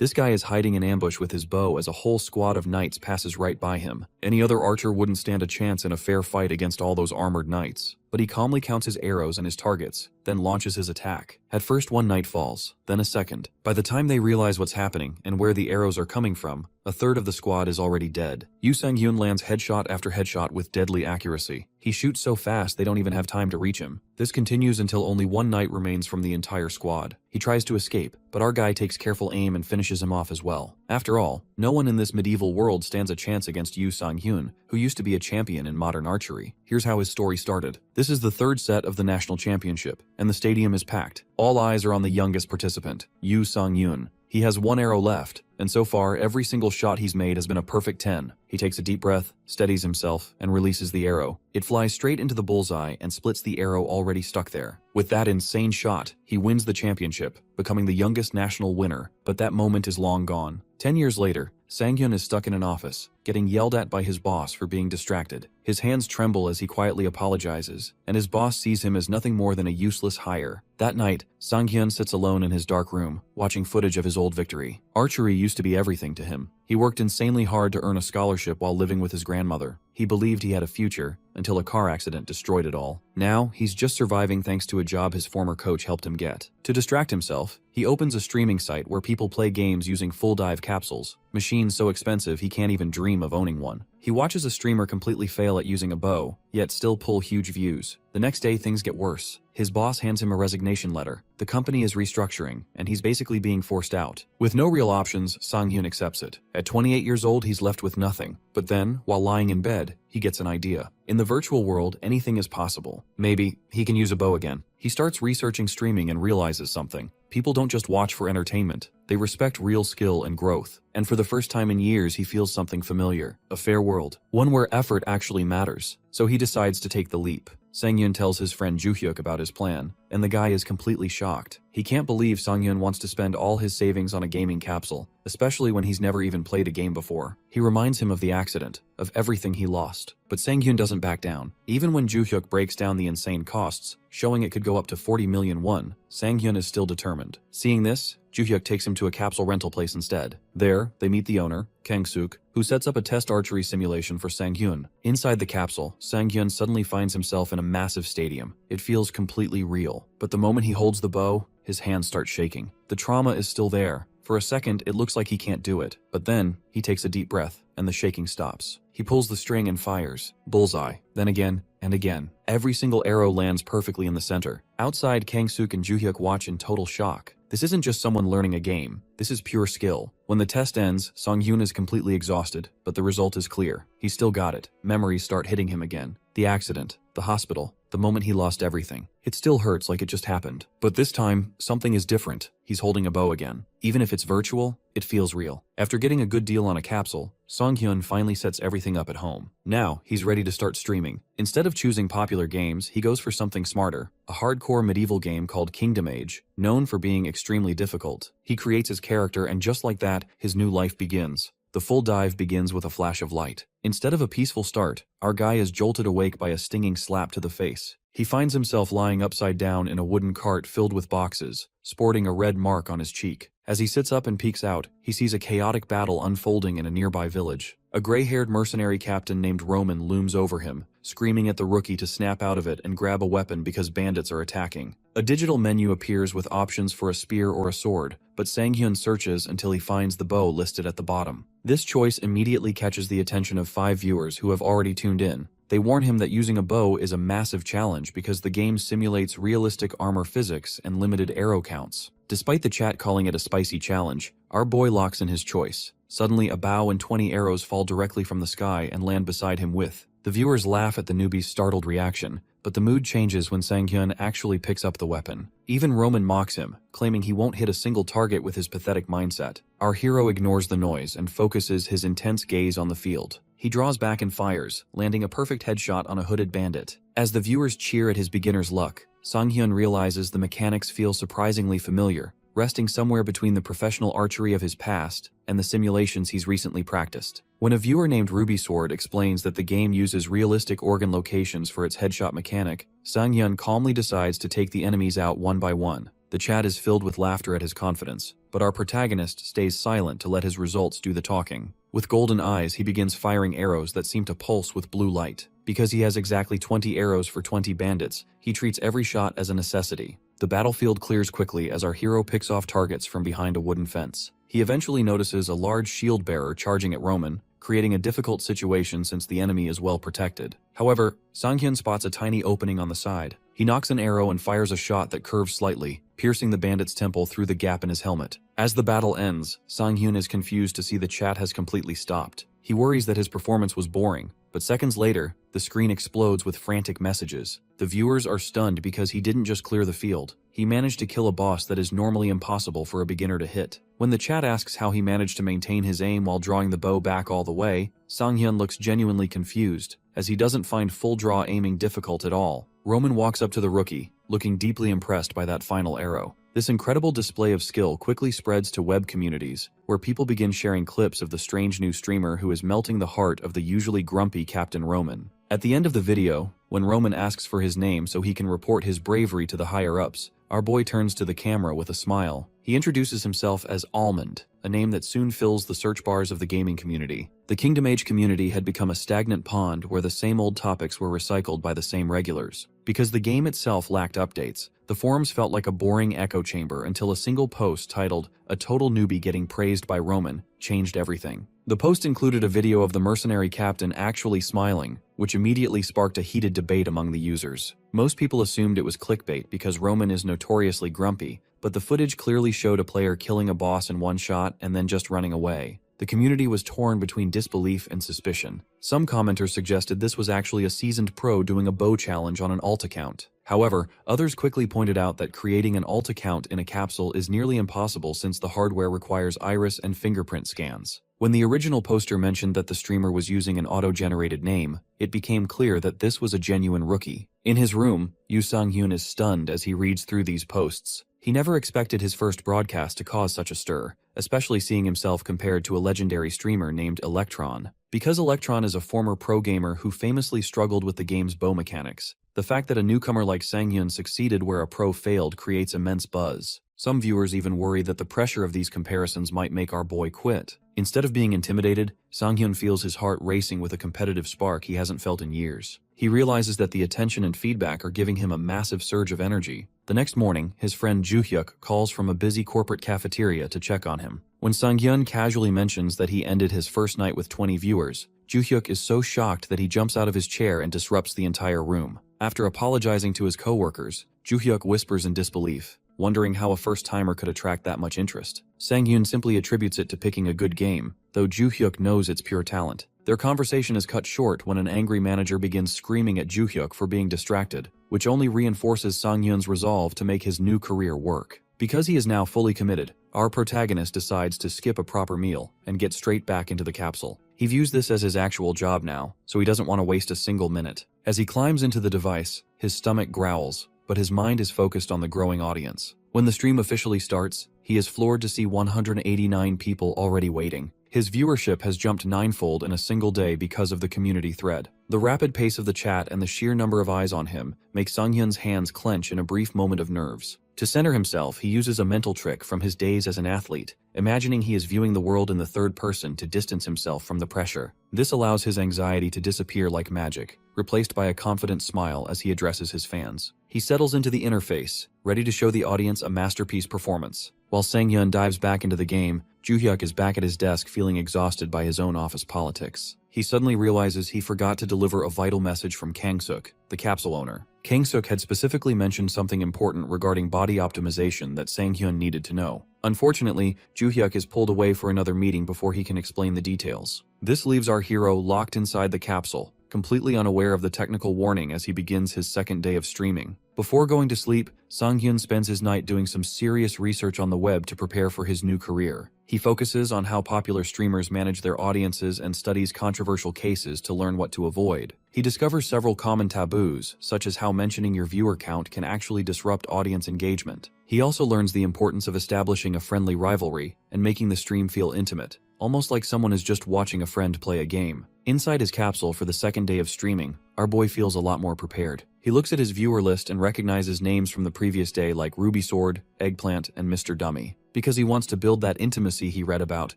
This guy is hiding in ambush with his bow as a whole squad of knights passes right by him. Any other archer wouldn't stand a chance in a fair fight against all those armored knights. But he calmly counts his arrows and his targets, then launches his attack. At first one knight falls, then a second. By the time they realize what's happening and where the arrows are coming from, a third of the squad is already dead. Yu Sang-hyun lands headshot after headshot with deadly accuracy. He shoots so fast they don't even have time to reach him. This continues until only one knight remains from the entire squad. He tries to escape, but our guy takes careful aim and finishes him off as well. After all, no one in this medieval world stands a chance against Yu Sang-hyun, who used to be a champion in modern archery. Here's how his story started. This is the third set of the national championship, and the stadium is packed. All eyes are on the youngest participant, Yu Sang-hyun. He has one arrow left, and so far every single shot he's made has been a perfect 10. He takes a deep breath, steadies himself, and releases the arrow. It flies straight into the bullseye and splits the arrow already stuck there. With that insane shot, he wins the championship, becoming the youngest national winner, but that moment is long gone. 10 years later, Sang-hyun is stuck in an office, getting yelled at by his boss for being distracted. His hands tremble as he quietly apologizes, and his boss sees him as nothing more than a useless hire. That night, Sang-hyun sits alone in his dark room, watching footage of his old victory. Archery used to be everything to him. He worked insanely hard to earn a scholarship while living with his grandmother. He believed he had a future, until a car accident destroyed it all. Now, he's just surviving thanks to a job his former coach helped him get. To distract himself, he opens a streaming site where people play games using full dive capsules, machines so expensive he can't even dream of owning one. He watches a streamer completely fail at using a bow, yet still pull huge views. The next day things get worse. His boss hands him a resignation letter. The company is restructuring, and he's basically being forced out. With no real options, Sang-hyun accepts it. At 28 years old, he's left with nothing. But then, while lying in bed, he gets an idea. In the virtual world, anything is possible. Maybe he can use a bow again. He starts researching streaming and realizes something. People don't just watch for entertainment. They respect real skill and growth. And for the first time in years, he feels something familiar. A fair world. One where effort actually matters. So he decides to take the leap. Sang-hyun tells his friend Joo-hyuk about his plan, and the guy is completely shocked. He can't believe Sang-hyun wants to spend all his savings on a gaming capsule, especially when he's never even played a game before. He reminds him of the accident, of everything he lost. But Sang-hyun doesn't back down. Even when Joo-hyuk breaks down the insane costs, showing it could go up to 40 million won, Sang-hyun is still determined. Seeing this, Joo-hyuk takes him to a capsule rental place instead. There, they meet the owner, Kang-suk, who sets up a test archery simulation for Sang-hyun. Inside the capsule, Sang-hyun suddenly finds himself in a massive stadium. It feels completely real. But the moment he holds the bow, his hands start shaking. The trauma is still there. For a second, it looks like he can't do it. But then, he takes a deep breath, and the shaking stops. He pulls the string and fires. Bullseye. Then again, and again. Every single arrow lands perfectly in the center. Outside, Kang-suk and Joo-hyuk watch in total shock. This isn't just someone learning a game. This is pure skill. When the test ends, Sang-hyun is completely exhausted, but the result is clear. He still got it. Memories start hitting him again. The accident, the hospital, the moment he lost everything. It still hurts like it just happened. But this time, something is different. He's holding a bow again. Even if it's virtual, it feels real. After getting a good deal on a capsule, Sang-hyun finally sets everything up at home. Now, he's ready to start streaming. Instead of choosing popular games, he goes for something smarter. A hardcore medieval game called Kingdom Age, known for being extremely difficult. He creates his character, and just like that, his new life begins. The full dive begins with a flash of light. Instead of a peaceful start, our guy is jolted awake by a stinging slap to the face. He finds himself lying upside down in a wooden cart filled with boxes, sporting a red mark on his cheek. As he sits up and peeks out, he sees a chaotic battle unfolding in a nearby village. A gray-haired mercenary captain named Roman looms over him, screaming at the rookie to snap out of it and grab a weapon because bandits are attacking. A digital menu appears with options for a spear or a sword, but Sang-hyun searches until he finds the bow listed at the bottom. This choice immediately catches the attention of 5 viewers who have already tuned in. They warn him that using a bow is a massive challenge because the game simulates realistic armor physics and limited arrow counts. Despite the chat calling it a spicy challenge, our boy locks in his choice. Suddenly, a bow and 20 arrows fall directly from the sky and land beside him with. The viewers laugh at the newbie's startled reaction, but the mood changes when Sang-hyun actually picks up the weapon. Even Roman mocks him, claiming he won't hit a single target with his pathetic mindset. Our hero ignores the noise and focuses his intense gaze on the field. He draws back and fires, landing a perfect headshot on a hooded bandit. As the viewers cheer at his beginner's luck, Sang-hyun realizes the mechanics feel surprisingly familiar, resting somewhere between the professional archery of his past and the simulations he's recently practiced. When a viewer named Ruby Sword explains that the game uses realistic organ locations for its headshot mechanic, Sang-hyun calmly decides to take the enemies out one by one. The chat is filled with laughter at his confidence. but our protagonist stays silent to let his results do the talking. With golden eyes, he begins firing arrows that seem to pulse with blue light. Because he has exactly 20 arrows for 20 bandits, he treats every shot as a necessity. The battlefield clears quickly as our hero picks off targets from behind a wooden fence. He eventually notices a large shield bearer charging at Roman, creating a difficult situation since the enemy is well protected. However, Sang-hyun spots a tiny opening on the side. He knocks an arrow and fires a shot that curves slightly, piercing the bandit's temple through the gap in his helmet. As the battle ends, Sang-hyun is confused to see the chat has completely stopped. He worries that his performance was boring, but seconds later, the screen explodes with frantic messages. The viewers are stunned because he didn't just clear the field. He managed to kill a boss that is normally impossible for a beginner to hit. When the chat asks how he managed to maintain his aim while drawing the bow back all the way, Sang-hyun looks genuinely confused, as he doesn't find full draw aiming difficult at all. Roman walks up to the rookie, looking deeply impressed by that final arrow. This incredible display of skill quickly spreads to web communities, where people begin sharing clips of the strange new streamer who is melting the heart of the usually grumpy Captain Roman. At the end of the video, when Roman asks for his name so he can report his bravery to the higher-ups, our boy turns to the camera with a smile. He introduces himself as Almond, a name that soon fills the search bars of the gaming community. The Kingdom Age community had become a stagnant pond where the same old topics were recycled by the same regulars. Because the game itself lacked updates, the forums felt like a boring echo chamber until a single post titled, "A Total Newbie Getting Praised by Roman," changed everything. The post included a video of the mercenary captain actually smiling, which immediately sparked a heated debate among the users. Most people assumed it was clickbait because Roman is notoriously grumpy, but the footage clearly showed a player killing a boss in one shot and then just running away. The community was torn between disbelief and suspicion. Some commenters suggested this was actually a seasoned pro doing a bow challenge on an alt account. However, others quickly pointed out that creating an alt account in a capsule is nearly impossible since the hardware requires iris and fingerprint scans. When the original poster mentioned that the streamer was using an auto-generated name, it became clear that this was a genuine rookie. In his room, Yoo Sang-hyun is stunned as he reads through these posts. He never expected his first broadcast to cause such a stir, especially seeing himself compared to a legendary streamer named Electron. Because Electron is a former pro gamer who famously struggled with the game's bow mechanics, the fact that a newcomer like Sang-hyun succeeded where a pro failed creates immense buzz. Some viewers even worry that the pressure of these comparisons might make our boy quit. Instead of being intimidated, Sang-hyun feels his heart racing with a competitive spark he hasn't felt in years. He realizes that the attention and feedback are giving him a massive surge of energy. The next morning, his friend Joo-hyuk calls from a busy corporate cafeteria to check on him. When Sang-hyun casually mentions that he ended his first night with 20 viewers, Joo-hyuk is so shocked that he jumps out of his chair and disrupts the entire room. After apologizing to his coworkers, Joo-hyuk whispers in disbelief, wondering how a first-timer could attract that much interest. Sang-hyun simply attributes it to picking a good game, though Joo-hyuk knows it's pure talent. Their conversation is cut short when an angry manager begins screaming at Joo-hyuk for being distracted, which only reinforces Sang-hyun's resolve to make his new career work. Because he is now fully committed, our protagonist decides to skip a proper meal and get straight back into the capsule. He views this as his actual job now, so he doesn't want to waste a single minute. As he climbs into the device, his stomach growls, but his mind is focused on the growing audience. When the stream officially starts, he is floored to see 189 people already waiting. His viewership has jumped ninefold in a single day because of the community thread. The rapid pace of the chat and the sheer number of eyes on him make Sang-hyun's hands clench in a brief moment of nerves. To center himself, he uses a mental trick from his days as an athlete, imagining he is viewing the world in the third person to distance himself from the pressure. This allows his anxiety to disappear like magic, replaced by a confident smile as he addresses his fans. He settles into the interface, ready to show the audience a masterpiece performance. While Sang-hyun dives back into the game, Joo-hyuk is back at his desk feeling exhausted by his own office politics. He suddenly realizes he forgot to deliver a vital message from Kang-suk, the capsule owner. Kang-suk had specifically mentioned something important regarding body optimization that Sang-hyun needed to know. Unfortunately, Joo-hyuk is pulled away for another meeting before he can explain the details. This leaves our hero locked inside the capsule, completely unaware of the technical warning as he begins his second day of streaming. Before going to sleep, Sang-hyun spends his night doing some serious research on the web to prepare for his new career. He focuses on how popular streamers manage their audiences and studies controversial cases to learn what to avoid. He discovers several common taboos, such as how mentioning your viewer count can actually disrupt audience engagement. He also learns the importance of establishing a friendly rivalry and making the stream feel intimate, almost like someone is just watching a friend play a game. Inside his capsule for the second day of streaming, our boy feels a lot more prepared. He looks at his viewer list and recognizes names from the previous day like Ruby Sword, Eggplant, and Mr. Dummy. Because he wants to build that intimacy he read about,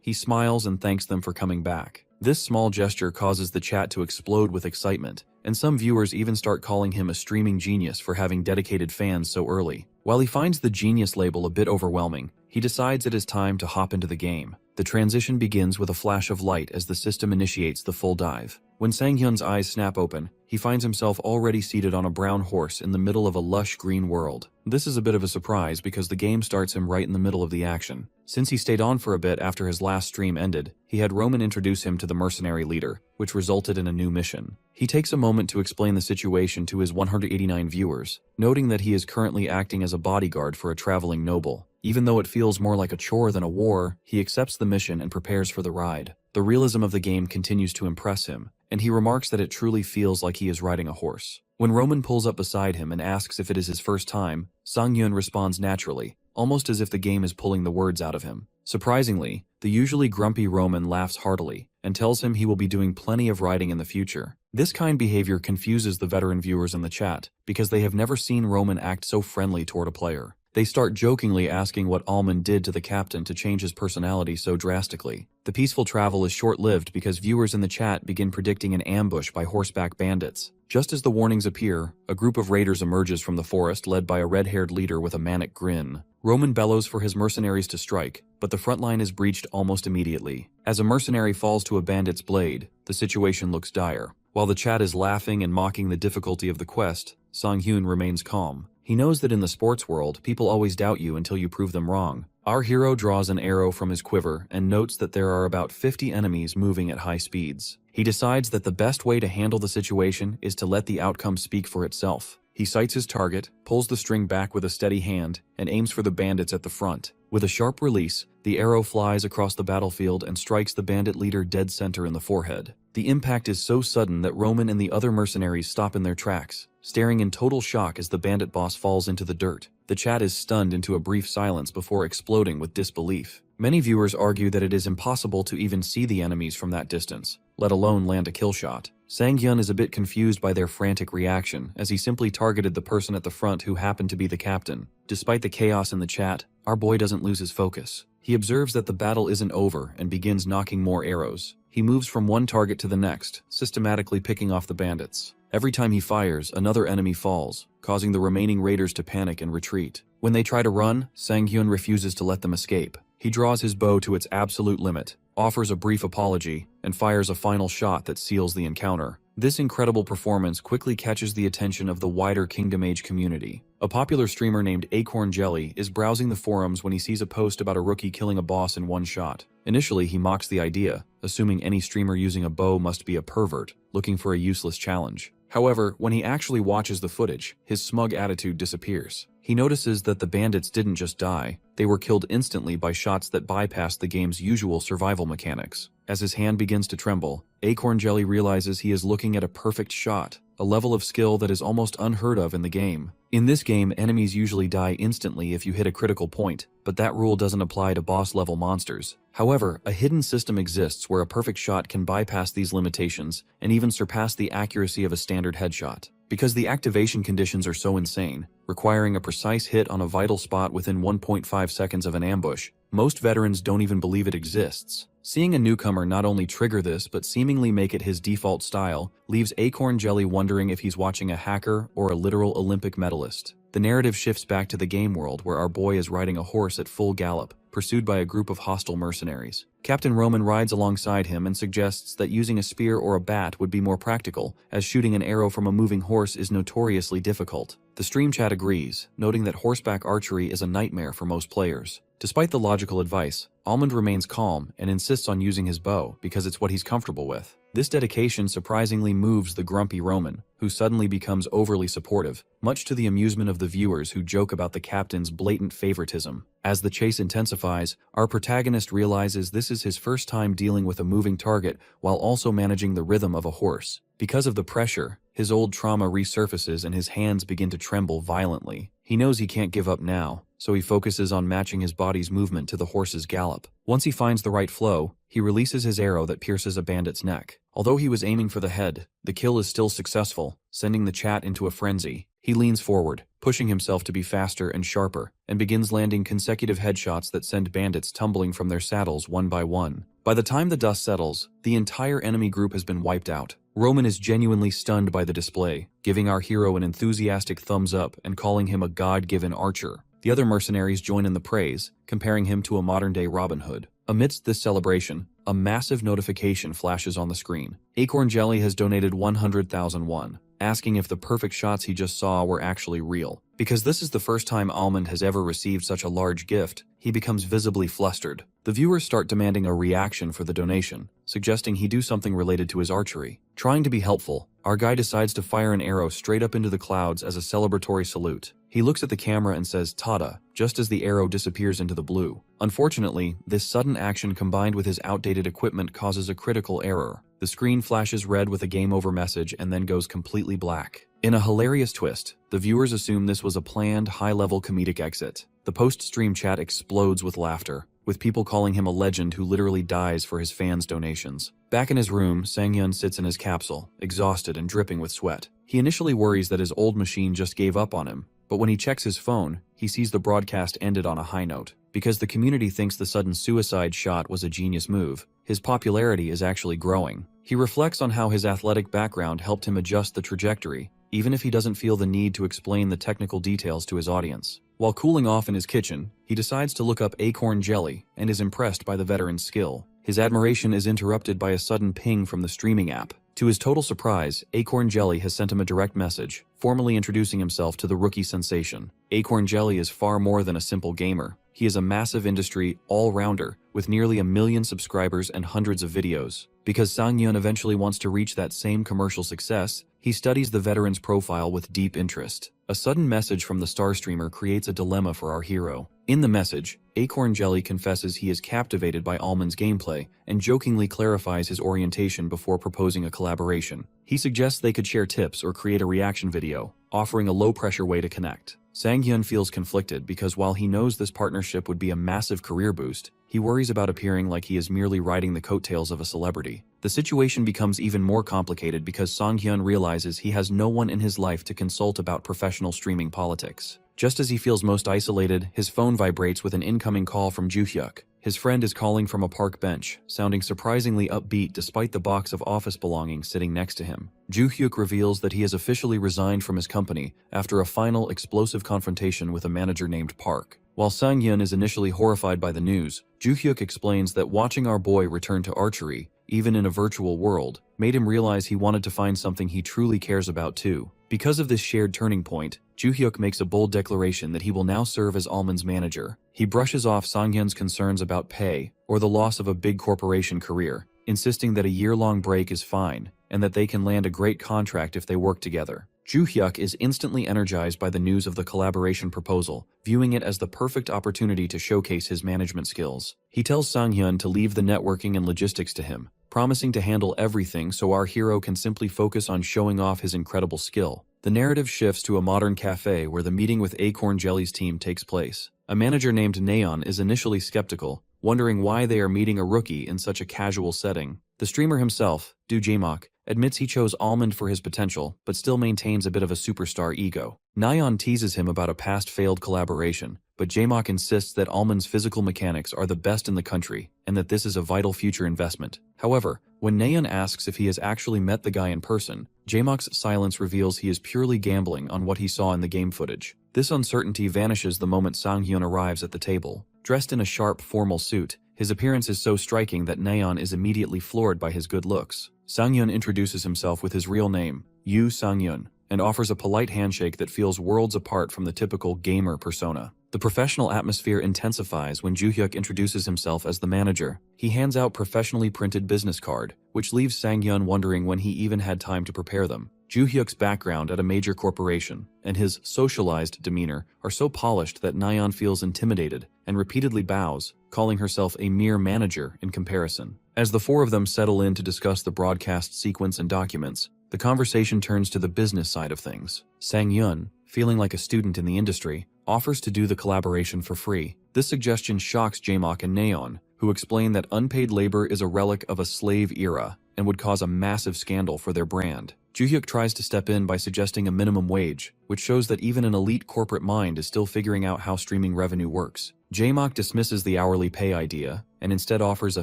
he smiles and thanks them for coming back. This small gesture causes the chat to explode with excitement, and some viewers even start calling him a streaming genius for having dedicated fans so early. While he finds the genius label a bit overwhelming, he decides it is time to hop into the game. The transition begins with a flash of light as the system initiates the full dive. When Sang-hyun's eyes snap open, he finds himself already seated on a brown horse in the middle of a lush green world. This is a bit of a surprise because the game starts him right in the middle of the action. Since he stayed on for a bit after his last stream ended, he had Roman introduce him to the mercenary leader, which resulted in a new mission. He takes a moment to explain the situation to his 189 viewers, noting that he is currently acting as a bodyguard for a traveling noble. Even though it feels more like a chore than a war, he accepts the mission and prepares for the ride. The realism of the game continues to impress him, and he remarks that it truly feels like he is riding a horse. When Roman pulls up beside him and asks if it is his first time, Sang-hyun responds naturally, almost as if the game is pulling the words out of him. Surprisingly, the usually grumpy Roman laughs heartily and tells him he will be doing plenty of riding in the future. This kind behavior confuses the veteran viewers in the chat because they have never seen Roman act so friendly toward a player. They start jokingly asking what Almond did to the captain to change his personality so drastically. The peaceful travel is short-lived because viewers in the chat begin predicting an ambush by horseback bandits. Just as the warnings appear, a group of raiders emerges from the forest led by a red-haired leader with a manic grin. Roman bellows for his mercenaries to strike, but the front line is breached almost immediately. As a mercenary falls to a bandit's blade, the situation looks dire. While the chat is laughing and mocking the difficulty of the quest, Sang-hyun remains calm. He knows that in the sports world, people always doubt you until you prove them wrong. Our hero draws an arrow from his quiver and notes that there are about 50 enemies moving at high speeds. He decides that the best way to handle the situation is to let the outcome speak for itself. He sights his target, pulls the string back with a steady hand, and aims for the bandits at the front. With a sharp release, the arrow flies across the battlefield and strikes the bandit leader dead center in the forehead. The impact is so sudden that Roman and the other mercenaries stop in their tracks, staring in total shock as the bandit boss falls into the dirt. The chat is stunned into a brief silence before exploding with disbelief. Many viewers argue that it is impossible to even see the enemies from that distance, let alone land a kill shot. Sang-hyun is a bit confused by their frantic reaction, as he simply targeted the person at the front who happened to be the captain. Despite the chaos in the chat, our boy doesn't lose his focus. He observes that the battle isn't over and begins knocking more arrows. He moves from one target to the next, systematically picking off the bandits. Every time he fires, another enemy falls, causing the remaining raiders to panic and retreat. When they try to run, Sang-hyun refuses to let them escape. He draws his bow to its absolute limit, offers a brief apology, and fires a final shot that seals the encounter. This incredible performance quickly catches the attention of the wider Kingdom Age community. A popular streamer named Acorn Jelly is browsing the forums when he sees a post about a rookie killing a boss in one shot. Initially, he mocks the idea, assuming any streamer using a bow must be a pervert, looking for a useless challenge. However, when he actually watches the footage, his smug attitude disappears. He notices that the bandits didn't just die, they were killed instantly by shots that bypassed the game's usual survival mechanics. As his hand begins to tremble, Acorn Jelly realizes he is looking at a perfect shot, a level of skill that is almost unheard of in the game. In this game, enemies usually die instantly if you hit a critical point, but that rule doesn't apply to boss-level monsters. However, a hidden system exists where a perfect shot can bypass these limitations and even surpass the accuracy of a standard headshot. Because the activation conditions are so insane, requiring a precise hit on a vital spot within 1.5 seconds of an ambush, most veterans don't even believe it exists. Seeing a newcomer not only trigger this but seemingly make it his default style leaves Acorn Jelly wondering if he's watching a hacker or a literal Olympic medalist. The narrative shifts back to the game world where our boy is riding a horse at full gallop, pursued by a group of hostile mercenaries. Captain Roman rides alongside him and suggests that using a spear or a bat would be more practical, as shooting an arrow from a moving horse is notoriously difficult. The stream chat agrees, noting that horseback archery is a nightmare for most players. Despite the logical advice, Almond remains calm and insists on using his bow because it's what he's comfortable with. This dedication surprisingly moves the grumpy Roman, who suddenly becomes overly supportive, much to the amusement of the viewers who joke about the captain's blatant favoritism. As the chase intensifies, our protagonist realizes this is his first time dealing with a moving target while also managing the rhythm of a horse. Because of the pressure, his old trauma resurfaces and his hands begin to tremble violently. He knows he can't give up now, so he focuses on matching his body's movement to the horse's gallop. Once he finds the right flow, he releases his arrow that pierces a bandit's neck. Although he was aiming for the head, the kill is still successful, sending the chat into a frenzy. He leans forward, pushing himself to be faster and sharper, and begins landing consecutive headshots that send bandits tumbling from their saddles one by one. By the time the dust settles, the entire enemy group has been wiped out. Roman is genuinely stunned by the display, giving our hero an enthusiastic thumbs up and calling him a god-given archer. The other mercenaries join in the praise, comparing him to a modern-day Robin Hood. Amidst this celebration, a massive notification flashes on the screen. Acorn Jelly has donated 100,000 won, asking if the perfect shots he just saw were actually real. Because this is the first time Almond has ever received such a large gift, he becomes visibly flustered. The viewers start demanding a reaction for the donation, suggesting he do something related to his archery. Trying to be helpful, our guy decides to fire an arrow straight up into the clouds as a celebratory salute. He looks at the camera and says "Tada," just as the arrow disappears into the blue. Unfortunately, this sudden action combined with his outdated equipment causes a critical error. The screen flashes red with a game over message and then goes completely black. In a hilarious twist, the viewers assume this was a planned, high-level comedic exit. The post-stream chat explodes with laughter, with people calling him a legend who literally dies for his fans' donations. Back in his room, Sang-hyun sits in his capsule, exhausted and dripping with sweat. He initially worries that his old machine just gave up on him, but when he checks his phone, he sees the broadcast ended on a high note. Because the community thinks the sudden suicide shot was a genius move, his popularity is actually growing. He reflects on how his athletic background helped him adjust the trajectory, even if he doesn't feel the need to explain the technical details to his audience. While cooling off in his kitchen, he decides to look up Acorn Jelly and is impressed by the veteran's skill. His admiration is interrupted by a sudden ping from the streaming app. To his total surprise, Acorn Jelly has sent him a direct message, formally introducing himself to the rookie sensation. Acorn Jelly is far more than a simple gamer. He is a massive industry all-rounder, with nearly 1 million subscribers and hundreds of videos. Because Sang-hyun eventually wants to reach that same commercial success, he studies the veteran's profile with deep interest. A sudden message from the star streamer creates a dilemma for our hero. In the message, Acorn Jelly confesses he is captivated by Almond's gameplay and jokingly clarifies his orientation before proposing a collaboration. He suggests they could share tips or create a reaction video, offering a low-pressure way to connect. Sang-hyun feels conflicted because while he knows this partnership would be a massive career boost, he worries about appearing like he is merely riding the coattails of a celebrity. The situation becomes even more complicated because Sang-hyun realizes he has no one in his life to consult about professional streaming politics. Just as he feels most isolated, his phone vibrates with an incoming call from Joo-hyuk. His friend is calling from a park bench, sounding surprisingly upbeat despite the box of office belongings sitting next to him. Joo-hyuk reveals that he has officially resigned from his company after a final explosive confrontation with a manager named Park. While Sang-hyun is initially horrified by the news, Joo-hyuk explains that watching our boy return to archery, even in a virtual world, made him realize he wanted to find something he truly cares about too. Because of this shared turning point, Joo-hyuk makes a bold declaration that he will now serve as Almond's manager. He brushes off Sang-hyun's concerns about pay or the loss of a big corporation career, insisting that a year-long break is fine and that they can land a great contract if they work together. Joo-hyuk is instantly energized by the news of the collaboration proposal, viewing it as the perfect opportunity to showcase his management skills. He tells Sang-hyun to leave the networking and logistics to him, promising to handle everything so our hero can simply focus on showing off his incredible skill. The narrative shifts to a modern cafe where the meeting with Acorn Jelly's team takes place. A manager named Neon is initially skeptical, wondering why they are meeting a rookie in such a casual setting. The streamer himself, Do Jae-mok, admits he chose Almond for his potential, but still maintains a bit of a superstar ego. Neon teases him about a past failed collaboration, but Jae-mok insists that Almond's physical mechanics are the best in the country and that this is a vital future investment. However, when Neon asks if he has actually met the guy in person, Jae-mok's silence reveals he is purely gambling on what he saw in the game footage. This uncertainty vanishes the moment Sang-hyun arrives at the table. Dressed in a sharp, formal suit, his appearance is so striking that Neon is immediately floored by his good looks. Sang-hyun introduces himself with his real name, Yoo Sang-hyun, and offers a polite handshake that feels worlds apart from the typical gamer persona. The professional atmosphere intensifies when Joo-hyuk introduces himself as the manager. He hands out professionally printed business card, which leaves Sang-hyun wondering when he even had time to prepare them. Joo-hyuk's background at a major corporation and his socialized demeanor are so polished that Neon feels intimidated and repeatedly bows, calling herself a mere manager in comparison. As the four of them settle in to discuss the broadcast sequence and documents, the conversation turns to the business side of things. Sang-hyun, feeling like a student in the industry, offers to do the collaboration for free. This suggestion shocks Jae-mok and Neon, who explain that unpaid labor is a relic of a slave era and would cause a massive scandal for their brand. Juhyuk tries to step in by suggesting a minimum wage, which shows that even an elite corporate mind is still figuring out how streaming revenue works. Jaemock dismisses the hourly pay idea and instead offers a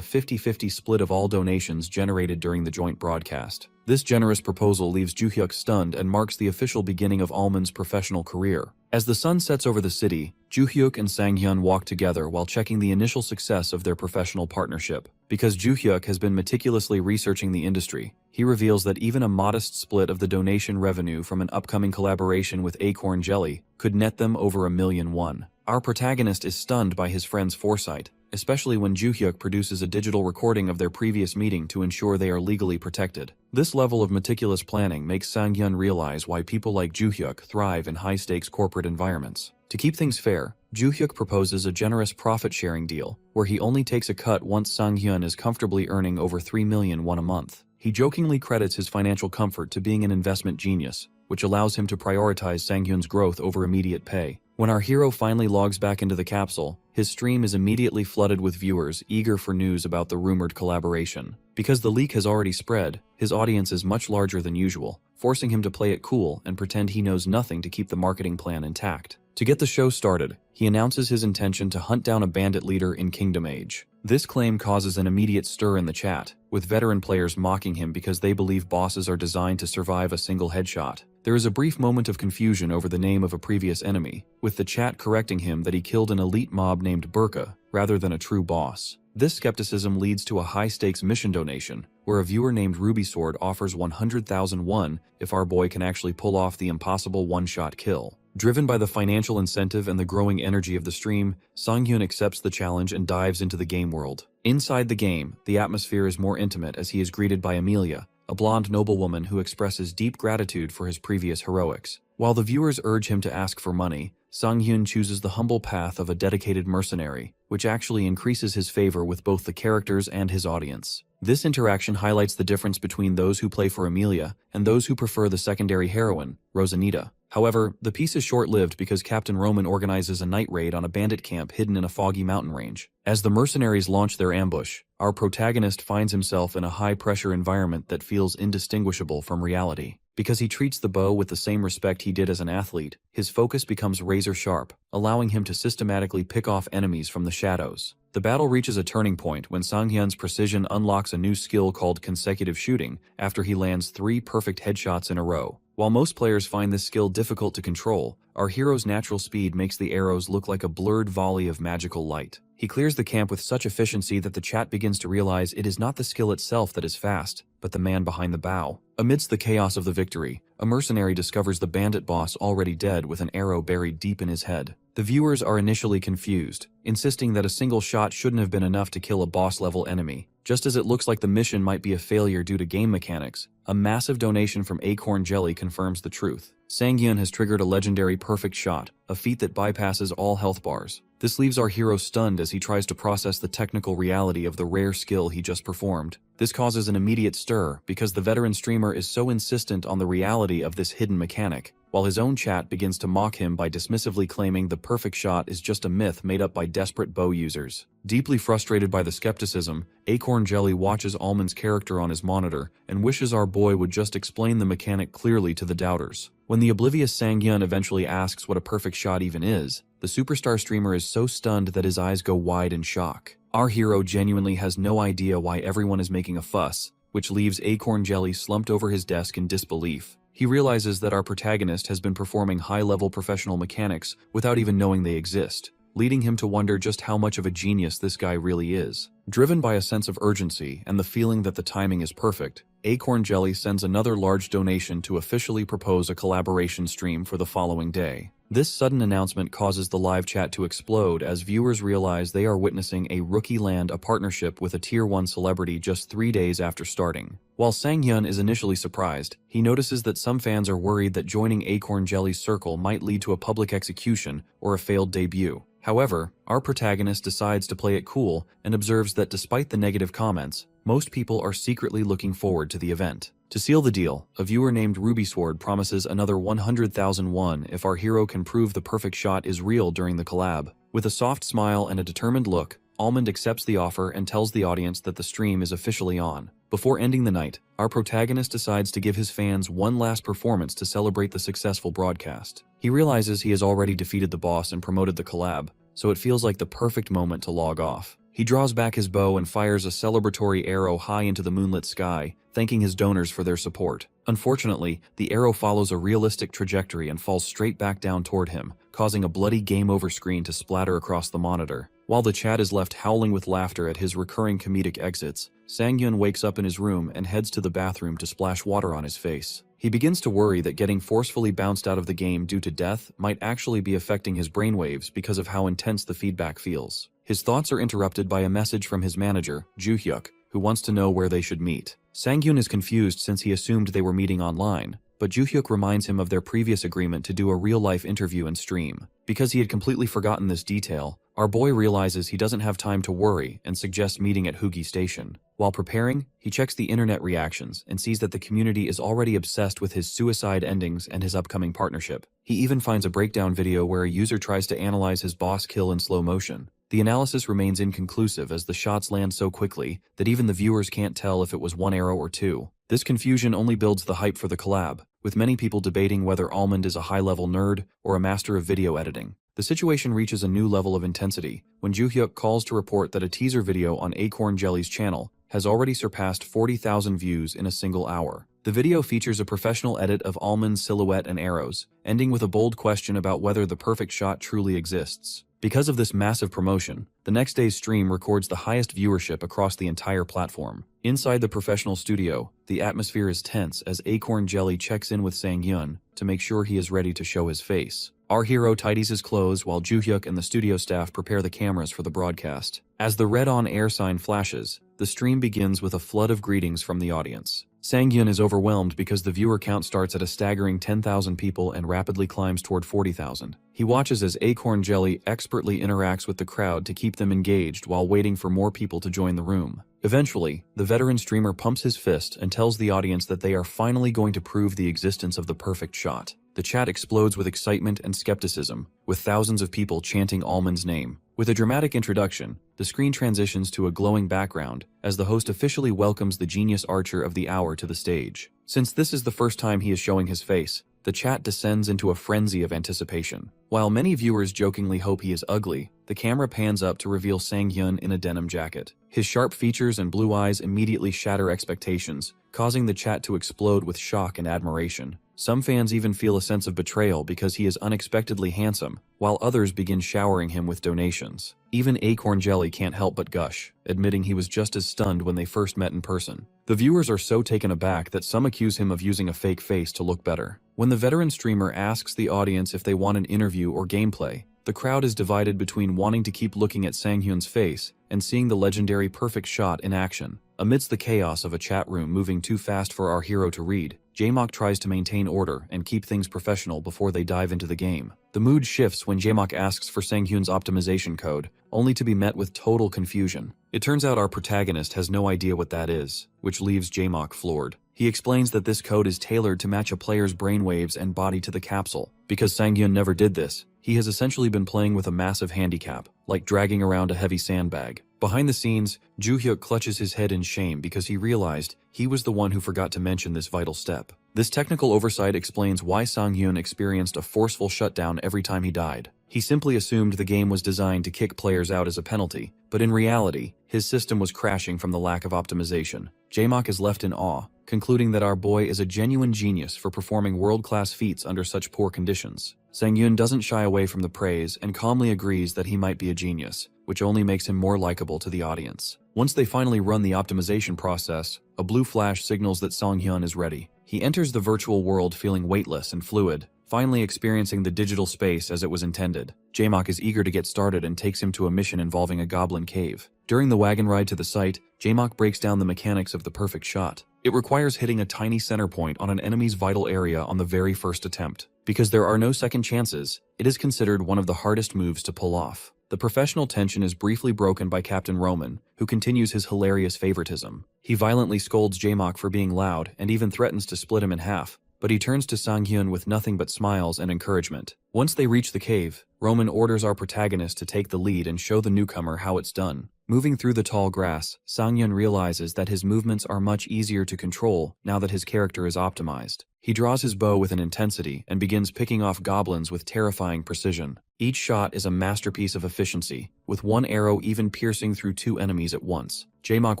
50-50 split of all donations generated during the joint broadcast. This generous proposal leaves Juhyuk stunned and marks the official beginning of Allman's professional career. As the sun sets over the city, Juhyuk and Sanghyun walk together while checking the initial success of their professional partnership. Because Juhyuk has been meticulously researching the industry, he reveals that even a modest split of the donation revenue from an upcoming collaboration with Acorn Jelly could net them over $1 million. Our protagonist is stunned by his friend's foresight, especially when Juhyuk produces a digital recording of their previous meeting to ensure they are legally protected. This level of meticulous planning makes Sanghyun realize why people like Juhyuk thrive in high-stakes corporate environments. To keep things fair, Juhyuk proposes a generous profit-sharing deal, where he only takes a cut once Sanghyun is comfortably earning over $3 million a month. He jokingly credits his financial comfort to being an investment genius, which allows him to prioritize Sanghyun's growth over immediate pay. When our hero finally logs back into the capsule, his stream is immediately flooded with viewers eager for news about the rumored collaboration. Because the leak has already spread, his audience is much larger than usual, forcing him to play it cool and pretend he knows nothing to keep the marketing plan intact. To get the show started, he announces his intention to hunt down a bandit leader in Kingdom Age. This claim causes an immediate stir in the chat, with veteran players mocking him because they believe bosses are designed to survive a single headshot. There is a brief moment of confusion over the name of a previous enemy, with the chat correcting him that he killed an elite mob named Burka, rather than a true boss. This skepticism leads to a high-stakes mission donation, where a viewer named Rubysword offers 100,000 won if our boy can actually pull off the impossible one-shot kill. Driven by the financial incentive and the growing energy of the stream, Sanghyun accepts the challenge and dives into the game world. Inside the game, the atmosphere is more intimate as he is greeted by Amelia, a blonde noblewoman who expresses deep gratitude for his previous heroics. While the viewers urge him to ask for money, Sanghyun chooses the humble path of a dedicated mercenary, which actually increases his favor with both the characters and his audience. This interaction highlights the difference between those who play for Amelia and those who prefer the secondary heroine, Rosanita. However, the piece is short-lived because Captain Roman organizes a night raid on a bandit camp hidden in a foggy mountain range. As the mercenaries launch their ambush, our protagonist finds himself in a high-pressure environment that feels indistinguishable from reality. Because he treats the bow with the same respect he did as an athlete, his focus becomes razor-sharp, allowing him to systematically pick off enemies from the shadows. The battle reaches a turning point when Sanghyun's precision unlocks a new skill called consecutive shooting after he lands 3 perfect headshots in a row. While most players find this skill difficult to control, our hero's natural speed makes the arrows look like a blurred volley of magical light. He clears the camp with such efficiency that the chat begins to realize it is not the skill itself that is fast, but the man behind the bow. Amidst the chaos of the victory, a mercenary discovers the bandit boss already dead with an arrow buried deep in his head. The viewers are initially confused, insisting that a single shot shouldn't have been enough to kill a boss-level enemy. Just as it looks like the mission might be a failure due to game mechanics, a massive donation from Acorn Jelly confirms the truth. Sanghyun has triggered a legendary perfect shot, a feat that bypasses all health bars. This leaves our hero stunned as he tries to process the technical reality of the rare skill he just performed. This causes an immediate stir because the veteran streamer is so insistent on the reality of this hidden mechanic, while his own chat begins to mock him by dismissively claiming the perfect shot is just a myth made up by desperate bow users. Deeply frustrated by the skepticism, Acorn Jelly watches Allman's character on his monitor and wishes our boy would just explain the mechanic clearly to the doubters. When the oblivious Sanghyun eventually asks what a perfect shot even is, the superstar streamer is so stunned that his eyes go wide in shock. Our hero genuinely has no idea why everyone is making a fuss, which leaves Acorn Jelly slumped over his desk in disbelief. He realizes that our protagonist has been performing high-level professional mechanics without even knowing they exist, leading him to wonder just how much of a genius this guy really is. Driven by a sense of urgency and the feeling that the timing is perfect, Acorn Jelly sends another large donation to officially propose a collaboration stream for the following day. This sudden announcement causes the live chat to explode as viewers realize they are witnessing a rookie land a partnership with a Tier 1 celebrity just 3 days after starting. While Sanghyun is initially surprised, he notices that some fans are worried that joining Acorn Jelly's circle might lead to a public execution or a failed debut. However, our protagonist decides to play it cool and observes that despite the negative comments, most people are secretly looking forward to the event. To seal the deal, a viewer named Rubysword promises another 100,000 won if our hero can prove the perfect shot is real during the collab. With a soft smile and a determined look, Almond accepts the offer and tells the audience that the stream is officially on. Before ending the night, our protagonist decides to give his fans one last performance to celebrate the successful broadcast. He realizes he has already defeated the boss and promoted the collab, so it feels like the perfect moment to log off. He draws back his bow and fires a celebratory arrow high into the moonlit sky, thanking his donors for their support. Unfortunately, the arrow follows a realistic trajectory and falls straight back down toward him, causing a bloody game over screen to splatter across the monitor. While the chat is left howling with laughter at his recurring comedic exits, Sang-hyun wakes up in his room and heads to the bathroom to splash water on his face. He begins to worry that getting forcefully bounced out of the game due to death might actually be affecting his brainwaves because of how intense the feedback feels. His thoughts are interrupted by a message from his manager, Joo-hyuk, who wants to know where they should meet. Sang-hyun is confused since he assumed they were meeting online, but Joo-hyuk reminds him of their previous agreement to do a real-life interview and stream. Because he had completely forgotten this detail, our boy realizes he doesn't have time to worry and suggests meeting at Hugi Station. While preparing, he checks the internet reactions and sees that the community is already obsessed with his suicide endings and his upcoming partnership. He even finds a breakdown video where a user tries to analyze his boss kill in slow motion. The analysis remains inconclusive as the shots land so quickly that even the viewers can't tell if it was one arrow or two. This confusion only builds the hype for the collab, with many people debating whether Almond is a high-level nerd or a master of video editing. The situation reaches a new level of intensity when Joo-hyuk calls to report that a teaser video on Acorn Jelly's channel has already surpassed 40,000 views in a single hour. The video features a professional edit of Almond's silhouette and arrows, ending with a bold question about whether the perfect shot truly exists. Because of this massive promotion, the next day's stream records the highest viewership across the entire platform. Inside the professional studio, the atmosphere is tense as Acorn Jelly checks in with Sang-hyun to make sure he is ready to show his face. Our hero tidies his clothes while Joo-hyuk and the studio staff prepare the cameras for the broadcast. As the red on-air sign flashes, the stream begins with a flood of greetings from the audience. Sang-hyun is overwhelmed because the viewer count starts at a staggering 10,000 people and rapidly climbs toward 40,000. He watches as Acorn Jelly expertly interacts with the crowd to keep them engaged while waiting for more people to join the room. Eventually, the veteran streamer pumps his fist and tells the audience that they are finally going to prove the existence of the perfect shot. The chat explodes with excitement and skepticism, with thousands of people chanting Almond's name. With a dramatic introduction, the screen transitions to a glowing background as the host officially welcomes the genius archer of the hour to the stage. Since this is the first time he is showing his face, the chat descends into a frenzy of anticipation. While many viewers jokingly hope he is ugly, the camera pans up to reveal Sang-hyun in a denim jacket. His sharp features and blue eyes immediately shatter expectations, causing the chat to explode with shock and admiration. Some fans even feel a sense of betrayal because he is unexpectedly handsome, while others begin showering him with donations. Even Acorn Jelly can't help but gush, admitting he was just as stunned when they first met in person. The viewers are so taken aback that some accuse him of using a fake face to look better. When the veteran streamer asks the audience if they want an interview or gameplay, the crowd is divided between wanting to keep looking at Sang-hyun's face and seeing the legendary perfect shot in action. Amidst the chaos of a chat room moving too fast for our hero to read, Jae-mock tries to maintain order and keep things professional before they dive into the game. The mood shifts when Jae-mock asks for Sang-hyun's optimization code, only to be met with total confusion. It turns out our protagonist has no idea what that is, which leaves Jae-mock floored. He explains that this code is tailored to match a player's brainwaves and body to the capsule. Because Sang-hyun never did this, he has essentially been playing with a massive handicap, like dragging around a heavy sandbag. Behind the scenes, Joo-hyuk clutches his head in shame because he realized he was the one who forgot to mention this vital step. This technical oversight explains why Sang-hyun experienced a forceful shutdown every time he died. He simply assumed the game was designed to kick players out as a penalty, but in reality, his system was crashing from the lack of optimization. Jae-mock is left in awe, concluding that our boy is a genuine genius for performing world-class feats under such poor conditions. Sang-hyun doesn't shy away from the praise and calmly agrees that he might be a genius, which only makes him more likable to the audience. Once they finally run the optimization process, a blue flash signals that Sang-hyun is ready. He enters the virtual world feeling weightless and fluid, finally experiencing the digital space as it was intended. Jae-mock is eager to get started and takes him to a mission involving a goblin cave. During the wagon ride to the site, Jae-mock breaks down the mechanics of the perfect shot. It requires hitting a tiny center point on an enemy's vital area on the very first attempt. Because there are no second chances, it is considered one of the hardest moves to pull off. The professional tension is briefly broken by Captain Roman, who continues his hilarious favoritism. He violently scolds Jae-mock for being loud and even threatens to split him in half, but he turns to Sang-hyun with nothing but smiles and encouragement. Once they reach the cave, Roman orders our protagonist to take the lead and show the newcomer how it's done. Moving through the tall grass, Sang-hyun realizes that his movements are much easier to control now that his character is optimized. He draws his bow with an intensity and begins picking off goblins with terrifying precision. Each shot is a masterpiece of efficiency, with one arrow even piercing through 2 enemies at once. Jae-mok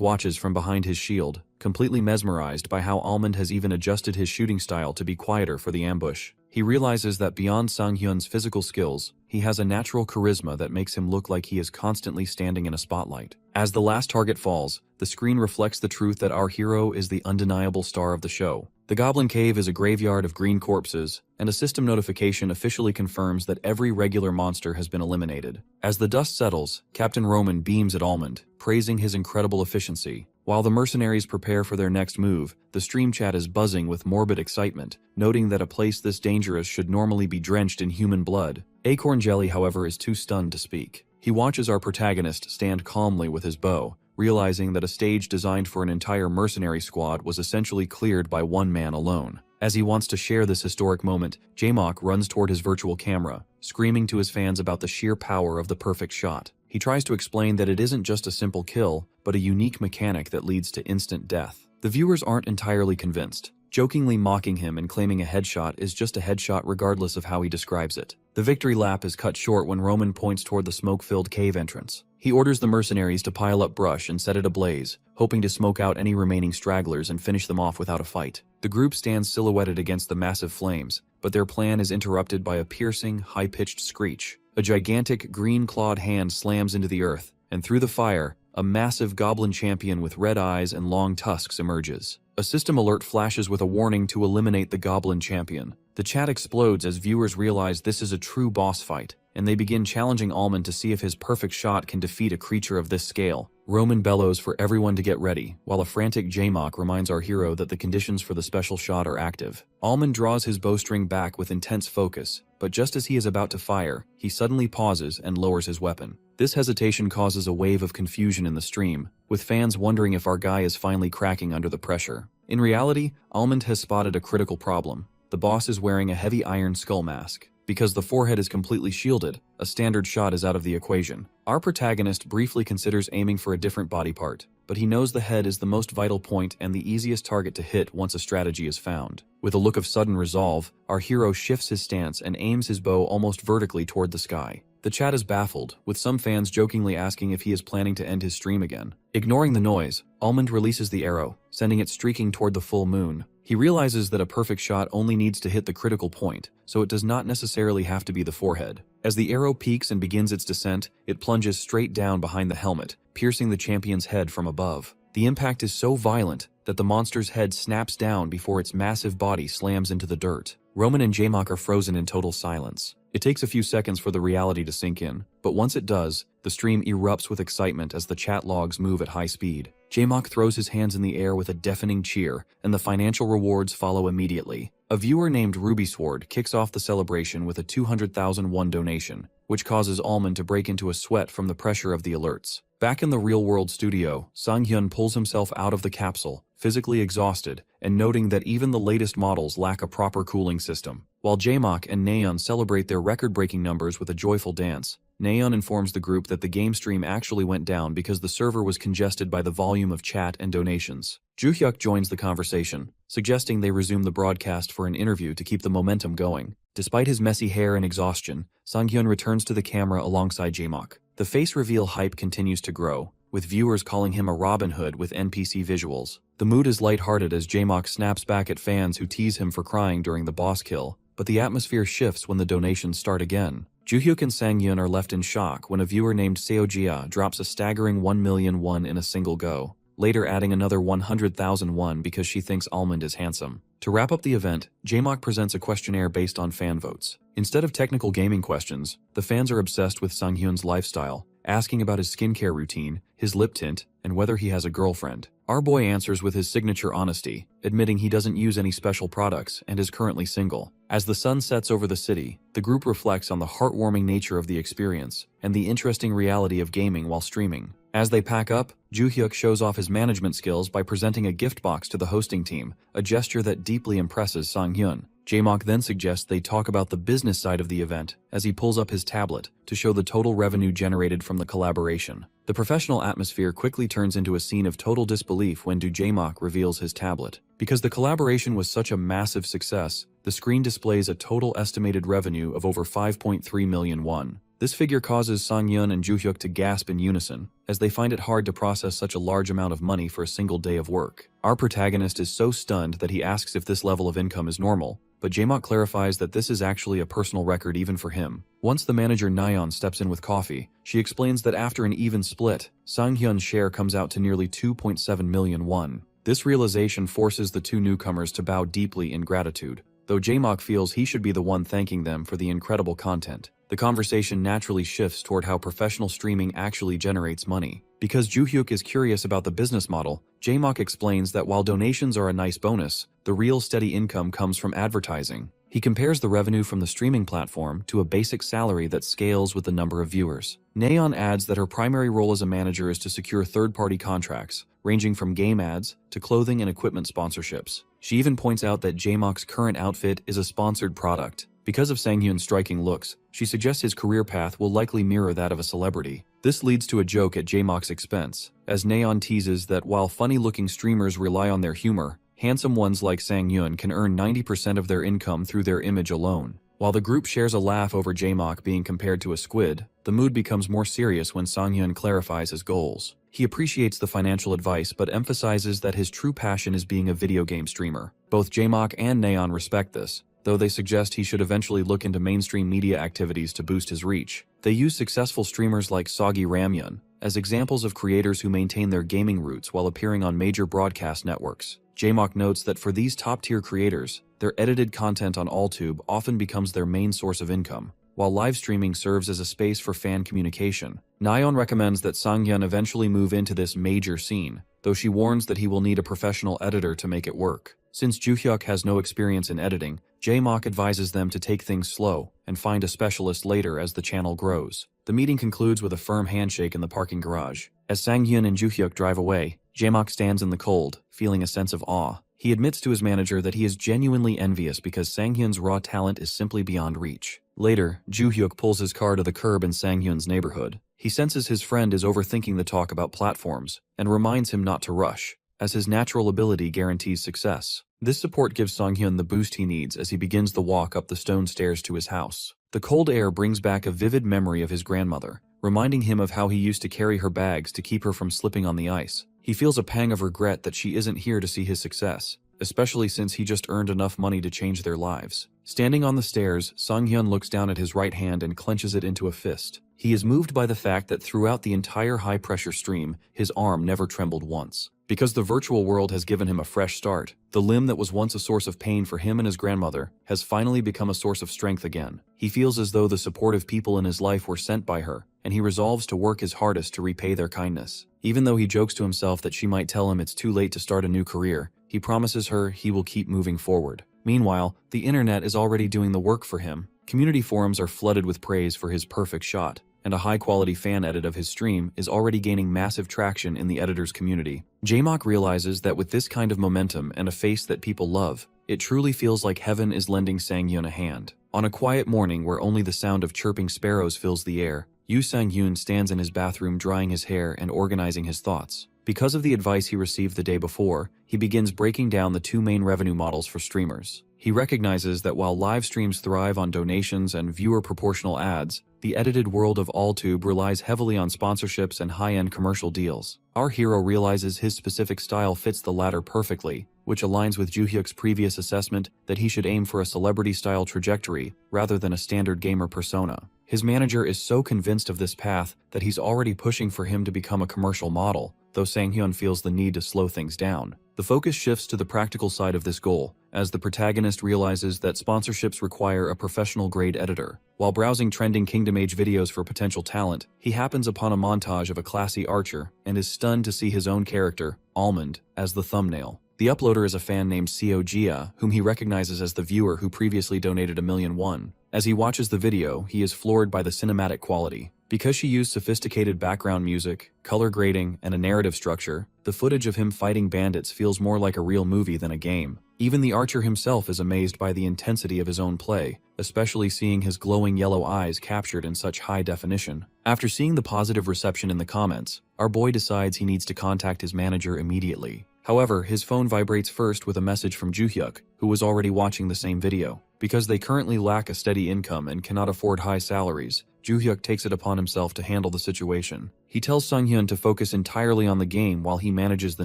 watches from behind his shield, completely mesmerized by how Almond has even adjusted his shooting style to be quieter for the ambush. He realizes that beyond Sang-hyun's physical skills, he has a natural charisma that makes him look like he is constantly standing in a spotlight. As the last target falls, the screen reflects the truth that our hero is the undeniable star of the show. The Goblin Cave is a graveyard of green corpses, and a system notification officially confirms that every regular monster has been eliminated. As the dust settles, Captain Roman beams at Almond, praising his incredible efficiency. While the mercenaries prepare for their next move, the stream chat is buzzing with morbid excitement, noting that a place this dangerous should normally be drenched in human blood. Acorn Jelly, however, is too stunned to speak. He watches our protagonist stand calmly with his bow, realizing that a stage designed for an entire mercenary squad was essentially cleared by one man alone. As he wants to share this historic moment, Jae-mok runs toward his virtual camera, screaming to his fans about the sheer power of the perfect shot. He tries to explain that it isn't just a simple kill, but a unique mechanic that leads to instant death. The viewers aren't entirely convinced, jokingly mocking him and claiming a headshot is just a headshot regardless of how he describes it. The victory lap is cut short when Roman points toward the smoke-filled cave entrance. He orders the mercenaries to pile up brush and set it ablaze, hoping to smoke out any remaining stragglers and finish them off without a fight. The group stands silhouetted against the massive flames, but their plan is interrupted by a piercing, high-pitched screech. A gigantic, green-clawed hand slams into the earth, and through the fire, a massive goblin champion with red eyes and long tusks emerges. A system alert flashes with a warning to eliminate the goblin champion. The chat explodes as viewers realize this is a true boss fight, and they begin challenging Almond to see if his perfect shot can defeat a creature of this scale. Roman bellows for everyone to get ready, while a frantic Jae-mok reminds our hero that the conditions for the special shot are active. Almond draws his bowstring back with intense focus, but just as he is about to fire, he suddenly pauses and lowers his weapon. This hesitation causes a wave of confusion in the stream, with fans wondering if our guy is finally cracking under the pressure. In reality, Almond has spotted a critical problem. The boss is wearing a heavy iron skull mask. Because the forehead is completely shielded, a standard shot is out of the equation. Our protagonist briefly considers aiming for a different body part, but he knows the head is the most vital point and the easiest target to hit once a strategy is found. With a look of sudden resolve, our hero shifts his stance and aims his bow almost vertically toward the sky. The chat is baffled, with some fans jokingly asking if he is planning to end his stream again. Ignoring the noise, Almond releases the arrow, sending it streaking toward the full moon. He realizes that a perfect shot only needs to hit the critical point, so it does not necessarily have to be the forehead. As the arrow peaks and begins its descent, it plunges straight down behind the helmet, piercing the champion's head from above. The impact is so violent that the monster's head snaps down before its massive body slams into the dirt. Roman and Jae-mok are frozen in total silence. It takes a few seconds for the reality to sink in, but once it does, the stream erupts with excitement as the chat logs move at high speed. Jae-mok throws his hands in the air with a deafening cheer, and the financial rewards follow immediately. A viewer named Ruby Sword kicks off the celebration with a 200,000 won donation, which causes Almond to break into a sweat from the pressure of the alerts. Back in the real-world studio, Sang-hyun pulls himself out of the capsule, physically exhausted, and noting that even the latest models lack a proper cooling system. While Jae-mok and Naeun celebrate their record-breaking numbers with a joyful dance, Naeun informs the group that the game stream actually went down because the server was congested by the volume of chat and donations. Joo-hyuk joins the conversation, suggesting they resume the broadcast for an interview to keep the momentum going. Despite his messy hair and exhaustion, Sang-hyun returns to the camera alongside Jae-mok. The face reveal hype continues to grow, with viewers calling him a Robin Hood with NPC visuals. The mood is lighthearted as Jae-mok snaps back at fans who tease him for crying during the boss kill, but the atmosphere shifts when the donations start again. Joo-hyuk and Sang-hyun are left in shock when a viewer named Seojia drops a staggering 1 million won in a single go, later adding another 100,000 won because she thinks Almond is handsome. To wrap up the event, Jae-mok presents a questionnaire based on fan votes. Instead of technical gaming questions, the fans are obsessed with Sang-hyun's lifestyle, asking about his skincare routine, his lip tint, and whether he has a girlfriend. Our boy answers with his signature honesty, admitting he doesn't use any special products and is currently single. As the sun sets over the city, the group reflects on the heartwarming nature of the experience and the interesting reality of gaming while streaming. As they pack up, Joo-hyuk shows off his management skills by presenting a gift box to the hosting team, a gesture that deeply impresses Sang-hyun. Jae-mok then suggests they talk about the business side of the event as he pulls up his tablet to show the total revenue generated from the collaboration. The professional atmosphere quickly turns into a scene of total disbelief when Jae-mok reveals his tablet. Because the collaboration was such a massive success, the screen displays a total estimated revenue of over 5.3 million won. This figure causes Sang-hyun and Joo-hyuk to gasp in unison, as they find it hard to process such a large amount of money for a single day of work. Our protagonist is so stunned that he asks if this level of income is normal, but Jae-mok clarifies that this is actually a personal record even for him. Once the manager Nayeon steps in with coffee, she explains that after an even split, Sang-hyun's share comes out to nearly 2.7 million won. This realization forces the two newcomers to bow deeply in gratitude, though Jae-mok feels he should be the one thanking them for the incredible content. The conversation naturally shifts toward how professional streaming actually generates money. Because Joo-hyuk is curious about the business model, Jae-mok explains that while donations are a nice bonus, the real steady income comes from advertising. He compares the revenue from the streaming platform to a basic salary that scales with the number of viewers. Nayeon adds that her primary role as a manager is to secure third-party contracts, ranging from game ads to clothing and equipment sponsorships. She even points out that Jae-mok's current outfit is a sponsored product. Because of Sang-hyun's striking looks, she suggests his career path will likely mirror that of a celebrity. This leads to a joke at Jae-mok's expense, as Nayeon teases that while funny-looking streamers rely on their humor, handsome ones like Sang-hyun can earn 90% of their income through their image alone. While the group shares a laugh over Jae-mok being compared to a squid, the mood becomes more serious when Sang-hyun clarifies his goals. He appreciates the financial advice but emphasizes that his true passion is being a video game streamer. Both Jae-mok and Nayeon respect this, though they suggest he should eventually look into mainstream media activities to boost his reach. They use successful streamers like Soggy Ramyun as examples of creators who maintain their gaming roots while appearing on major broadcast networks. Jae-mok notes that for these top-tier creators, their edited content on AllTube often becomes their main source of income, while live streaming serves as a space for fan communication. Nayeon recommends that Sang-hyun eventually move into this major scene, though she warns that he will need a professional editor to make it work. Since Joo-hyuk has no experience in editing, Jae-mok advises them to take things slow and find a specialist later as the channel grows. The meeting concludes with a firm handshake in the parking garage. As Sang-hyun and Joo-hyuk drive away, Jae-mok stands in the cold, feeling a sense of awe. He admits to his manager that he is genuinely envious because Sang-hyun's raw talent is simply beyond reach. Later, Joo-hyuk pulls his car to the curb in Sang-hyun's neighborhood. He senses his friend is overthinking the talk about platforms and reminds him not to rush, as his natural ability guarantees success. This support gives Sang-hyun the boost he needs as he begins the walk up the stone stairs to his house. The cold air brings back a vivid memory of his grandmother, reminding him of how he used to carry her bags to keep her from slipping on the ice. He feels a pang of regret that she isn't here to see his success, especially since he just earned enough money to change their lives. Standing on the stairs, Sang-hyun looks down at his right hand and clenches it into a fist. He is moved by the fact that throughout the entire high-pressure stream, his arm never trembled once. Because the virtual world has given him a fresh start, the limb that was once a source of pain for him and his grandmother has finally become a source of strength again. He feels as though the supportive people in his life were sent by her, and he resolves to work his hardest to repay their kindness. Even though he jokes to himself that she might tell him it's too late to start a new career, he promises her he will keep moving forward. Meanwhile, the internet is already doing the work for him. Community forums are flooded with praise for his perfect shot, and a high-quality fan edit of his stream is already gaining massive traction in the editor's community. Jae-mok realizes that with this kind of momentum and a face that people love, it truly feels like heaven is lending Sang-hyun a hand. On a quiet morning where only the sound of chirping sparrows fills the air, Sang-hyun stands in his bathroom drying his hair and organizing his thoughts. Because of the advice he received the day before, he begins breaking down the two main revenue models for streamers. He recognizes that while live streams thrive on donations and viewer-proportional ads, the edited world of AllTube relies heavily on sponsorships and high-end commercial deals. Our hero realizes his specific style fits the latter perfectly, which aligns with Joo-hyuk's previous assessment that he should aim for a celebrity-style trajectory rather than a standard gamer persona. His manager is so convinced of this path that he's already pushing for him to become a commercial model, though Sang-hyun feels the need to slow things down. The focus shifts to the practical side of this goal, as the protagonist realizes that sponsorships require a professional-grade editor. While browsing trending Kingdom Age videos for potential talent, he happens upon a montage of a classy archer and is stunned to see his own character, Almond, as the thumbnail. The uploader is a fan named Seo Jia, whom he recognizes as the viewer who previously donated 1 million won. As he watches the video, he is floored by the cinematic quality. Because she used sophisticated background music, color grading, and a narrative structure, the footage of him fighting bandits feels more like a real movie than a game. Even the archer himself is amazed by the intensity of his own play, especially seeing his glowing yellow eyes captured in such high definition. After seeing the positive reception in the comments, our boy decides he needs to contact his manager immediately. However, his phone vibrates first with a message from Juhyuk, who was already watching the same video. Because they currently lack a steady income and cannot afford high salaries, Juhyuk takes it upon himself to handle the situation. He tells Sunghyun to focus entirely on the game while he manages the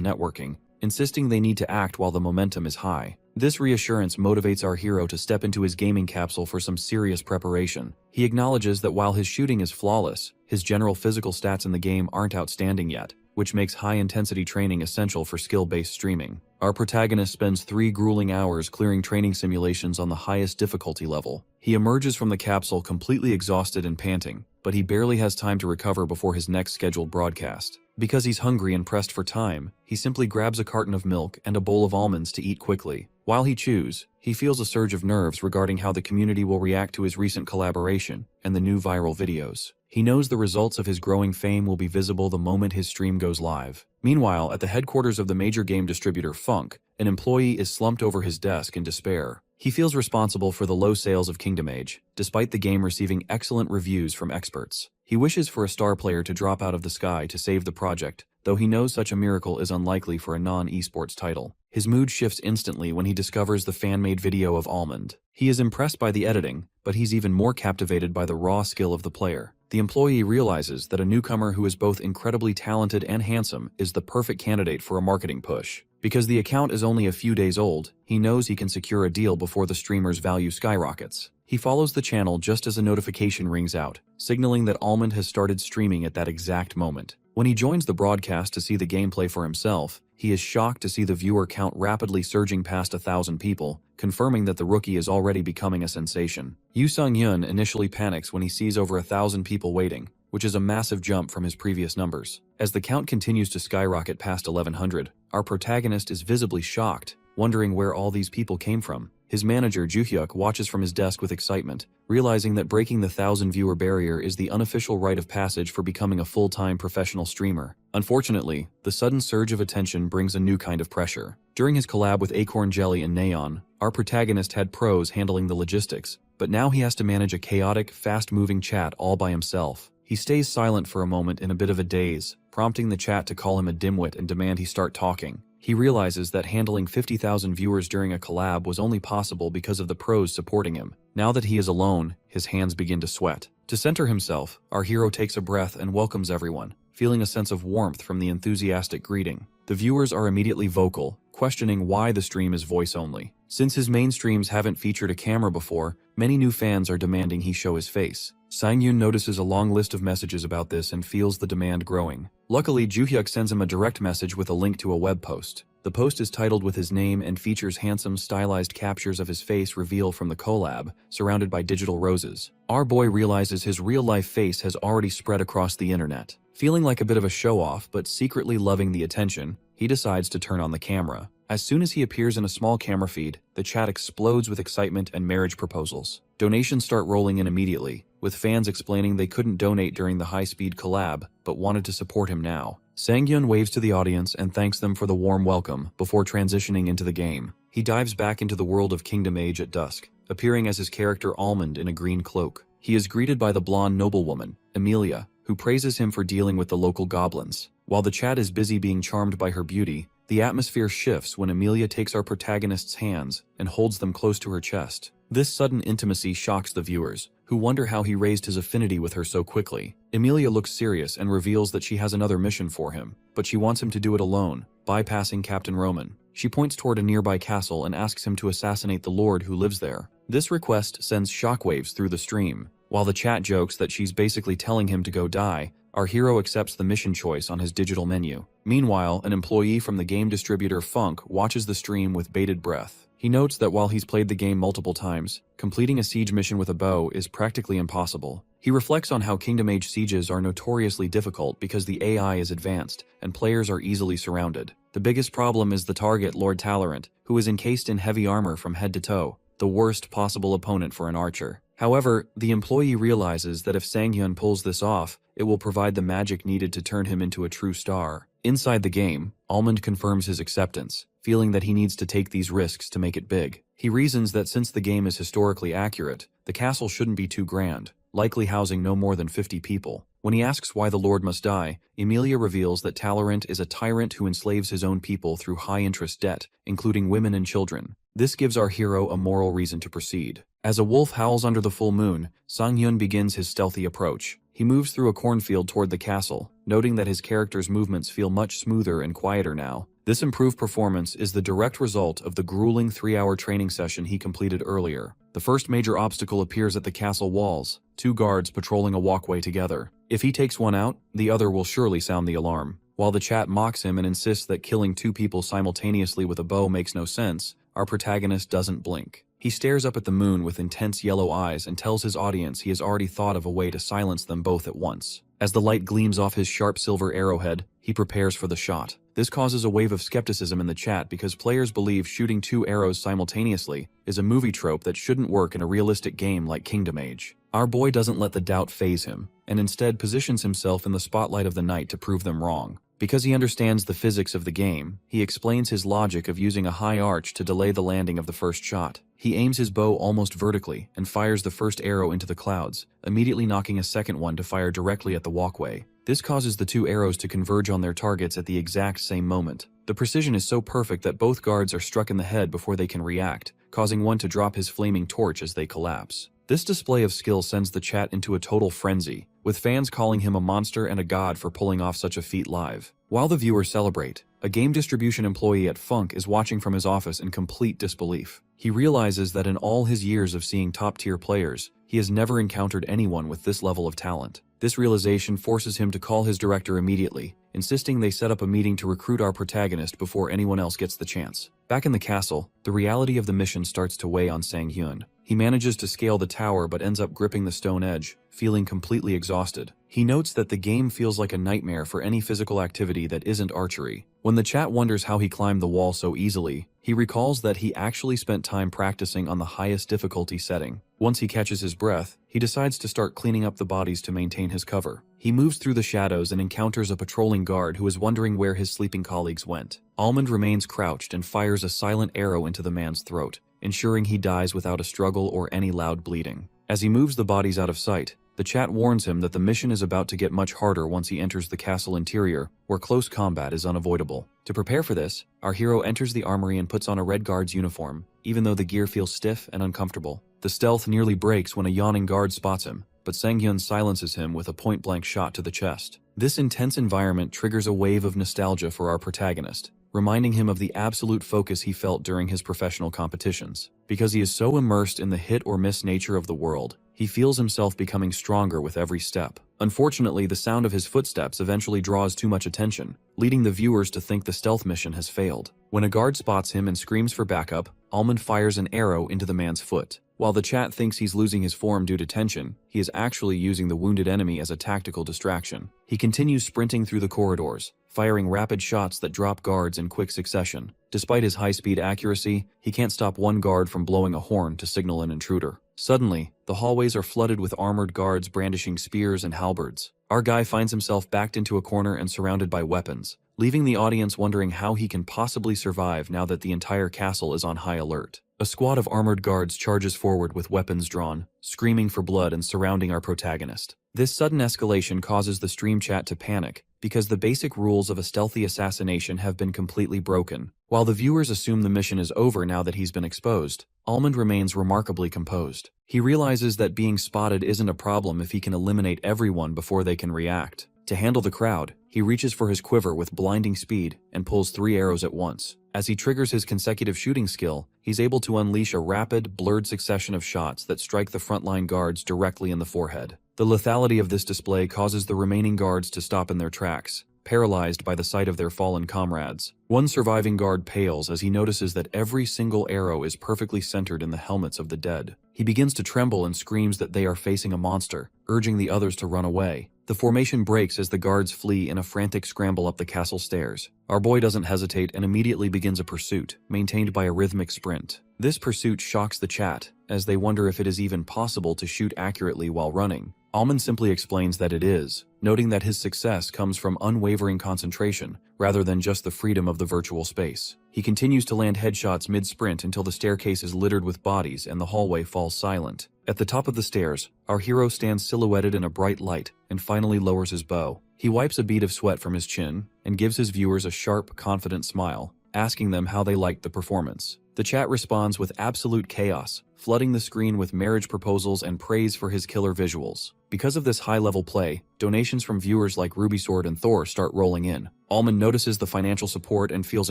networking, insisting they need to act while the momentum is high. This reassurance motivates our hero to step into his gaming capsule for some serious preparation. He acknowledges that while his shooting is flawless, his general physical stats in the game aren't outstanding yet, which makes high-intensity training essential for skill-based streaming. Our protagonist spends 3 grueling hours clearing training simulations on the highest difficulty level. He emerges from the capsule completely exhausted and panting, but he barely has time to recover before his next scheduled broadcast. Because he's hungry and pressed for time, he simply grabs a carton of milk and a bowl of almonds to eat quickly. While he chews, he feels a surge of nerves regarding how the community will react to his recent collaboration and the new viral videos. He knows the results of his growing fame will be visible the moment his stream goes live. Meanwhile, at the headquarters of the major game distributor Funk, an employee is slumped over his desk in despair. He feels responsible for the low sales of Kingdom Age, despite the game receiving excellent reviews from experts. He wishes for a star player to drop out of the sky to save the project, though he knows such a miracle is unlikely for a non-esports title. His mood shifts instantly when he discovers the fan-made video of Almond. He is impressed by the editing, but he's even more captivated by the raw skill of the player. The employee realizes that a newcomer who is both incredibly talented and handsome is the perfect candidate for a marketing push. Because the account is only a few days old, he knows he can secure a deal before the streamer's value skyrockets. He follows the channel just as a notification rings out, signaling that Almond has started streaming at that exact moment. When he joins the broadcast to see the gameplay for himself, he is shocked to see the viewer count rapidly surging past 1,000 people, confirming that the rookie is already becoming a sensation. Yoo Sung-hyun initially panics when he sees over 1,000 people waiting, which is a massive jump from his previous numbers. As the count continues to skyrocket past 1,100, our protagonist is visibly shocked, wondering where all these people came from. His manager, Juhyuk, watches from his desk with excitement, realizing that breaking the 1,000-viewer barrier is the unofficial rite of passage for becoming a full-time professional streamer. Unfortunately, the sudden surge of attention brings a new kind of pressure. During his collab with Acorn Jelly and Neon, our protagonist had pros handling the logistics, but now he has to manage a chaotic, fast-moving chat all by himself. He stays silent for a moment in a bit of a daze, prompting the chat to call him a dimwit and demand he start talking. He realizes that handling 50,000 viewers during a collab was only possible because of the pros supporting him. Now that he is alone, his hands begin to sweat. To center himself, our hero takes a breath and welcomes everyone, feeling a sense of warmth from the enthusiastic greeting. The viewers are immediately vocal, questioning why the stream is voice only. Since his main streams haven't featured a camera before, many new fans are demanding he show his face. Sang-yoon notices a long list of messages about this and feels the demand growing. Luckily, Juhyuk sends him a direct message with a link to a web post. The post is titled with his name and features handsome, stylized captures of his face revealed from the collab, surrounded by digital roses. Our boy realizes his real-life face has already spread across the internet. Feeling like a bit of a show-off, but secretly loving the attention, he decides to turn on the camera. As soon as he appears in a small camera feed, the chat explodes with excitement and marriage proposals. Donations start rolling in immediately, with fans explaining they couldn't donate during the high-speed collab, but wanted to support him now. Sang-hyun waves to the audience and thanks them for the warm welcome before transitioning into the game. He dives back into the world of Kingdom Age at dusk, appearing as his character Almond in a green cloak. He is greeted by the blonde noblewoman, Emilia, who praises him for dealing with the local goblins. While the chat is busy being charmed by her beauty, the atmosphere shifts when Emilia takes our protagonist's hands and holds them close to her chest. This sudden intimacy shocks the viewers, who wonder how he raised his affinity with her so quickly. Emilia looks serious and reveals that she has another mission for him, but she wants him to do it alone, bypassing Captain Roman. She points toward a nearby castle and asks him to assassinate the lord who lives there. This request sends shockwaves through the stream. While the chat jokes that she's basically telling him to go die, our hero accepts the mission choice on his digital menu. Meanwhile, an employee from the game distributor Funk watches the stream with bated breath. He notes that while he's played the game multiple times, completing a siege mission with a bow is practically impossible. He reflects on how Kingdom Age sieges are notoriously difficult because the AI is advanced and players are easily surrounded. The biggest problem is the target, Lord Talorant, who is encased in heavy armor from head to toe, the worst possible opponent for an archer. However, the employee realizes that if Sang-hyun pulls this off, it will provide the magic needed to turn him into a true star. Inside the game, Almond confirms his acceptance, feeling that he needs to take these risks to make it big. He reasons that since the game is historically accurate, the castle shouldn't be too grand, likely housing no more than 50 people. When he asks why the Lord must die, Emilia reveals that Talleyrand is a tyrant who enslaves his own people through high-interest debt, including women and children. This gives our hero a moral reason to proceed. As a wolf howls under the full moon, Sang-hyun begins his stealthy approach. He moves through a cornfield toward the castle, noting that his character's movements feel much smoother and quieter now. This improved performance is the direct result of the grueling 3-hour training session he completed earlier. The first major obstacle appears at the castle walls, 2 guards patrolling a walkway together. If he takes one out, the other will surely sound the alarm. While the chat mocks him and insists that killing 2 people simultaneously with a bow makes no sense, our protagonist doesn't blink. He stares up at the moon with intense yellow eyes and tells his audience he has already thought of a way to silence them both at once. As the light gleams off his sharp silver arrowhead, he prepares for the shot. This causes a wave of skepticism in the chat because players believe shooting 2 arrows simultaneously is a movie trope that shouldn't work in a realistic game like Kingdom Age. Our boy doesn't let the doubt faze him, and instead positions himself in the spotlight of the night to prove them wrong. Because he understands the physics of the game, he explains his logic of using a high arch to delay the landing of the first shot. He aims his bow almost vertically and fires the first arrow into the clouds, immediately knocking a second one to fire directly at the walkway. This causes the 2 arrows to converge on their targets at the exact same moment. The precision is so perfect that both guards are struck in the head before they can react, causing one to drop his flaming torch as they collapse. This display of skill sends the chat into a total frenzy, with fans calling him a monster and a god for pulling off such a feat live. While the viewers celebrate, a game distribution employee at Funk is watching from his office in complete disbelief. He realizes that in all his years of seeing top-tier players, he has never encountered anyone with this level of talent. This realization forces him to call his director immediately, insisting they set up a meeting to recruit our protagonist before anyone else gets the chance. Back in the castle, the reality of the mission starts to weigh on Sang-hyun. He manages to scale the tower but ends up gripping the stone edge, feeling completely exhausted. He notes that the game feels like a nightmare for any physical activity that isn't archery. When the chat wonders how he climbed the wall so easily, he recalls that he actually spent time practicing on the highest difficulty setting. Once he catches his breath, he decides to start cleaning up the bodies to maintain his cover. He moves through the shadows and encounters a patrolling guard who is wondering where his sleeping colleagues went. Almond remains crouched and fires a silent arrow into the man's throat, ensuring he dies without a struggle or any loud bleeding. As he moves the bodies out of sight, the chat warns him that the mission is about to get much harder once he enters the castle interior, where close combat is unavoidable. To prepare for this, our hero enters the armory and puts on a red guard's uniform, even though the gear feels stiff and uncomfortable. The stealth nearly breaks when a yawning guard spots him, but Sang-hyun silences him with a point-blank shot to the chest. This intense environment triggers a wave of nostalgia for our protagonist, reminding him of the absolute focus he felt during his professional competitions. Because he is so immersed in the hit-or-miss nature of the world, he feels himself becoming stronger with every step. Unfortunately, the sound of his footsteps eventually draws too much attention, leading the viewers to think the stealth mission has failed. When a guard spots him and screams for backup, Almond fires an arrow into the man's foot. While the chat thinks he's losing his form due to tension, he is actually using the wounded enemy as a tactical distraction. He continues sprinting through the corridors, firing rapid shots that drop guards in quick succession. Despite his high-speed accuracy, he can't stop one guard from blowing a horn to signal an intruder. Suddenly, the hallways are flooded with armored guards brandishing spears and halberds. Our guy finds himself backed into a corner and surrounded by weapons, leaving the audience wondering how he can possibly survive now that the entire castle is on high alert. A squad of armored guards charges forward with weapons drawn, screaming for blood and surrounding our protagonist. This sudden escalation causes the stream chat to panic, because the basic rules of a stealthy assassination have been completely broken. While the viewers assume the mission is over now that he's been exposed, Almond remains remarkably composed. He realizes that being spotted isn't a problem if he can eliminate everyone before they can react. To handle the crowd, he reaches for his quiver with blinding speed and pulls 3 arrows at once. As he triggers his consecutive shooting skill, he's able to unleash a rapid, blurred succession of shots that strike the frontline guards directly in the forehead. The lethality of this display causes the remaining guards to stop in their tracks, paralyzed by the sight of their fallen comrades. One surviving guard pales as he notices that every single arrow is perfectly centered in the helmets of the dead. He begins to tremble and screams that they are facing a monster, urging the others to run away. The formation breaks as the guards flee in a frantic scramble up the castle stairs. Our boy doesn't hesitate and immediately begins a pursuit, maintained by a rhythmic sprint. This pursuit shocks the chat, as they wonder if it is even possible to shoot accurately while running. Almond simply explains that it is, noting that his success comes from unwavering concentration, rather than just the freedom of the virtual space. He continues to land headshots mid-sprint until the staircase is littered with bodies and the hallway falls silent. At the top of the stairs, our hero stands silhouetted in a bright light and finally lowers his bow. He wipes a bead of sweat from his chin and gives his viewers a sharp, confident smile, asking them how they liked the performance. The chat responds with absolute chaos, flooding the screen with marriage proposals and praise for his killer visuals. Because of this high-level play, donations from viewers like Rubysword and Thor start rolling in. Almond notices the financial support and feels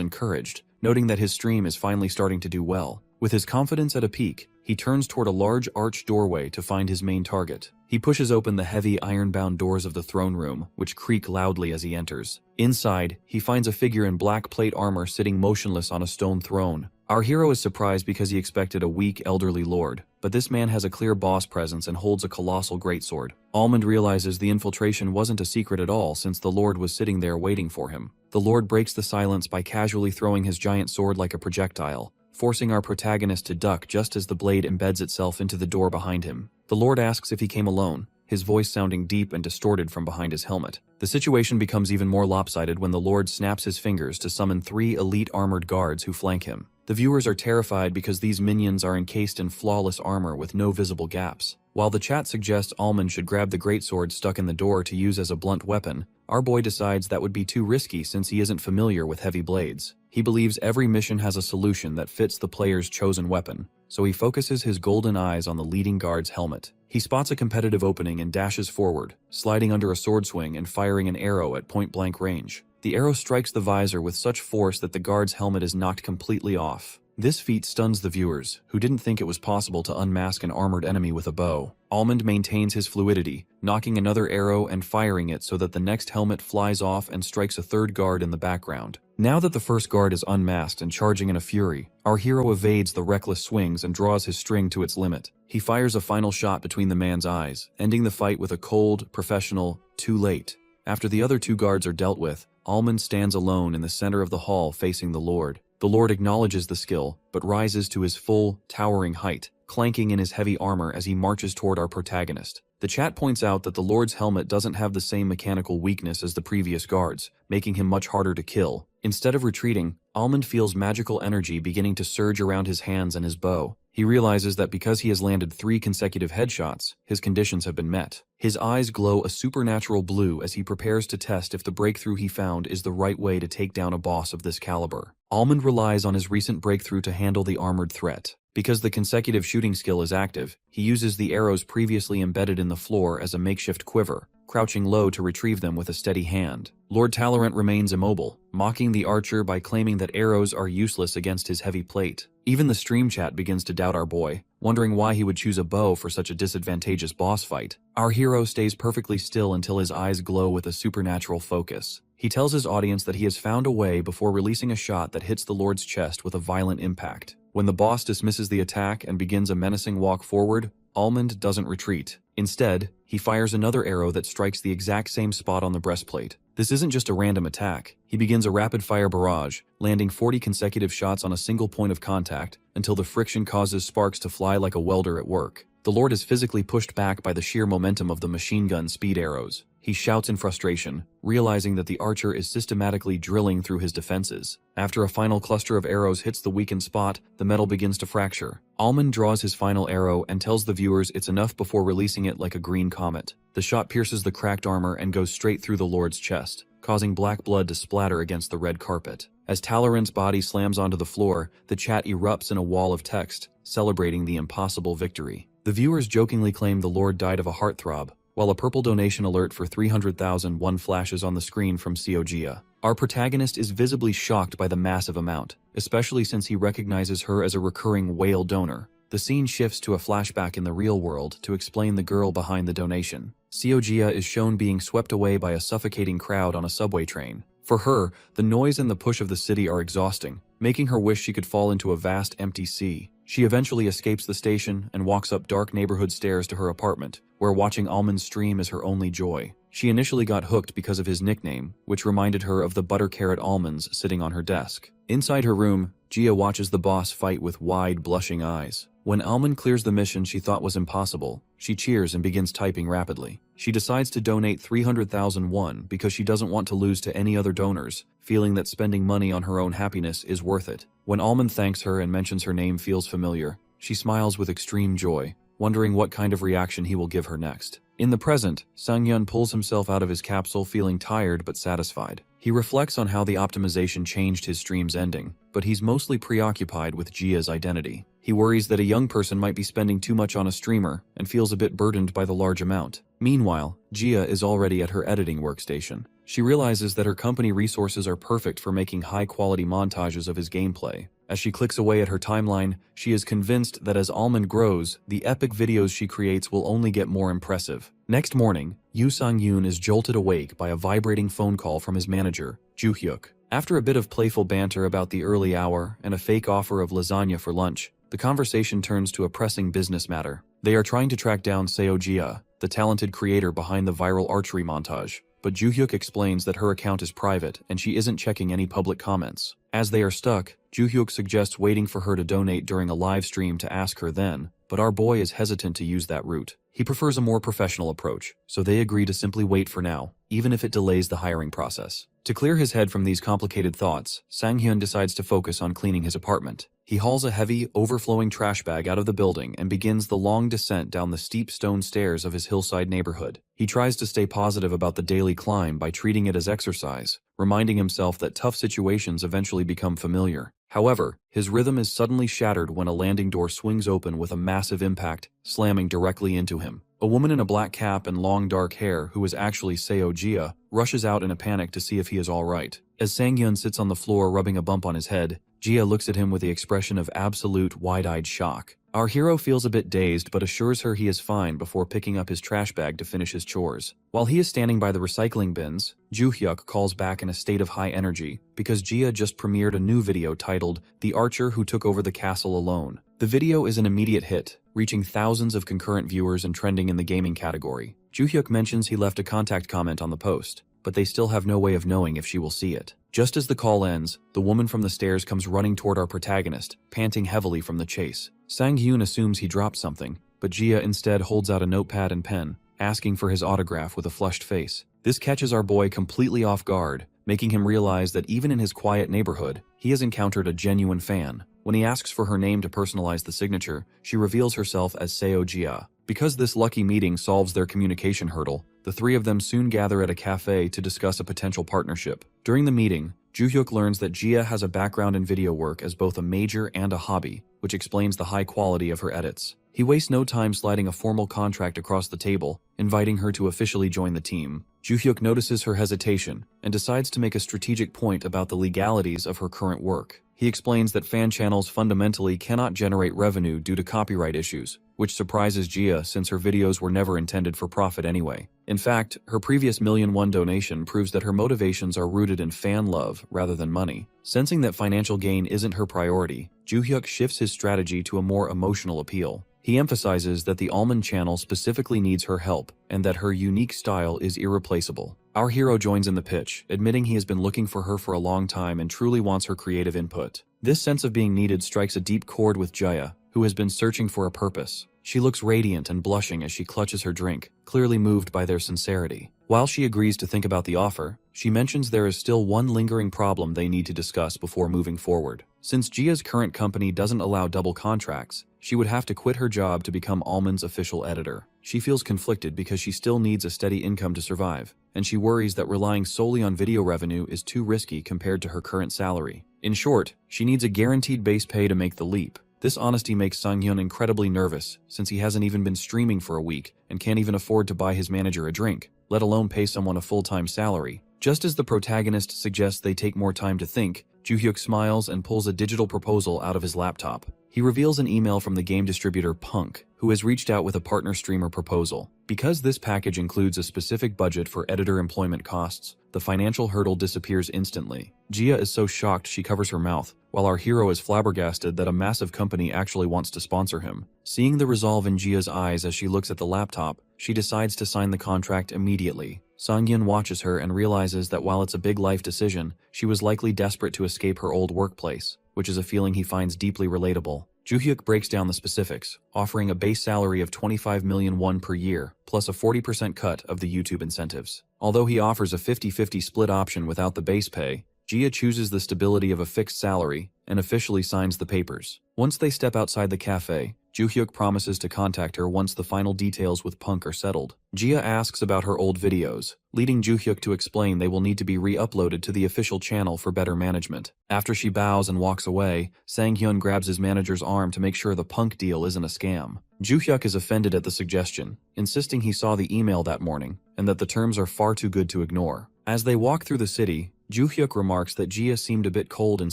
encouraged, noting that his stream is finally starting to do well. With his confidence at a peak, he turns toward a large arched doorway to find his main target. He pushes open the heavy iron-bound doors of the throne room, which creak loudly as he enters. Inside, he finds a figure in black plate armor sitting motionless on a stone throne. Our hero is surprised because he expected a weak, elderly lord, but this man has a clear boss presence and holds a colossal greatsword. Almond realizes the infiltration wasn't a secret at all since the lord was sitting there waiting for him. The lord breaks the silence by casually throwing his giant sword like a projectile, forcing our protagonist to duck just as the blade embeds itself into the door behind him. The lord asks if he came alone, his voice sounding deep and distorted from behind his helmet. The situation becomes even more lopsided when the lord snaps his fingers to summon 3 elite armored guards who flank him. The viewers are terrified because these minions are encased in flawless armor with no visible gaps. While the chat suggests Almond should grab the greatsword stuck in the door to use as a blunt weapon, our boy decides that would be too risky since he isn't familiar with heavy blades. He believes every mission has a solution that fits the player's chosen weapon, so he focuses his golden eyes on the leading guard's helmet. He spots a competitive opening and dashes forward, sliding under a sword swing and firing an arrow at point-blank range. The arrow strikes the visor with such force that the guard's helmet is knocked completely off. This feat stuns the viewers, who didn't think it was possible to unmask an armored enemy with a bow. Almond maintains his fluidity, knocking another arrow and firing it so that the next helmet flies off and strikes a third guard in the background. Now that the first guard is unmasked and charging in a fury, our hero evades the reckless swings and draws his string to its limit. He fires a final shot between the man's eyes, ending the fight with a cold, professional, "too late." After the other 2 guards are dealt with, Almond stands alone in the center of the hall facing the Lord. The Lord acknowledges the skill, but rises to his full, towering height, clanking in his heavy armor as he marches toward our protagonist. The chat points out that the Lord's helmet doesn't have the same mechanical weakness as the previous guards, making him much harder to kill. Instead of retreating, Almond feels magical energy beginning to surge around his hands and his bow. He realizes that because he has landed 3 consecutive headshots, his conditions have been met. His eyes glow a supernatural blue as he prepares to test if the breakthrough he found is the right way to take down a boss of this caliber. Almond relies on his recent breakthrough to handle the armored threat. Because the consecutive shooting skill is active, he uses the arrows previously embedded in the floor as a makeshift quiver, crouching low to retrieve them with a steady hand. Lord Talorant remains immobile, mocking the archer by claiming that arrows are useless against his heavy plate. Even the stream chat begins to doubt our boy, wondering why he would choose a bow for such a disadvantageous boss fight. Our hero stays perfectly still until his eyes glow with a supernatural focus. He tells his audience that he has found a way before releasing a shot that hits the Lord's chest with a violent impact. When the boss dismisses the attack and begins a menacing walk forward, Almond doesn't retreat. Instead, he fires another arrow that strikes the exact same spot on the breastplate. This isn't just a random attack. He begins a rapid-fire barrage, landing 40 consecutive shots on a single point of contact until the friction causes sparks to fly like a welder at work. The Lord is physically pushed back by the sheer momentum of the machine gun speed arrows. He shouts in frustration, realizing that the archer is systematically drilling through his defenses. After a final cluster of arrows hits the weakened spot, the metal begins to fracture. Almond draws his final arrow and tells the viewers it's enough before releasing it like a green comet. The shot pierces the cracked armor and goes straight through the Lord's chest, causing black blood to splatter against the red carpet. As Talorant's body slams onto the floor, the chat erupts in a wall of text, celebrating the impossible victory. The viewers jokingly claim the Lord died of a heartthrob, while a purple donation alert for 300,001 flashes on the screen from Seogia. Our protagonist is visibly shocked by the massive amount, especially since he recognizes her as a recurring whale donor. The scene shifts to a flashback in the real world to explain the girl behind the donation. Seogia is shown being swept away by a suffocating crowd on a subway train. For her, the noise and the push of the city are exhausting, making her wish she could fall into a vast empty sea. She eventually escapes the station and walks up dark neighborhood stairs to her apartment, where watching Almond's stream is her only joy. She initially got hooked because of his nickname, which reminded her of the butter carrot almonds sitting on her desk. Inside her room, Gia watches the boss fight with wide, blushing eyes. When Almond clears the mission she thought was impossible, she cheers and begins typing rapidly. She decides to donate 300,000 won because she doesn't want to lose to any other donors, feeling that spending money on her own happiness is worth it. When Almond thanks her and mentions her name feels familiar, she smiles with extreme joy, wondering what kind of reaction he will give her next. In the present, Sang-hyun pulls himself out of his capsule feeling tired but satisfied. He reflects on how the optimization changed his stream's ending, but he's mostly preoccupied with Gia's identity. He worries that a young person might be spending too much on a streamer and feels a bit burdened by the large amount. Meanwhile, Gia is already at her editing workstation. She realizes that her company resources are perfect for making high-quality montages of his gameplay. As she clicks away at her timeline, she is convinced that as Almond grows, the epic videos she creates will only get more impressive. Next morning, Yoo Sang-yoon is jolted awake by a vibrating phone call from his manager, Joo-hyuk. After a bit of playful banter about the early hour and a fake offer of lasagna for lunch, the conversation turns to a pressing business matter. They are trying to track down Seo Gia, the talented creator behind the viral archery montage, but Joo-hyuk explains that her account is private and she isn't checking any public comments. As they are stuck, Joo-hyuk suggests waiting for her to donate during a live stream to ask her then, but our boy is hesitant to use that route. He prefers a more professional approach, so they agree to simply wait for now, even if it delays the hiring process. To clear his head from these complicated thoughts, Sang-hyun decides to focus on cleaning his apartment. He hauls a heavy, overflowing trash bag out of the building and begins the long descent down the steep stone stairs of his hillside neighborhood. He tries to stay positive about the daily climb by treating it as exercise, reminding himself that tough situations eventually become familiar. However, his rhythm is suddenly shattered when a landing door swings open with a massive impact, slamming directly into him. A woman in a black cap and long dark hair, who is actually Seo Gia, rushes out in a panic to see if he is alright. As Sang-hyun sits on the floor rubbing a bump on his head, Gia looks at him with the expression of absolute wide-eyed shock. Our hero feels a bit dazed but assures her he is fine before picking up his trash bag to finish his chores. While he is standing by the recycling bins, Joo-hyuk calls back in a state of high energy because Gia just premiered a new video titled "The Archer Who Took Over the Castle Alone." The video is an immediate hit, reaching thousands of concurrent viewers and trending in the gaming category. Joo-hyuk mentions he left a contact comment on the post, but they still have no way of knowing if she will see it. Just as the call ends, the woman from the stairs comes running toward our protagonist, panting heavily from the chase. Sang-hyun assumes he dropped something, but Gia instead holds out a notepad and pen, asking for his autograph with a flushed face. This catches our boy completely off guard, making him realize that even in his quiet neighborhood, he has encountered a genuine fan. When he asks for her name to personalize the signature, she reveals herself as Seo Gia. Because this lucky meeting solves their communication hurdle, the three of them soon gather at a cafe to discuss a potential partnership. During the meeting, Joo-hyuk learns that Gia has a background in video work as both a major and a hobby, which explains the high quality of her edits. He wastes no time sliding a formal contract across the table, inviting her to officially join the team. Joo-hyuk notices her hesitation and decides to make a strategic point about the legalities of her current work. He explains that fan channels fundamentally cannot generate revenue due to copyright issues, which surprises Gia since her videos were never intended for profit anyway. In fact, her previous $1 million donation proves that her motivations are rooted in fan love rather than money. Sensing that financial gain isn't her priority, Joo-hyuk shifts his strategy to a more emotional appeal. He emphasizes that the Almond channel specifically needs her help and that her unique style is irreplaceable. Our hero joins in the pitch, admitting he has been looking for her for a long time and truly wants her creative input. This sense of being needed strikes a deep chord with Jaya, who has been searching for a purpose. She looks radiant and blushing as she clutches her drink, clearly moved by their sincerity. While she agrees to think about the offer, she mentions there is still one lingering problem they need to discuss before moving forward. Since Gia's current company doesn't allow double contracts, she would have to quit her job to become Almond's official editor. She feels conflicted because she still needs a steady income to survive, and she worries that relying solely on video revenue is too risky compared to her current salary. In short, she needs a guaranteed base pay to make the leap. This honesty makes Sang-hyun incredibly nervous, since he hasn't even been streaming for a week and can't even afford to buy his manager a drink, let alone pay someone a full-time salary. Just as the protagonist suggests they take more time to think, Joo-hyuk smiles and pulls a digital proposal out of his laptop. He reveals an email from the game distributor Punk, who has reached out with a partner streamer proposal. Because this package includes a specific budget for editor employment costs, the financial hurdle disappears instantly. Gia is so shocked she covers her mouth, while our hero is flabbergasted that a massive company actually wants to sponsor him. Seeing the resolve in Jia's eyes as she looks at the laptop, she decides to sign the contract immediately. Sang-hyun watches her and realizes that while it's a big life decision, she was likely desperate to escape her old workplace, which is a feeling he finds deeply relatable. Joo-hyuk breaks down the specifics, offering a base salary of 25 million won per year, plus a 40% cut of the YouTube incentives. Although he offers a 50-50 split option without the base pay, Jia chooses the stability of a fixed salary and officially signs the papers. Once they step outside the cafe, Joo-hyuk promises to contact her once the final details with Punk are settled. Jia asks about her old videos, leading Joo-hyuk to explain they will need to be re-uploaded to the official channel for better management. After she bows and walks away, Sang-hyun grabs his manager's arm to make sure the Punk deal isn't a scam. Joo-hyuk is offended at the suggestion, insisting he saw the email that morning and that the terms are far too good to ignore. As they walk through the city, Joo-hyuk remarks that Jia seemed a bit cold and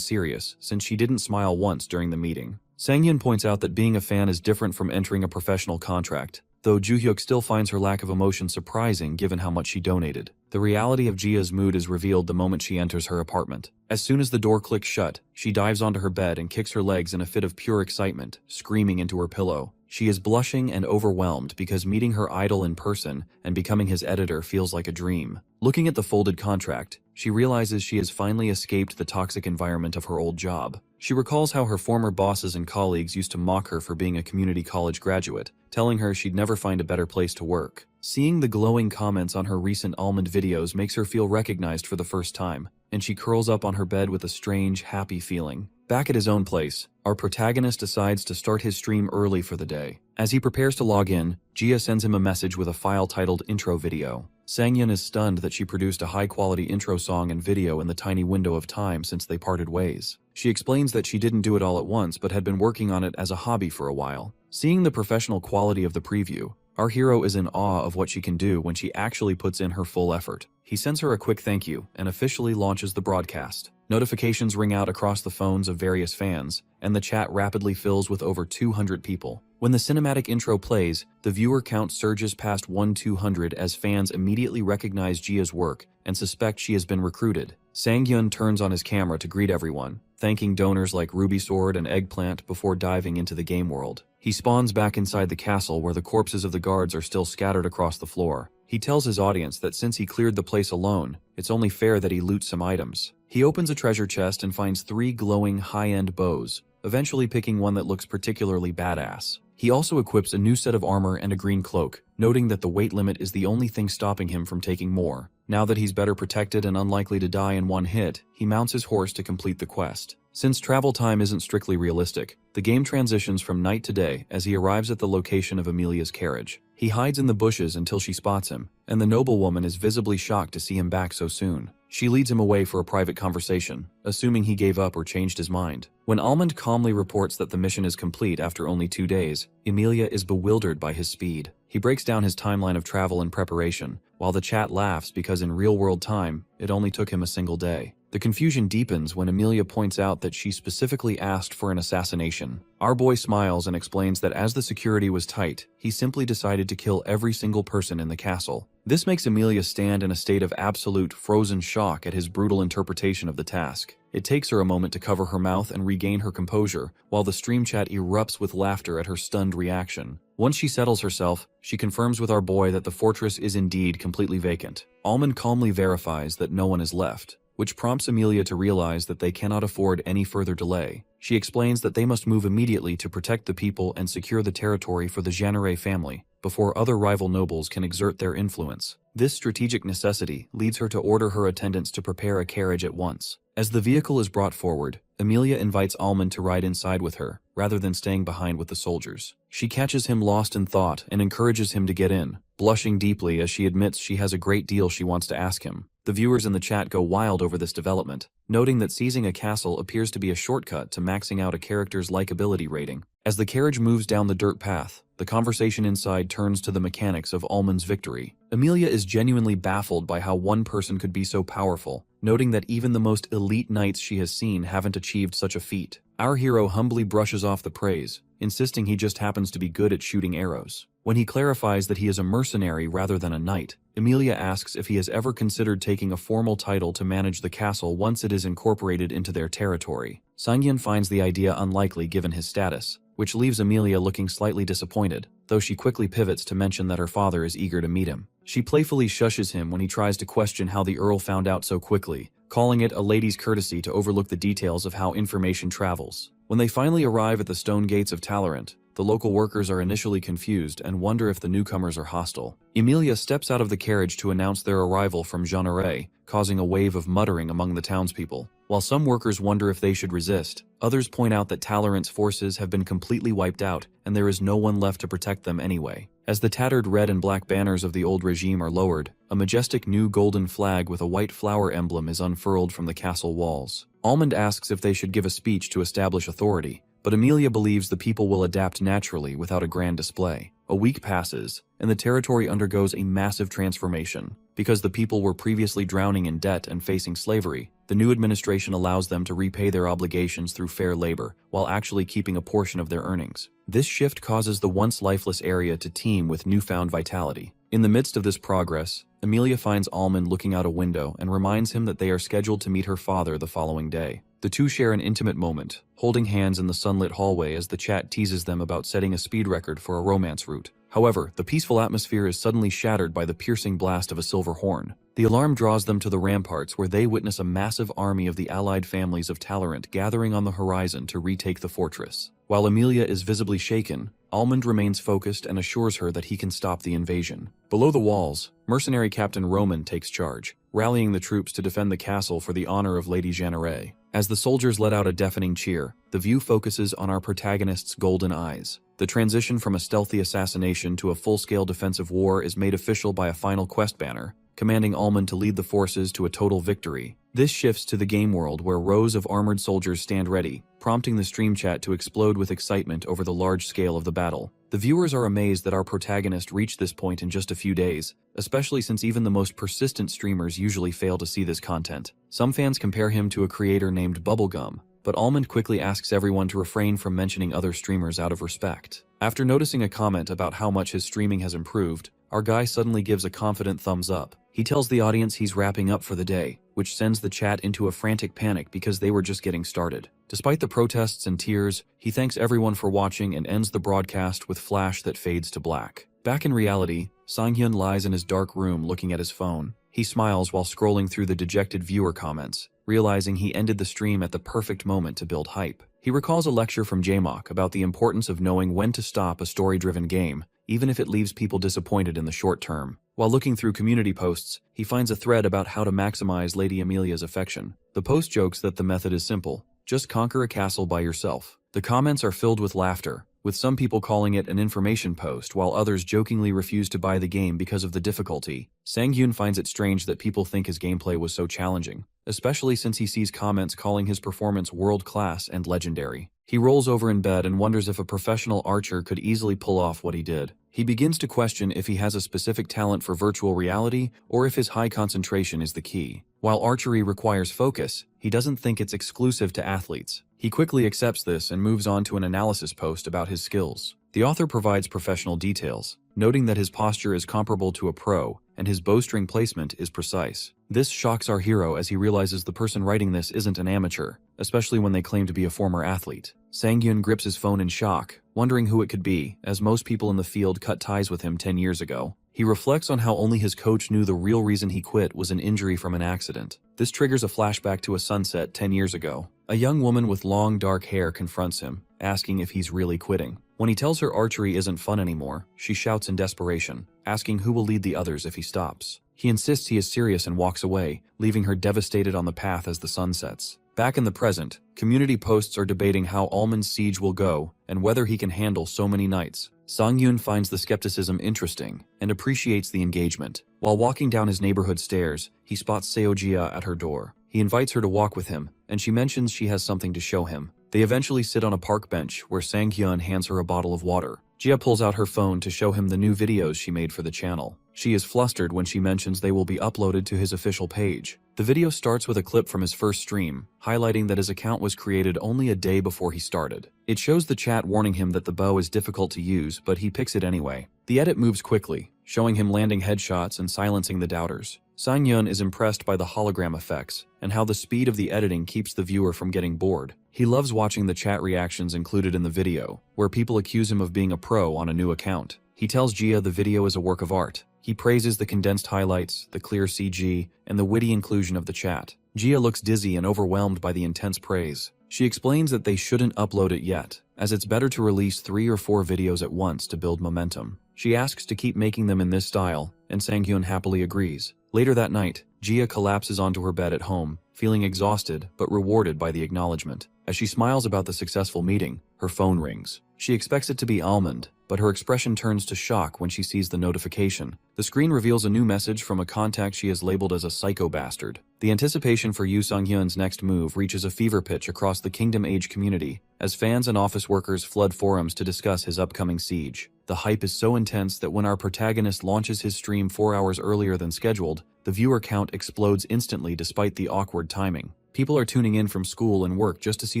serious since she didn't smile once during the meeting. Sang-hyun points out that being a fan is different from entering a professional contract, though Joo-hyuk still finds her lack of emotion surprising given how much she donated. The reality of Jia's mood is revealed the moment she enters her apartment. As soon as the door clicks shut, she dives onto her bed and kicks her legs in a fit of pure excitement, screaming into her pillow. She is blushing and overwhelmed because meeting her idol in person and becoming his editor feels like a dream. Looking at the folded contract, she realizes she has finally escaped the toxic environment of her old job. She recalls how her former bosses and colleagues used to mock her for being a community college graduate, telling her she'd never find a better place to work. Seeing the glowing comments on her recent almond videos makes her feel recognized for the first time, and she curls up on her bed with a strange, happy feeling. Back at his own place, our protagonist decides to start his stream early for the day. As he prepares to log in, Jia sends him a message with a file titled Intro Video. Sang-hyun is stunned that she produced a high-quality intro song and video in the tiny window of time since they parted ways. She explains that she didn't do it all at once but had been working on it as a hobby for a while. Seeing the professional quality of the preview, our hero is in awe of what she can do when she actually puts in her full effort. He sends her a quick thank you and officially launches the broadcast. Notifications ring out across the phones of various fans, and the chat rapidly fills with over 200 people. When the cinematic intro plays, the viewer count surges past 200 as fans immediately recognize Jia's work and suspect she has been recruited. Sang-hyun turns on his camera to greet everyone, thanking donors like Ruby Sword and Eggplant before diving into the game world. He spawns back inside the castle where the corpses of the guards are still scattered across the floor. He tells his audience that since he cleared the place alone, it's only fair that he loots some items. He opens a treasure chest and finds 3 glowing high-end bows, eventually picking one that looks particularly badass. He also equips a new set of armor and a green cloak, noting that the weight limit is the only thing stopping him from taking more. Now that he's better protected and unlikely to die in one hit, he mounts his horse to complete the quest. Since travel time isn't strictly realistic, the game transitions from night to day as he arrives at the location of Amelia's carriage. He hides in the bushes until she spots him, and the noblewoman is visibly shocked to see him back so soon. She leads him away for a private conversation, assuming he gave up or changed his mind. When Almond calmly reports that the mission is complete after only 2 days, Emilia is bewildered by his speed. He breaks down his timeline of travel and preparation, while the chat laughs because in real-world time, it only took him a single day. The confusion deepens when Emilia points out that she specifically asked for an assassination. Our boy smiles and explains that as the security was tight, he simply decided to kill every single person in the castle. This makes Emilia stand in a state of absolute frozen shock at his brutal interpretation of the task. It takes her a moment to cover her mouth and regain her composure, while the stream chat erupts with laughter at her stunned reaction. Once she settles herself, she confirms with our boy that the fortress is indeed completely vacant. Almond calmly verifies that no one is left, which prompts Emilia to realize that they cannot afford any further delay. She explains that they must move immediately to protect the people and secure the territory for the Jeanneret family, before other rival nobles can exert their influence. This strategic necessity leads her to order her attendants to prepare a carriage at once. As the vehicle is brought forward, Emilia invites Almond to ride inside with her, rather than staying behind with the soldiers. She catches him lost in thought and encourages him to get in, blushing deeply as she admits she has a great deal she wants to ask him. The viewers in the chat go wild over this development, noting that seizing a castle appears to be a shortcut to maxing out a character's likability rating. As the carriage moves down the dirt path, the conversation inside turns to the mechanics of Almond's victory. Emilia is genuinely baffled by how one person could be so powerful, noting that even the most elite knights she has seen haven't achieved such a feat. Our hero humbly brushes off the praise, insisting he just happens to be good at shooting arrows. When he clarifies that he is a mercenary rather than a knight, Emilia asks if he has ever considered taking a formal title to manage the castle once it is incorporated into their territory. Sangyun finds the idea unlikely given his status, which leaves Emilia looking slightly disappointed, though she quickly pivots to mention that her father is eager to meet him. She playfully shushes him when he tries to question how the Earl found out so quickly, calling it a lady's courtesy to overlook the details of how information travels. When they finally arrive at the stone gates of Talorant, the local workers are initially confused and wonder if the newcomers are hostile. Emilia steps out of the carriage to announce their arrival from Jeanneret, causing a wave of muttering among the townspeople. While some workers wonder if they should resist, others point out that Talorant's forces have been completely wiped out and there is no one left to protect them anyway. As the tattered red and black banners of the old regime are lowered, a majestic new golden flag with a white flower emblem is unfurled from the castle walls. Almond asks if they should give a speech to establish authority, but Emilia believes the people will adapt naturally without a grand display. A week passes, and the territory undergoes a massive transformation. Because the people were previously drowning in debt and facing slavery, the new administration allows them to repay their obligations through fair labor, while actually keeping a portion of their earnings. This shift causes the once lifeless area to teem with newfound vitality. In the midst of this progress, Emilia finds Almond looking out a window and reminds him that they are scheduled to meet her father the following day. The two share an intimate moment, holding hands in the sunlit hallway as the chat teases them about setting a speed record for a romance route. However, the peaceful atmosphere is suddenly shattered by the piercing blast of a silver horn. The alarm draws them to the ramparts where they witness a massive army of the allied families of Talorant gathering on the horizon to retake the fortress. While Emilia is visibly shaken, Almond remains focused and assures her that he can stop the invasion. Below the walls, mercenary Captain Roman takes charge, rallying the troops to defend the castle for the honor of Lady Jeanneret. As the soldiers let out a deafening cheer, the view focuses on our protagonist's golden eyes. The transition from a stealthy assassination to a full-scale defensive war is made official by a final quest banner, commanding Almond to lead the forces to a total victory. This shifts to the game world where rows of armored soldiers stand ready, prompting the stream chat to explode with excitement over the large scale of the battle. The viewers are amazed that our protagonist reached this point in just a few days, especially since even the most persistent streamers usually fail to see this content. Some fans compare him to a creator named Bubblegum, but Almond quickly asks everyone to refrain from mentioning other streamers out of respect. After noticing a comment about how much his streaming has improved, our guy suddenly gives a confident thumbs up. He tells the audience he's wrapping up for the day, which sends the chat into a frantic panic because they were just getting started. Despite the protests and tears, he thanks everyone for watching and ends the broadcast with flash that fades to black. Back in reality, Sang-hyun lies in his dark room looking at his phone. He smiles while scrolling through the dejected viewer comments, realizing he ended the stream at the perfect moment to build hype. He recalls a lecture from Jaemok about the importance of knowing when to stop a story-driven game, even if it leaves people disappointed in the short term. While looking through community posts, he finds a thread about how to maximize Lady Emilia's affection. The post jokes that the method is simple: just conquer a castle by yourself. The comments are filled with laughter, with some people calling it an information post while others jokingly refuse to buy the game because of the difficulty. Sang-hyun finds it strange that people think his gameplay was so challenging, especially since he sees comments calling his performance world-class and legendary. He rolls over in bed and wonders if a professional archer could easily pull off what he did. He begins to question if he has a specific talent for virtual reality or if his high concentration is the key. While archery requires focus, he doesn't think it's exclusive to athletes. He quickly accepts this and moves on to an analysis post about his skills. The author provides professional details, noting that his posture is comparable to a pro and his bowstring placement is precise. This shocks our hero as he realizes the person writing this isn't an amateur, especially when they claim to be a former athlete. Sang-hyun grips his phone in shock, wondering who it could be, as most people in the field cut ties with him 10 years ago. He reflects on how only his coach knew the real reason he quit was an injury from an accident. This triggers a flashback to a sunset 10 years ago. A young woman with long dark hair confronts him, asking if he's really quitting. When he tells her archery isn't fun anymore, she shouts in desperation, asking who will lead the others if he stops. He insists he is serious and walks away, leaving her devastated on the path as the sun sets. Back in the present, community posts are debating how Almond's siege will go and whether he can handle so many knights. Sang-hyun finds the skepticism interesting and appreciates the engagement. While walking down his neighborhood stairs, he spots Seojia at her door. He invites her to walk with him, and she mentions she has something to show him. They eventually sit on a park bench where Sang-hyun hands her a bottle of water. Jia pulls out her phone to show him the new videos she made for the channel. She is flustered when she mentions they will be uploaded to his official page. The video starts with a clip from his first stream, highlighting that his account was created only a day before he started. It shows the chat warning him that the bow is difficult to use, but he picks it anyway. The edit moves quickly, showing him landing headshots and silencing the doubters. Sang-hyun is impressed by the hologram effects and how the speed of the editing keeps the viewer from getting bored. He loves watching the chat reactions included in the video, where people accuse him of being a pro on a new account. He tells Jia the video is a work of art. He praises the condensed highlights, the clear CG, and the witty inclusion of the chat. Jia looks dizzy and overwhelmed by the intense praise. She explains that they shouldn't upload it yet, as it's better to release 3 or 4 videos at once to build momentum. She asks to keep making them in this style, and Sang-hyun happily agrees. Later that night, Jia collapses onto her bed at home, feeling exhausted but rewarded by the acknowledgement. As she smiles about the successful meeting, her phone rings. She expects it to be Almond, but her expression turns to shock when she sees the notification. The screen reveals a new message from a contact she has labeled as a psycho bastard. The anticipation for Yoo Sang-hyun's next move reaches a fever pitch across the Kingdom Age community, as fans and office workers flood forums to discuss his upcoming siege. The hype is so intense that when our protagonist launches his stream 4 hours earlier than scheduled, the viewer count explodes instantly despite the awkward timing. People are tuning in from school and work just to see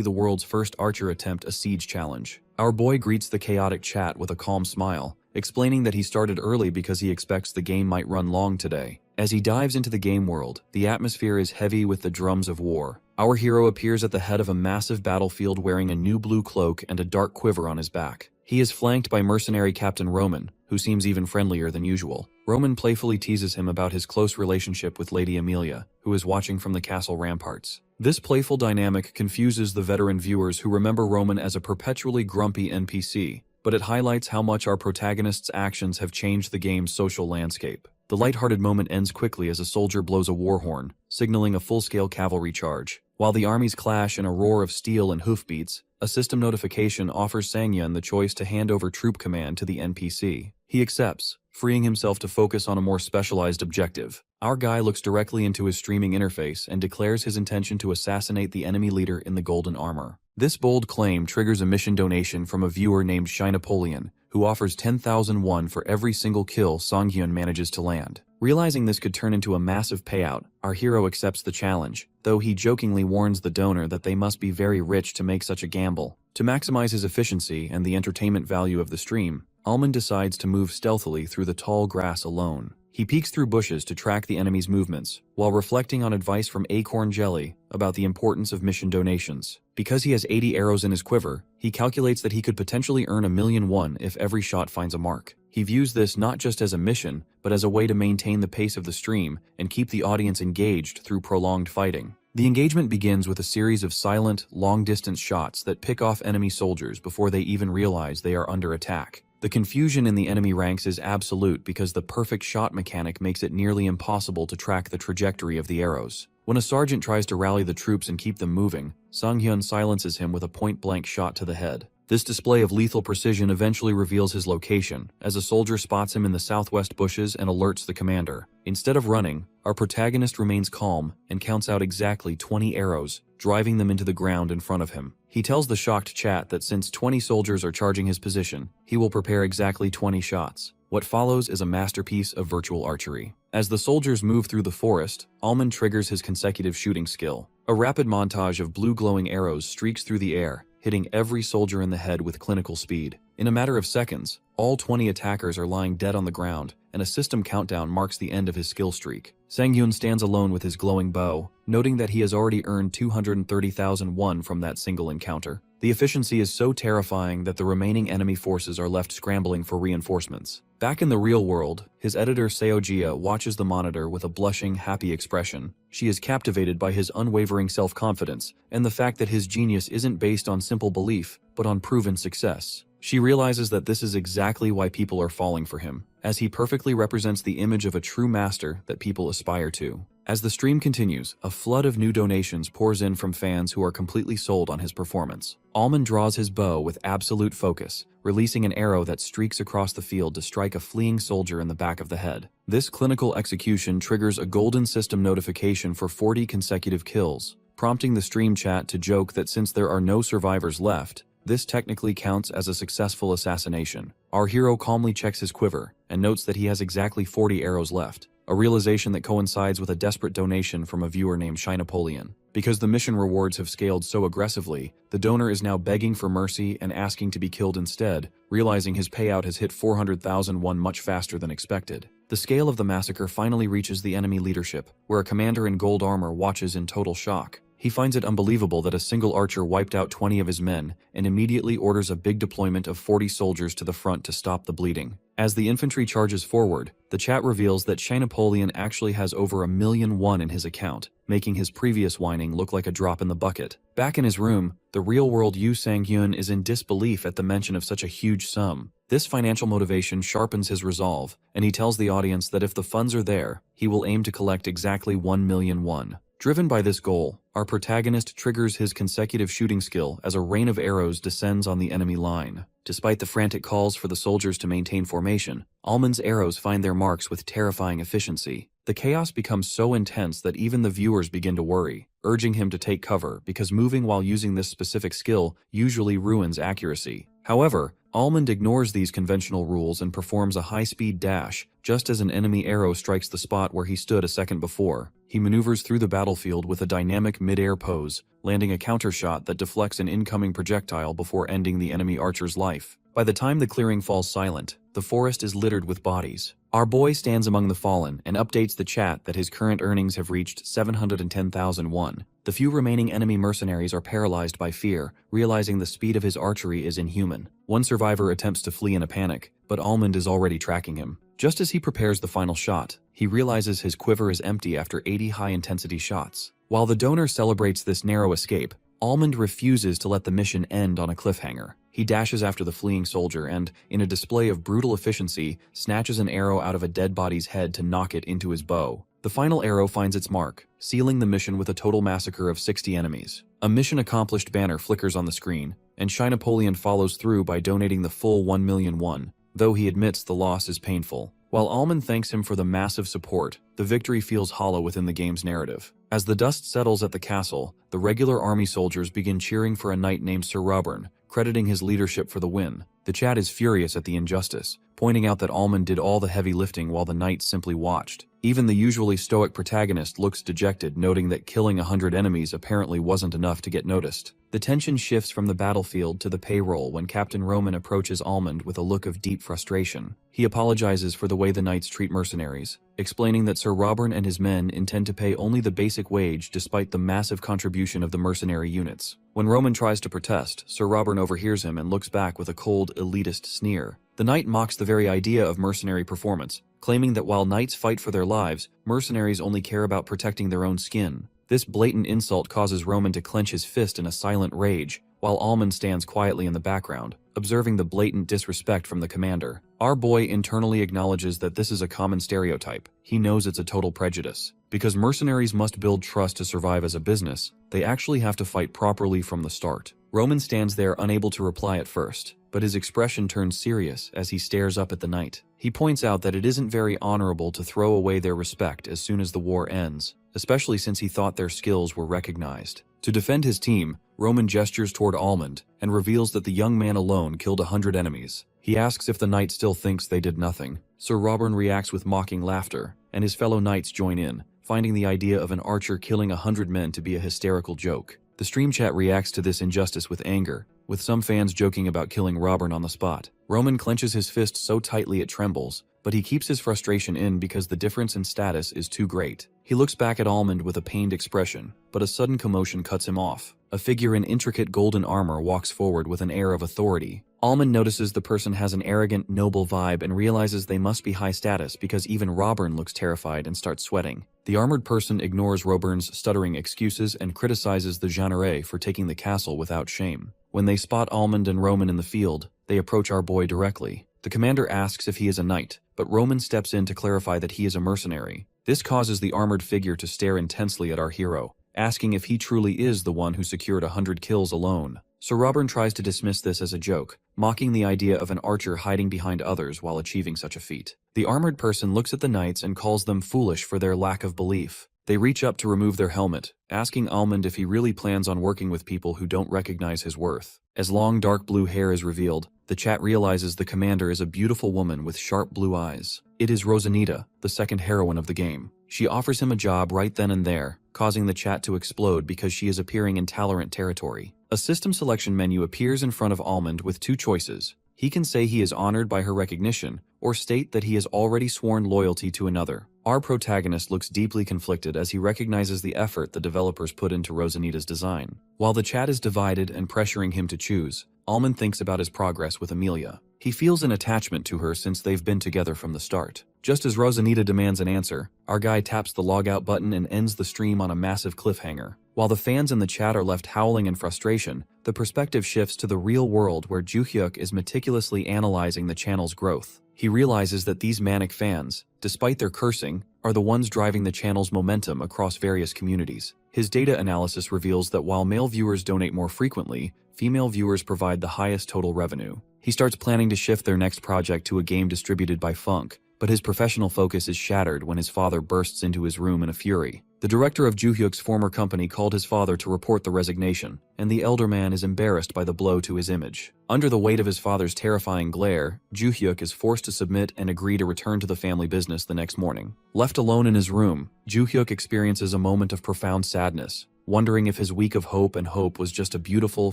the world's first archer attempt a siege challenge. Our boy greets the chaotic chat with a calm smile, explaining that he started early because he expects the game might run long today. As he dives into the game world, the atmosphere is heavy with the drums of war. Our hero appears at the head of a massive battlefield wearing a new blue cloak and a dark quiver on his back. He is flanked by mercenary Captain Roman, who seems even friendlier than usual. Roman playfully teases him about his close relationship with Lady Amelia, who is watching from the castle ramparts. This playful dynamic confuses the veteran viewers who remember Roman as a perpetually grumpy NPC, but it highlights how much our protagonist's actions have changed the game's social landscape. The lighthearted moment ends quickly as a soldier blows a war horn, signaling a full-scale cavalry charge. While the armies clash in a roar of steel and hoofbeats, a system notification offers Sang-hyun the choice to hand over troop command to the NPC. He accepts, freeing himself to focus on a more specialized objective. Our guy looks directly into his streaming interface and declares his intention to assassinate the enemy leader in the golden armor. This bold claim triggers a mission donation from a viewer named Shy Napoleon, who offers 10,000 won for every single kill Sang-hyun manages to land. Realizing this could turn into a massive payout, our hero accepts the challenge, though he jokingly warns the donor that they must be very rich to make such a gamble. To maximize his efficiency and the entertainment value of the stream, Almond decides to move stealthily through the tall grass alone. He peeks through bushes to track the enemy's movements, while reflecting on advice from Acorn Jelly about the importance of mission donations. Because he has 80 arrows in his quiver, he calculates that he could potentially earn 1,000,000 won if every shot finds a mark. He views this not just as a mission, but as a way to maintain the pace of the stream and keep the audience engaged through prolonged fighting. The engagement begins with a series of silent, long-distance shots that pick off enemy soldiers before they even realize they are under attack. The confusion in the enemy ranks is absolute because the perfect shot mechanic makes it nearly impossible to track the trajectory of the arrows. When a sergeant tries to rally the troops and keep them moving, Sang-hyun silences him with a point-blank shot to the head. This display of lethal precision eventually reveals his location, as a soldier spots him in the southwest bushes and alerts the commander. Instead of running, our protagonist remains calm and counts out exactly 20 arrows, driving them into the ground in front of him. He tells the shocked chat that since 20 soldiers are charging his position, he will prepare exactly 20 shots. What follows is a masterpiece of virtual archery. As the soldiers move through the forest, Almond triggers his consecutive shooting skill. A rapid montage of blue glowing arrows streaks through the air, hitting every soldier in the head with clinical speed. In a matter of seconds, all 20 attackers are lying dead on the ground, and a system countdown marks the end of his skill streak. Sang-hyun stands alone with his glowing bow, noting that he has already earned 230,000 won from that single encounter. The efficiency is so terrifying that the remaining enemy forces are left scrambling for reinforcements. Back in the real world, his editor Seojia watches the monitor with a blushing, happy expression. She is captivated by his unwavering self-confidence and the fact that his genius isn't based on simple belief, but on proven success. She realizes that this is exactly why people are falling for him, as he perfectly represents the image of a true master that people aspire to. As the stream continues, a flood of new donations pours in from fans who are completely sold on his performance. Almond draws his bow with absolute focus, releasing an arrow that streaks across the field to strike a fleeing soldier in the back of the head. This clinical execution triggers a golden system notification for 40 consecutive kills, prompting the stream chat to joke that since there are no survivors left, this technically counts as a successful assassination. Our hero calmly checks his quiver and notes that he has exactly 40 arrows left. a realization that coincides with a desperate donation from a viewer named Shinapolian. Because the mission rewards have scaled so aggressively, the donor is now begging for mercy and asking to be killed instead, realizing his payout has hit 400,001 much faster than expected. The scale of the massacre finally reaches the enemy leadership, where a commander in gold armor watches in total shock. He finds it unbelievable that a single archer wiped out 20 of his men and immediately orders a big deployment of 40 soldiers to the front to stop the bleeding. As the infantry charges forward, the chat reveals that Shinapolian actually has over 1,000,001 in his account, making his previous whining look like a drop in the bucket. Back in his room, the real-world Yu Sang-hyun is in disbelief at the mention of such a huge sum. This financial motivation sharpens his resolve, and he tells the audience that if the funds are there, he will aim to collect exactly 1,000,001. Driven by this goal, our protagonist triggers his consecutive shooting skill as a rain of arrows descends on the enemy line. Despite the frantic calls for the soldiers to maintain formation, Almond's arrows find their marks with terrifying efficiency. The chaos becomes so intense that even the viewers begin to worry, urging him to take cover because moving while using this specific skill usually ruins accuracy. However, Almond ignores these conventional rules and performs a high-speed dash just as an enemy arrow strikes the spot where he stood a second before. He maneuvers through the battlefield with a dynamic mid-air pose, landing a counter shot that deflects an incoming projectile before ending the enemy archer's life. By the time the clearing falls silent, the forest is littered with bodies. Our boy stands among the fallen and updates the chat that his current earnings have reached 710,001. The few remaining enemy mercenaries are paralyzed by fear, realizing the speed of his archery is inhuman. One survivor attempts to flee in a panic, but Almond is already tracking him. Just as he prepares the final shot, he realizes his quiver is empty after 80 high-intensity shots. While the donor celebrates this narrow escape, Almond refuses to let the mission end on a cliffhanger. He dashes after the fleeing soldier and, in a display of brutal efficiency, snatches an arrow out of a dead body's head to knock it into his bow. The final arrow finds its mark, sealing the mission with a total massacre of 60 enemies. A mission accomplished banner flickers on the screen, and Shinapolian follows through by donating the full 1,000,001, though he admits the loss is painful. While Almond thanks him for the massive support, the victory feels hollow within the game's narrative. As the dust settles at the castle, the regular army soldiers begin cheering for a knight named Sir Robern, crediting his leadership for the win. The chat is furious at the injustice, pointing out that Almond did all the heavy lifting while the knights simply watched. Even the usually stoic protagonist looks dejected, noting that killing 100 enemies apparently wasn't enough to get noticed. The tension shifts from the battlefield to the payroll when Captain Roman approaches Almond with a look of deep frustration. He apologizes for the way the knights treat mercenaries, explaining that Sir Robern and his men intend to pay only the basic wage despite the massive contribution of the mercenary units. When Roman tries to protest, Sir Robern overhears him and looks back with a cold, elitist sneer. The knight mocks the very idea of mercenary performance, claiming that while knights fight for their lives, mercenaries only care about protecting their own skin. This blatant insult causes Roman to clench his fist in a silent rage, while Almond stands quietly in the background, observing the blatant disrespect from the commander. Our boy internally acknowledges that this is a common stereotype. He knows it's a total prejudice. Because mercenaries must build trust to survive as a business, they actually have to fight properly from the start. Roman stands there unable to reply at first, but his expression turns serious as he stares up at the knight. He points out that it isn't very honorable to throw away their respect as soon as the war ends, especially since he thought their skills were recognized. To defend his team, Roman gestures toward Almond and reveals that the young man alone killed 100 enemies. He asks if the knight still thinks they did nothing. Sir Robern reacts with mocking laughter, and his fellow knights join in, finding the idea of an archer killing 100 men to be a hysterical joke. The stream chat reacts to this injustice with anger, with some fans joking about killing Robern on the spot. Roman clenches his fist so tightly it trembles, but he keeps his frustration in because the difference in status is too great. He looks back at Almond with a pained expression, but a sudden commotion cuts him off. A figure in intricate golden armor walks forward with an air of authority. Almond notices the person has an arrogant, noble vibe and realizes they must be high status because even Robern looks terrified and starts sweating. The armored person ignores Robern's stuttering excuses and criticizes the Jeanneret for taking the castle without shame. When they spot Almond and Roman in the field, they approach our boy directly. The commander asks if he is a knight, but Roman steps in to clarify that he is a mercenary. This causes the armored figure to stare intensely at our hero, asking if he truly is the one who secured 100 kills alone. Sir Robern tries to dismiss this as a joke, mocking the idea of an archer hiding behind others while achieving such a feat. The armored person looks at the knights and calls them foolish for their lack of belief. They reach up to remove their helmet, asking Almond if he really plans on working with people who don't recognize his worth. As long dark blue hair is revealed, the chat realizes the commander is a beautiful woman with sharp blue eyes. It is Rosanita, the second heroine of the game. She offers him a job right then and there, causing the chat to explode because she is appearing in tolerant territory. A system selection menu appears in front of Almond with two choices. He can say he is honored by her recognition, or state that he has already sworn loyalty to another. Our protagonist looks deeply conflicted as he recognizes the effort the developers put into Rosanita's design. While the chat is divided and pressuring him to choose, Almond thinks about his progress with Amelia. He feels an attachment to her since they've been together from the start. Just as Rosanita demands an answer, our guy taps the logout button and ends the stream on a massive cliffhanger. While the fans in the chat are left howling in frustration, the perspective shifts to the real world where Juhyuk is meticulously analyzing the channel's growth. He realizes that these manic fans, despite their cursing, are the ones driving the channel's momentum across various communities. His data analysis reveals that while male viewers donate more frequently, female viewers provide the highest total revenue. He starts planning to shift their next project to a game distributed by Funk, but his professional focus is shattered when his father bursts into his room in a fury. The director of Juhyuk's former company called his father to report the resignation, and the elder man is embarrassed by the blow to his image. Under the weight of his father's terrifying glare, Juhyuk is forced to submit and agree to return to the family business the next morning. Left alone in his room, Juhyuk experiences a moment of profound sadness, wondering if his week of hope and hope was just a beautiful,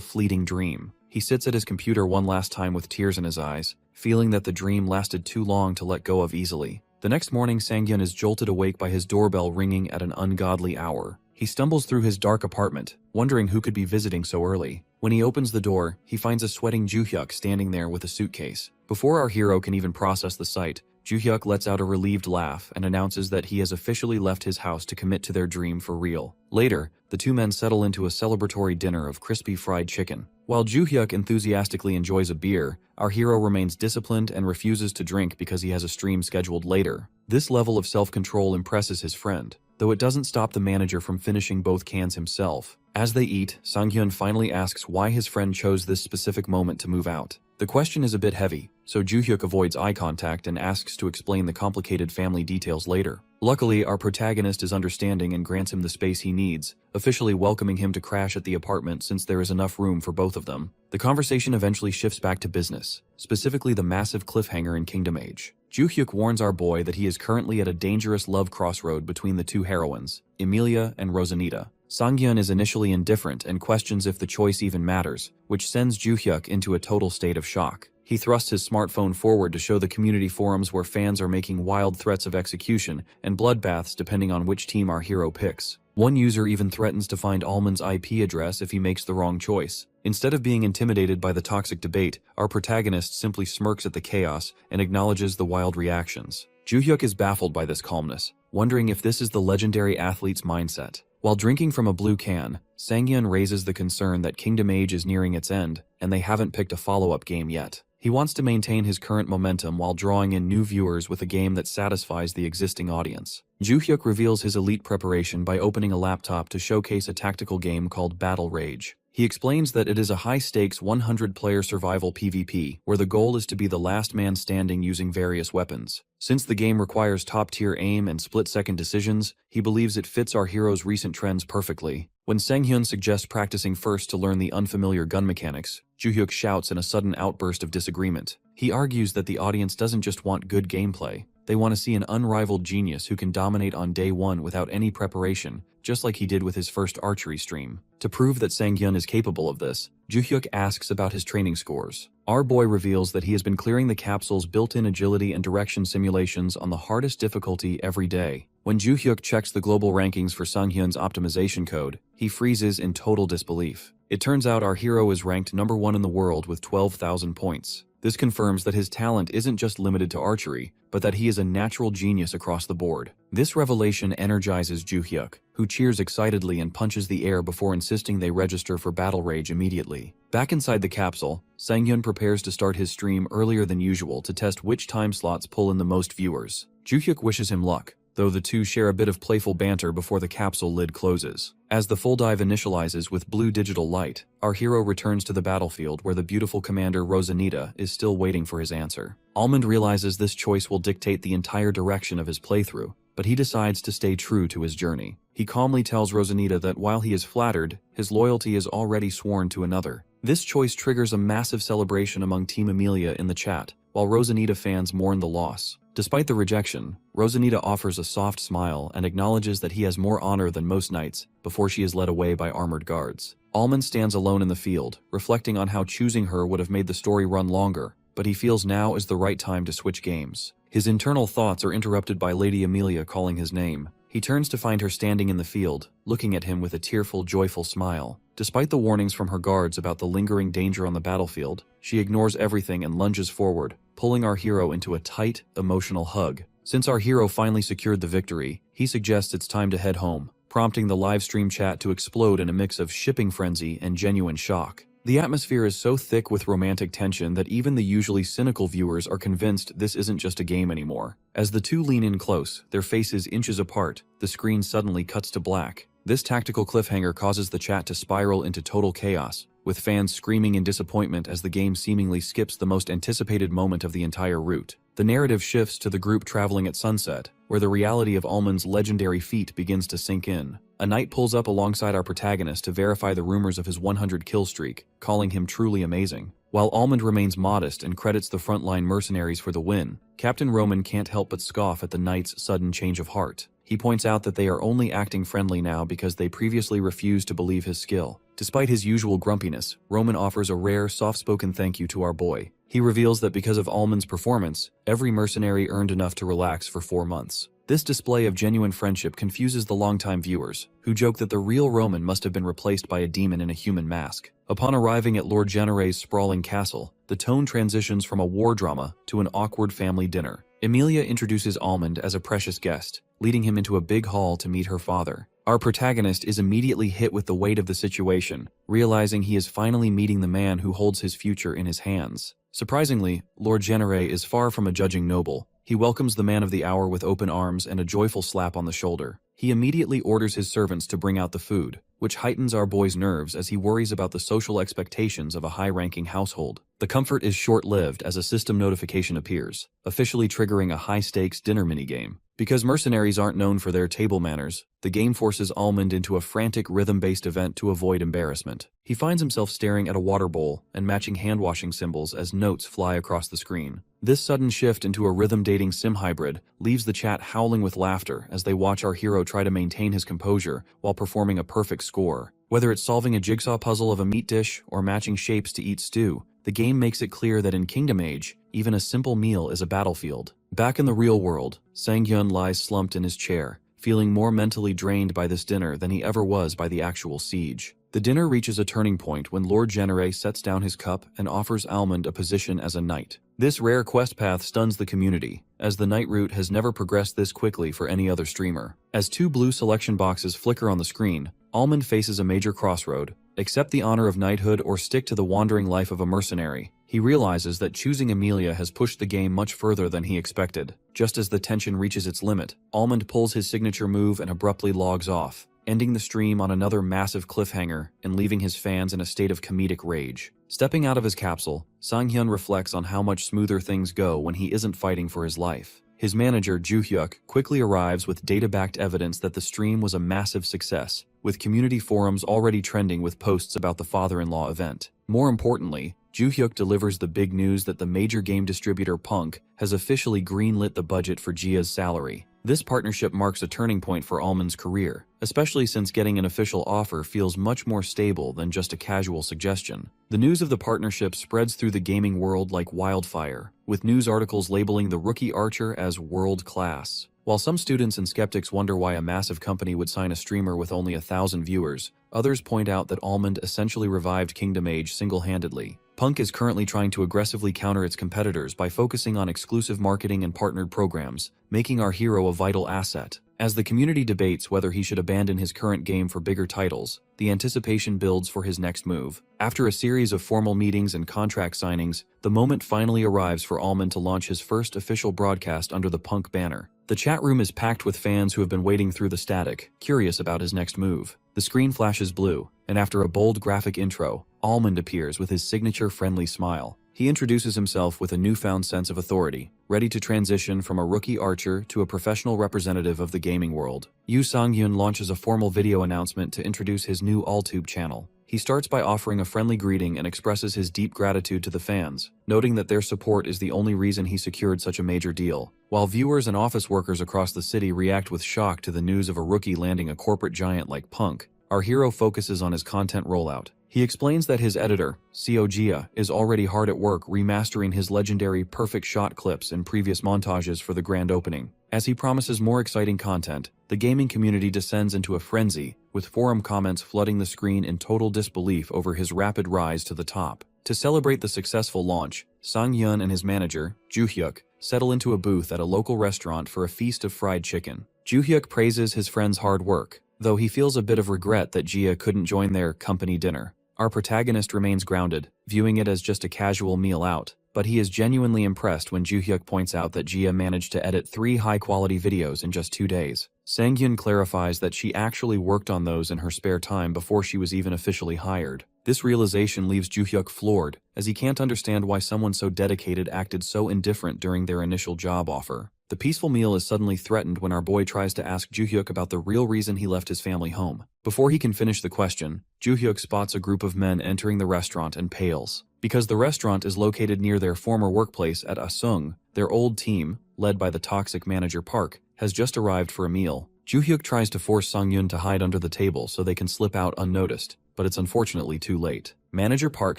fleeting dream. He sits at his computer one last time with tears in his eyes, feeling that the dream lasted too long to let go of easily. The next morning, Sangyun is jolted awake by his doorbell ringing at an ungodly hour. He stumbles through his dark apartment, wondering who could be visiting so early. When he opens the door, he finds a sweating Juhyuk standing there with a suitcase. Before our hero can even process the sight, Juhyuk lets out a relieved laugh and announces that he has officially left his house to commit to their dream for real. Later, the two men settle into a celebratory dinner of crispy fried chicken. While Juhyuk enthusiastically enjoys a beer, our hero remains disciplined and refuses to drink because he has a stream scheduled later. This level of self-control impresses his friend, though it doesn't stop the manager from finishing both cans himself. As they eat, Sangyun finally asks why his friend chose this specific moment to move out. The question is a bit heavy, so Juhyuk avoids eye contact and asks to explain the complicated family details later. Luckily, our protagonist is understanding and grants him the space he needs, officially welcoming him to crash at the apartment since there is enough room for both of them. The conversation eventually shifts back to business, specifically the massive cliffhanger in Kingdom Age. Juhyuk warns our boy that he is currently at a dangerous love crossroad between the two heroines, Emilia and Rosanita. Sangyun is initially indifferent and questions if the choice even matters, which sends Juhyuk into a total state of shock. He thrusts his smartphone forward to show the community forums where fans are making wild threats of execution and bloodbaths depending on which team our hero picks. One user even threatens to find Almond's IP address if he makes the wrong choice. Instead of being intimidated by the toxic debate, our protagonist simply smirks at the chaos and acknowledges the wild reactions. Juhyuk is baffled by this calmness, wondering if this is the legendary athlete's mindset. While drinking from a blue can, Sangyun raises the concern that Kingdom Age is nearing its end, and they haven't picked a follow-up game yet. He wants to maintain his current momentum while drawing in new viewers with a game that satisfies the existing audience. Juhyuk reveals his elite preparation by opening a laptop to showcase a tactical game called Battle Rage. He explains that it is a high-stakes 100-player survival PvP, where the goal is to be the last man standing using various weapons. Since the game requires top-tier aim and split-second decisions, he believes it fits our hero's recent trends perfectly. When Sangyun suggests practicing first to learn the unfamiliar gun mechanics, Juhyuk shouts in a sudden outburst of disagreement. He argues that the audience doesn't just want good gameplay, they want to see an unrivaled genius who can dominate on day one without any preparation, just like he did with his first archery stream. To prove that Sangyun is capable of this, Juhyuk asks about his training scores. Our boy reveals that he has been clearing the capsule's built-in agility and direction simulations on the hardest difficulty every day. When Juhyuk checks the global rankings for Sangyun's optimization code, he freezes in total disbelief. It turns out our hero is ranked number 1 in the world with 12,000 points. This confirms that his talent isn't just limited to archery, but that he is a natural genius across the board. This revelation energizes Juhyuk, who cheers excitedly and punches the air before insisting they register for Battle Rage immediately. Back inside the capsule, Sangyun prepares to start his stream earlier than usual to test which time slots pull in the most viewers. Juhyuk wishes him luck, though the two share a bit of playful banter before the capsule lid closes. As the full dive initializes with blue digital light, our hero returns to the battlefield where the beautiful commander Rosanita is still waiting for his answer. Almond realizes this choice will dictate the entire direction of his playthrough, but he decides to stay true to his journey. He calmly tells Rosanita that while he is flattered, his loyalty is already sworn to another. This choice triggers a massive celebration among Team Amelia in the chat, while Rosanita fans mourn the loss. Despite the rejection, Rosanita offers a soft smile and acknowledges that he has more honor than most knights before she is led away by armored guards. Almond stands alone in the field, reflecting on how choosing her would have made the story run longer, but he feels now is the right time to switch games. His internal thoughts are interrupted by Lady Amelia calling his name. He turns to find her standing in the field, looking at him with a tearful, joyful smile. Despite the warnings from her guards about the lingering danger on the battlefield, she ignores everything and lunges forward, pulling our hero into a tight, emotional hug. Since our hero finally secured the victory, he suggests it's time to head home, prompting the live stream chat to explode in a mix of shipping frenzy and genuine shock. The atmosphere is so thick with romantic tension that even the usually cynical viewers are convinced this isn't just a game anymore. As the two lean in close, their faces inches apart, the screen suddenly cuts to black. This tactical cliffhanger causes the chat to spiral into total chaos, with fans screaming in disappointment as the game seemingly skips the most anticipated moment of the entire route. The narrative shifts to the group traveling at sunset, where the reality of Almond's legendary feat begins to sink in. A knight pulls up alongside our protagonist to verify the rumors of his 100 kill streak, calling him truly amazing. While Almond remains modest and credits the frontline mercenaries for the win, Captain Roman can't help but scoff at the knight's sudden change of heart. He points out that they are only acting friendly now because they previously refused to believe his skill. Despite his usual grumpiness, Roman offers a rare, soft-spoken thank you to our boy. He reveals that because of Almond's performance, every mercenary earned enough to relax for 4 months. This display of genuine friendship confuses the longtime viewers, who joke that the real Roman must have been replaced by a demon in a human mask. Upon arriving at Lord Genere's sprawling castle, the tone transitions from a war drama to an awkward family dinner. Emilia introduces Almond as a precious guest, leading him into a big hall to meet her father. Our protagonist is immediately hit with the weight of the situation, realizing he is finally meeting the man who holds his future in his hands. Surprisingly, Lord Genere is far from a judging noble. He welcomes the man of the hour with open arms and a joyful slap on the shoulder. He immediately orders his servants to bring out the food, which heightens our boy's nerves as he worries about the social expectations of a high-ranking household. The comfort is short-lived as a system notification appears, officially triggering a high-stakes dinner minigame. Because mercenaries aren't known for their table manners, the game forces Almond into a frantic rhythm-based event to avoid embarrassment. He finds himself staring at a water bowl and matching hand-washing symbols as notes fly across the screen. This sudden shift into a rhythm-dating sim hybrid leaves the chat howling with laughter as they watch our hero try to maintain his composure while performing a perfect score. Whether it's solving a jigsaw puzzle of a meat dish or matching shapes to eat stew, the game makes it clear that in Kingdom Age, even a simple meal is a battlefield. Back in the real world, Sang-hyun lies slumped in his chair, feeling more mentally drained by this dinner than he ever was by the actual siege. The dinner reaches a turning point when Lord Genere sets down his cup and offers Almond a position as a knight. This rare quest path stuns the community, as the knight route has never progressed this quickly for any other streamer. As 2 blue selection boxes flicker on the screen, Almond faces a major crossroad: accept the honor of knighthood or stick to the wandering life of a mercenary. He realizes that choosing Emilia has pushed the game much further than he expected. Just as the tension reaches its limit, Almond pulls his signature move and abruptly logs off, ending the stream on another massive cliffhanger and leaving his fans in a state of comedic rage. Stepping out of his capsule, Sang-hyun reflects on how much smoother things go when he isn't fighting for his life. His manager, Joo-hyuk, quickly arrives with data-backed evidence that the stream was a massive success, with community forums already trending with posts about the father-in-law event. More importantly, Joo-hyuk delivers the big news that the major game distributor Punk has officially greenlit the budget for Jia's salary. This partnership marks a turning point for Almond's career, especially since getting an official offer feels much more stable than just a casual suggestion. The news of the partnership spreads through the gaming world like wildfire, with news articles labeling the rookie archer as world-class. While some students and skeptics wonder why a massive company would sign a streamer with only 1,000 viewers, others point out that Almond essentially revived Kingdom Age single-handedly. Punk is currently trying to aggressively counter its competitors by focusing on exclusive marketing and partnered programs, making our hero a vital asset. As the community debates whether he should abandon his current game for bigger titles, the anticipation builds for his next move. After a series of formal meetings and contract signings, the moment finally arrives for Almond to launch his first official broadcast under the Punk banner. The chat room is packed with fans who have been waiting through the static, curious about his next move. The screen flashes blue, and after a bold graphic intro, Almond appears with his signature friendly smile. He introduces himself with a newfound sense of authority, ready to transition from a rookie archer to a professional representative of the gaming world. Yoo Sang-hyun launches a formal video announcement to introduce his new AllTube channel. He starts by offering a friendly greeting and expresses his deep gratitude to the fans, noting that their support is the only reason he secured such a major deal. While viewers and office workers across the city react with shock to the news of a rookie landing a corporate giant like Punk, our hero focuses on his content rollout. He explains that his editor, Seojia, is already hard at work remastering his legendary perfect shot clips and previous montages for the grand opening. As he promises more exciting content, the gaming community descends into a frenzy, with forum comments flooding the screen in total disbelief over his rapid rise to the top. To celebrate the successful launch, Sang-hyun and his manager, Joo-hyuk, settle into a booth at a local restaurant for a feast of fried chicken. Joo-hyuk praises his friend's hard work, though he feels a bit of regret that Jia couldn't join their company dinner. Our protagonist remains grounded, viewing it as just a casual meal out, but he is genuinely impressed when Joo-hyuk points out that Jia managed to edit 3 high-quality videos in just 2 days. Sang-hyun clarifies that she actually worked on those in her spare time before she was even officially hired. This realization leaves Joo-hyuk floored, as he can't understand why someone so dedicated acted so indifferent during their initial job offer. The peaceful meal is suddenly threatened when our boy tries to ask Joo-hyuk about the real reason he left his family home. Before he can finish the question, Joo-hyuk spots a group of men entering the restaurant and pales. Because the restaurant is located near their former workplace at Asung, their old team, led by the toxic manager Park, has just arrived for a meal. Joo-hyuk tries to force Sang-hyun to hide under the table so they can slip out unnoticed, but it's unfortunately too late. Manager Park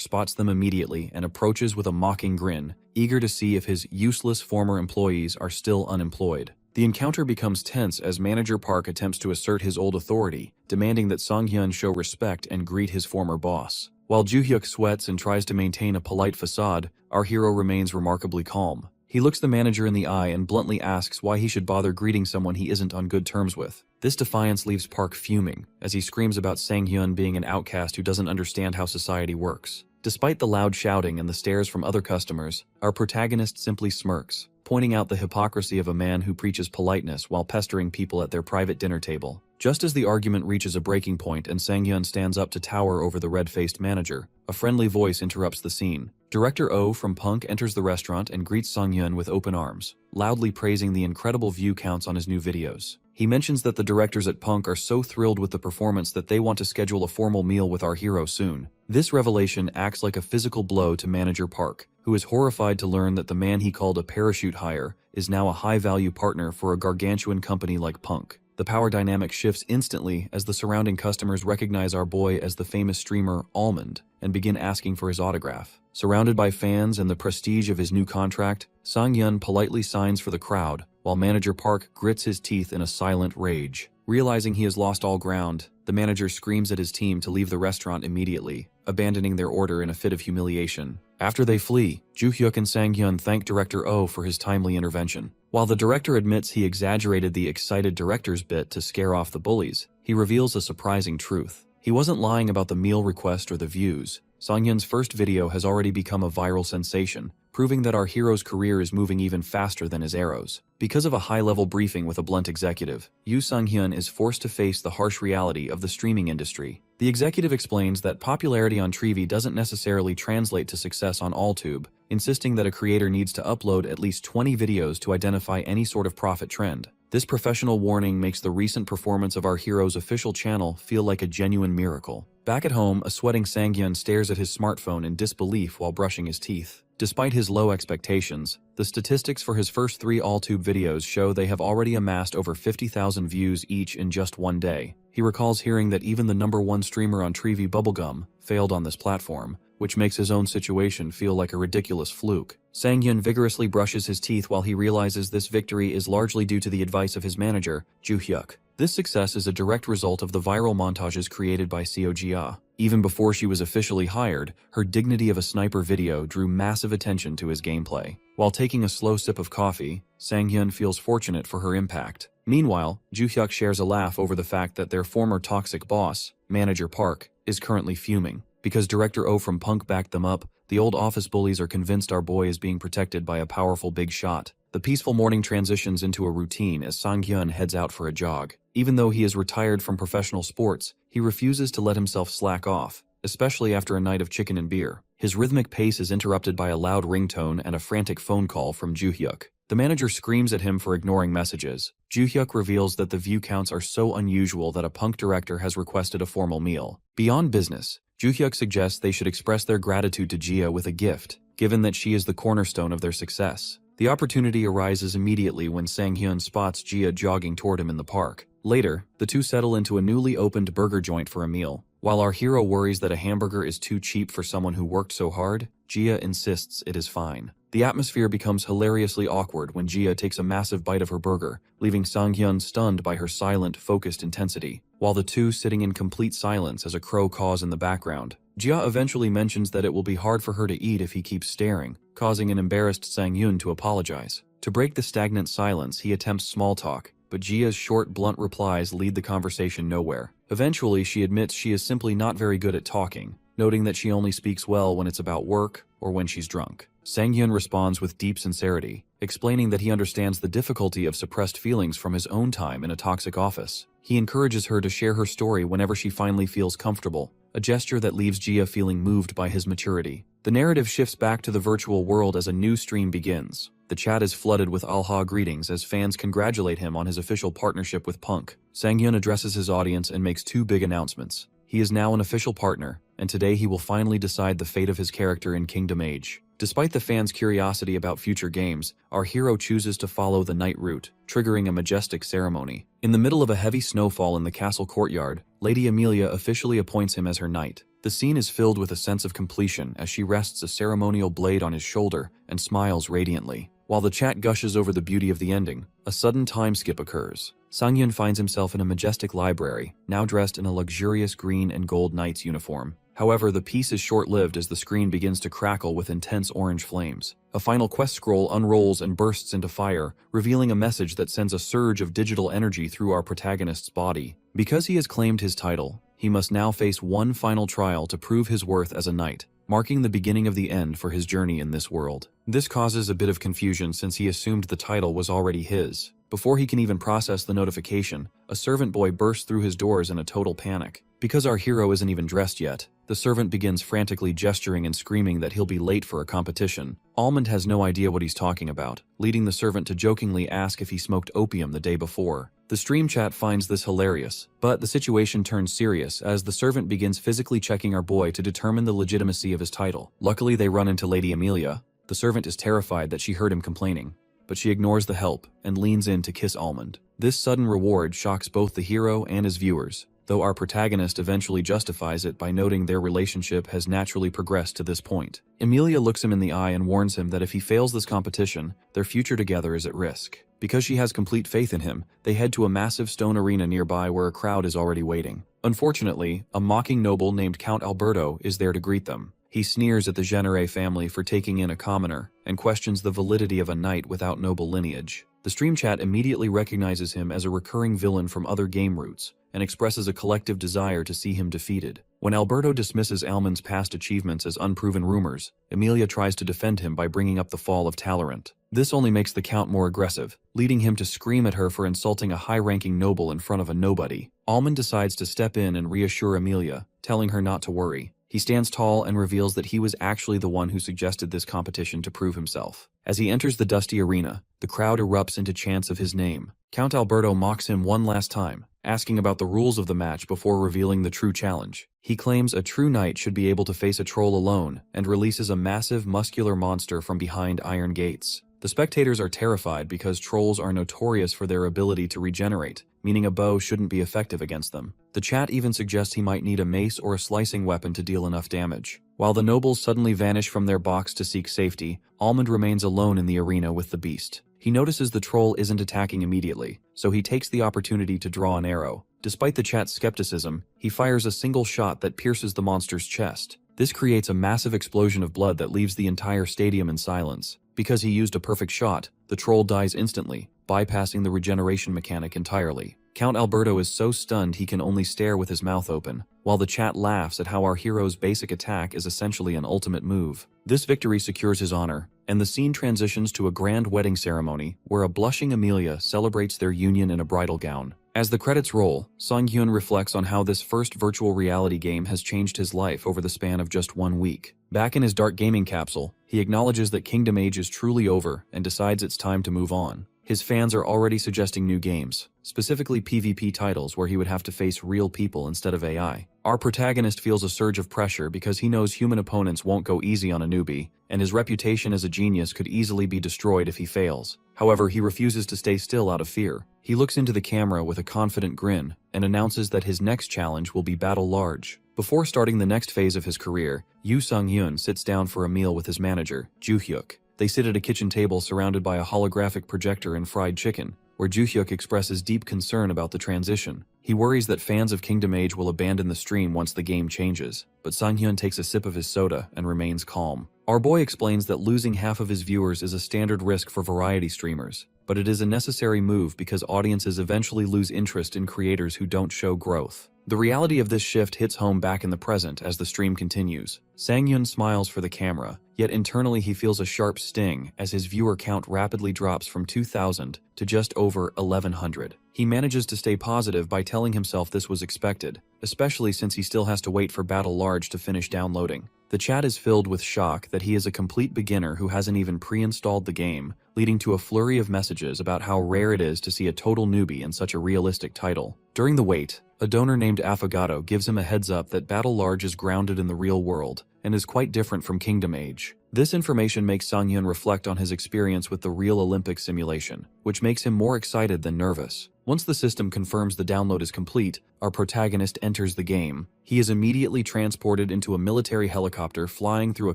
spots them immediately and approaches with a mocking grin, eager to see if his useless former employees are still unemployed. The encounter becomes tense as Manager Park attempts to assert his old authority, demanding that Sang-hyun show respect and greet his former boss. While Joo-hyuk sweats and tries to maintain a polite facade, our hero remains remarkably calm. He looks the manager in the eye and bluntly asks why he should bother greeting someone he isn't on good terms with. This defiance leaves Park fuming, as he screams about Sang-hyun being an outcast who doesn't understand how society works. Despite the loud shouting and the stares from other customers, our protagonist simply smirks, pointing out the hypocrisy of a man who preaches politeness while pestering people at their private dinner table. Just as the argument reaches a breaking point and Sang-hyun stands up to tower over the red-faced manager, a friendly voice interrupts the scene. Director Oh from Punk enters the restaurant and greets Sang-hyun with open arms, loudly praising the incredible view counts on his new videos. He mentions that the directors at Punk are so thrilled with the performance that they want to schedule a formal meal with our hero soon. This revelation acts like a physical blow to Manager Park, who is horrified to learn that the man he called a parachute hire is now a high-value partner for a gargantuan company like Punk. The power dynamic shifts instantly as the surrounding customers recognize our boy as the famous streamer Almond and begin asking for his autograph. Surrounded by fans and the prestige of his new contract, Sang-hyun politely signs for the crowd, while Manager Park grits his teeth in a silent rage. Realizing he has lost all ground, the manager screams at his team to leave the restaurant immediately, abandoning their order in a fit of humiliation. After they flee, Joo-hyuk and Sang-hyun thank Director Oh for his timely intervention. While the director admits he exaggerated the excited director's bit to scare off the bullies, he reveals a surprising truth. He wasn't lying about the meal request or the views. Sang-hyun's first video has already become a viral sensation, proving that our hero's career is moving even faster than his arrows. Because of a high-level briefing with a blunt executive, Yoo Sang-hyun is forced to face the harsh reality of the streaming industry. The executive explains that popularity on Treevee doesn't necessarily translate to success on AllTube, insisting that a creator needs to upload at least 20 videos to identify any sort of profit trend. This professional warning makes the recent performance of our hero's official channel feel like a genuine miracle. Back at home, a sweating Sang-hyun stares at his smartphone in disbelief while brushing his teeth. Despite his low expectations, the statistics for his first 3 AllTube videos show they have already amassed over 50,000 views each in just one day. He recalls hearing that even the #1 streamer on Treevee, Bubblegum, failed on this platform, which makes his own situation feel like a ridiculous fluke. Sang-hyun vigorously brushes his teeth while he realizes this victory is largely due to the advice of his manager, Joo-hyuk. This success is a direct result of the viral montages created by Seojia. Even before she was officially hired, her Dignity of a Sniper video drew massive attention to his gameplay. While taking a slow sip of coffee, Sang-hyun feels fortunate for her impact. Meanwhile, Joo-hyuk shares a laugh over the fact that their former toxic boss, Manager Park, is currently fuming. Because Director Oh from Punk backed them up, the old office bullies are convinced our boy is being protected by a powerful big shot. The peaceful morning transitions into a routine as Sang-hyun heads out for a jog. Even though he is retired from professional sports, he refuses to let himself slack off, especially after a night of chicken and beer. His rhythmic pace is interrupted by a loud ringtone and a frantic phone call from Joo-hyuk. The manager screams at him for ignoring messages. Joo-hyuk reveals that the view counts are so unusual that a punk director has requested a formal meal. Beyond business, Joo-hyuk suggests they should express their gratitude to Jia with a gift, given that she is the cornerstone of their success. The opportunity arises immediately when Sang-hyun spots Jia jogging toward him in the park. Later, the two settle into a newly opened burger joint for a meal. While our hero worries that a hamburger is too cheap for someone who worked so hard, Jia insists it is fine. The atmosphere becomes hilariously awkward when Jia takes a massive bite of her burger, leaving Sang-hyun stunned by her silent, focused intensity. While the two sitting in complete silence as a crow caws in the background, Jia eventually mentions that it will be hard for her to eat if he keeps staring, causing an embarrassed Sang-hyun to apologize. To break the stagnant silence, he attempts small talk, but Jia's short, blunt replies lead the conversation nowhere. Eventually, she admits she is simply not very good at talking, noting that she only speaks well when it's about work or when she's drunk. Sang-hyun responds with deep sincerity, explaining that he understands the difficulty of suppressed feelings from his own time in a toxic office. He encourages her to share her story whenever she finally feels comfortable, a gesture that leaves Jia feeling moved by his maturity. The narrative shifts back to the virtual world as a new stream begins. The chat is flooded with Alha greetings as fans congratulate him on his official partnership with Punk. Sang-hyun addresses his audience and makes two big announcements. He is now an official partner, and today he will finally decide the fate of his character in Kingdom Age. Despite the fans' curiosity about future games, our hero chooses to follow the night route, triggering a majestic ceremony. In the middle of a heavy snowfall in the castle courtyard, Lady Amelia officially appoints him as her knight. The scene is filled with a sense of completion as she rests a ceremonial blade on his shoulder and smiles radiantly. While the chat gushes over the beauty of the ending, a sudden time skip occurs. Sang-hyun finds himself in a majestic library, now dressed in a luxurious green and gold knight's uniform. However, the piece is short-lived as the screen begins to crackle with intense orange flames. A final quest scroll unrolls and bursts into fire, revealing a message that sends a surge of digital energy through our protagonist's body. Because he has claimed his title, he must now face one final trial to prove his worth as a knight, marking the beginning of the end for his journey in this world. This causes a bit of confusion since he assumed the title was already his. Before he can even process the notification, a servant boy bursts through his doors in a total panic. Because our hero isn't even dressed yet, the servant begins frantically gesturing and screaming that he'll be late for a competition. Almond has no idea what he's talking about, leading the servant to jokingly ask if he smoked opium the day before. The stream chat finds this hilarious, but the situation turns serious as the servant begins physically checking our boy to determine the legitimacy of his title. Luckily, they run into Lady Amelia. The servant is terrified that she heard him complaining, but she ignores the help and leans in to kiss Almond. This sudden reward shocks both the hero and his viewers, though our protagonist eventually justifies it by noting their relationship has naturally progressed to this point. Amelia looks him in the eye and warns him that if he fails this competition, their future together is at risk. Because she has complete faith in him, they head to a massive stone arena nearby where a crowd is already waiting. Unfortunately, a mocking noble named Count Alberto is there to greet them. He sneers at the Genere family for taking in a commoner and questions the validity of a knight without noble lineage. The stream chat immediately recognizes him as a recurring villain from other game routes and expresses a collective desire to see him defeated. When Alberto dismisses Almond's past achievements as unproven rumors, Amelia tries to defend him by bringing up the fall of Talorant. This only makes the Count more aggressive, leading him to scream at her for insulting a high-ranking noble in front of a nobody. Almond decides to step in and reassure Amelia, telling her not to worry. He stands tall and reveals that he was actually the one who suggested this competition to prove himself. As he enters the dusty arena, the crowd erupts into chants of his name. Count Alberto mocks him one last time, asking about the rules of the match before revealing the true challenge. He claims a true knight should be able to face a troll alone and releases a massive, muscular monster from behind iron gates. The spectators are terrified because trolls are notorious for their ability to regenerate, meaning a bow shouldn't be effective against them. The chat even suggests he might need a mace or a slicing weapon to deal enough damage. While the nobles suddenly vanish from their box to seek safety, Almond remains alone in the arena with the beast. He notices the troll isn't attacking immediately, so he takes the opportunity to draw an arrow. Despite the chat's skepticism, he fires a single shot that pierces the monster's chest. This creates a massive explosion of blood that leaves the entire stadium in silence. Because he used a perfect shot, the troll dies instantly, bypassing the regeneration mechanic entirely. Count Alberto is so stunned he can only stare with his mouth open, while the chat laughs at how our hero's basic attack is essentially an ultimate move. This victory secures his honor, and the scene transitions to a grand wedding ceremony where a blushing Amelia celebrates their union in a bridal gown. As the credits roll, Sang-hyun reflects on how this first virtual reality game has changed his life over the span of just 1 week. Back in his dark gaming capsule, he acknowledges that Kingdom Age is truly over and decides it's time to move on. His fans are already suggesting new games, specifically PvP titles where he would have to face real people instead of AI. Our protagonist feels a surge of pressure because he knows human opponents won't go easy on a newbie, and his reputation as a genius could easily be destroyed if he fails. However, he refuses to stay still out of fear. He looks into the camera with a confident grin and announces that his next challenge will be Battle Large. Before starting the next phase of his career, Yoo Sung-hyun sits down for a meal with his manager, Joo-hyuk. They sit at a kitchen table surrounded by a holographic projector and fried chicken, where Joo-hyuk expresses deep concern about the transition. He worries that fans of Kingdom Age will abandon the stream once the game changes, but Sang-hyun takes a sip of his soda and remains calm. Our boy explains that losing half of his viewers is a standard risk for variety streamers, but it is a necessary move because audiences eventually lose interest in creators who don't show growth. The reality of this shift hits home back in the present as the stream continues. Sang-hyun smiles for the camera, yet internally he feels a sharp sting as his viewer count rapidly drops from 2,000 to just over 1,100. He manages to stay positive by telling himself this was expected, especially since he still has to wait for Battle Large to finish downloading. The chat is filled with shock that he is a complete beginner who hasn't even pre-installed the game, leading to a flurry of messages about how rare it is to see a total newbie in such a realistic title. During the wait, a donor named Affogato gives him a heads up that Battle Large is grounded in the real world and is quite different from Kingdom Age. This information makes Sang-hyun reflect on his experience with the real Olympic simulation, which makes him more excited than nervous. Once the system confirms the download is complete, our protagonist enters the game. He is immediately transported into a military helicopter flying through a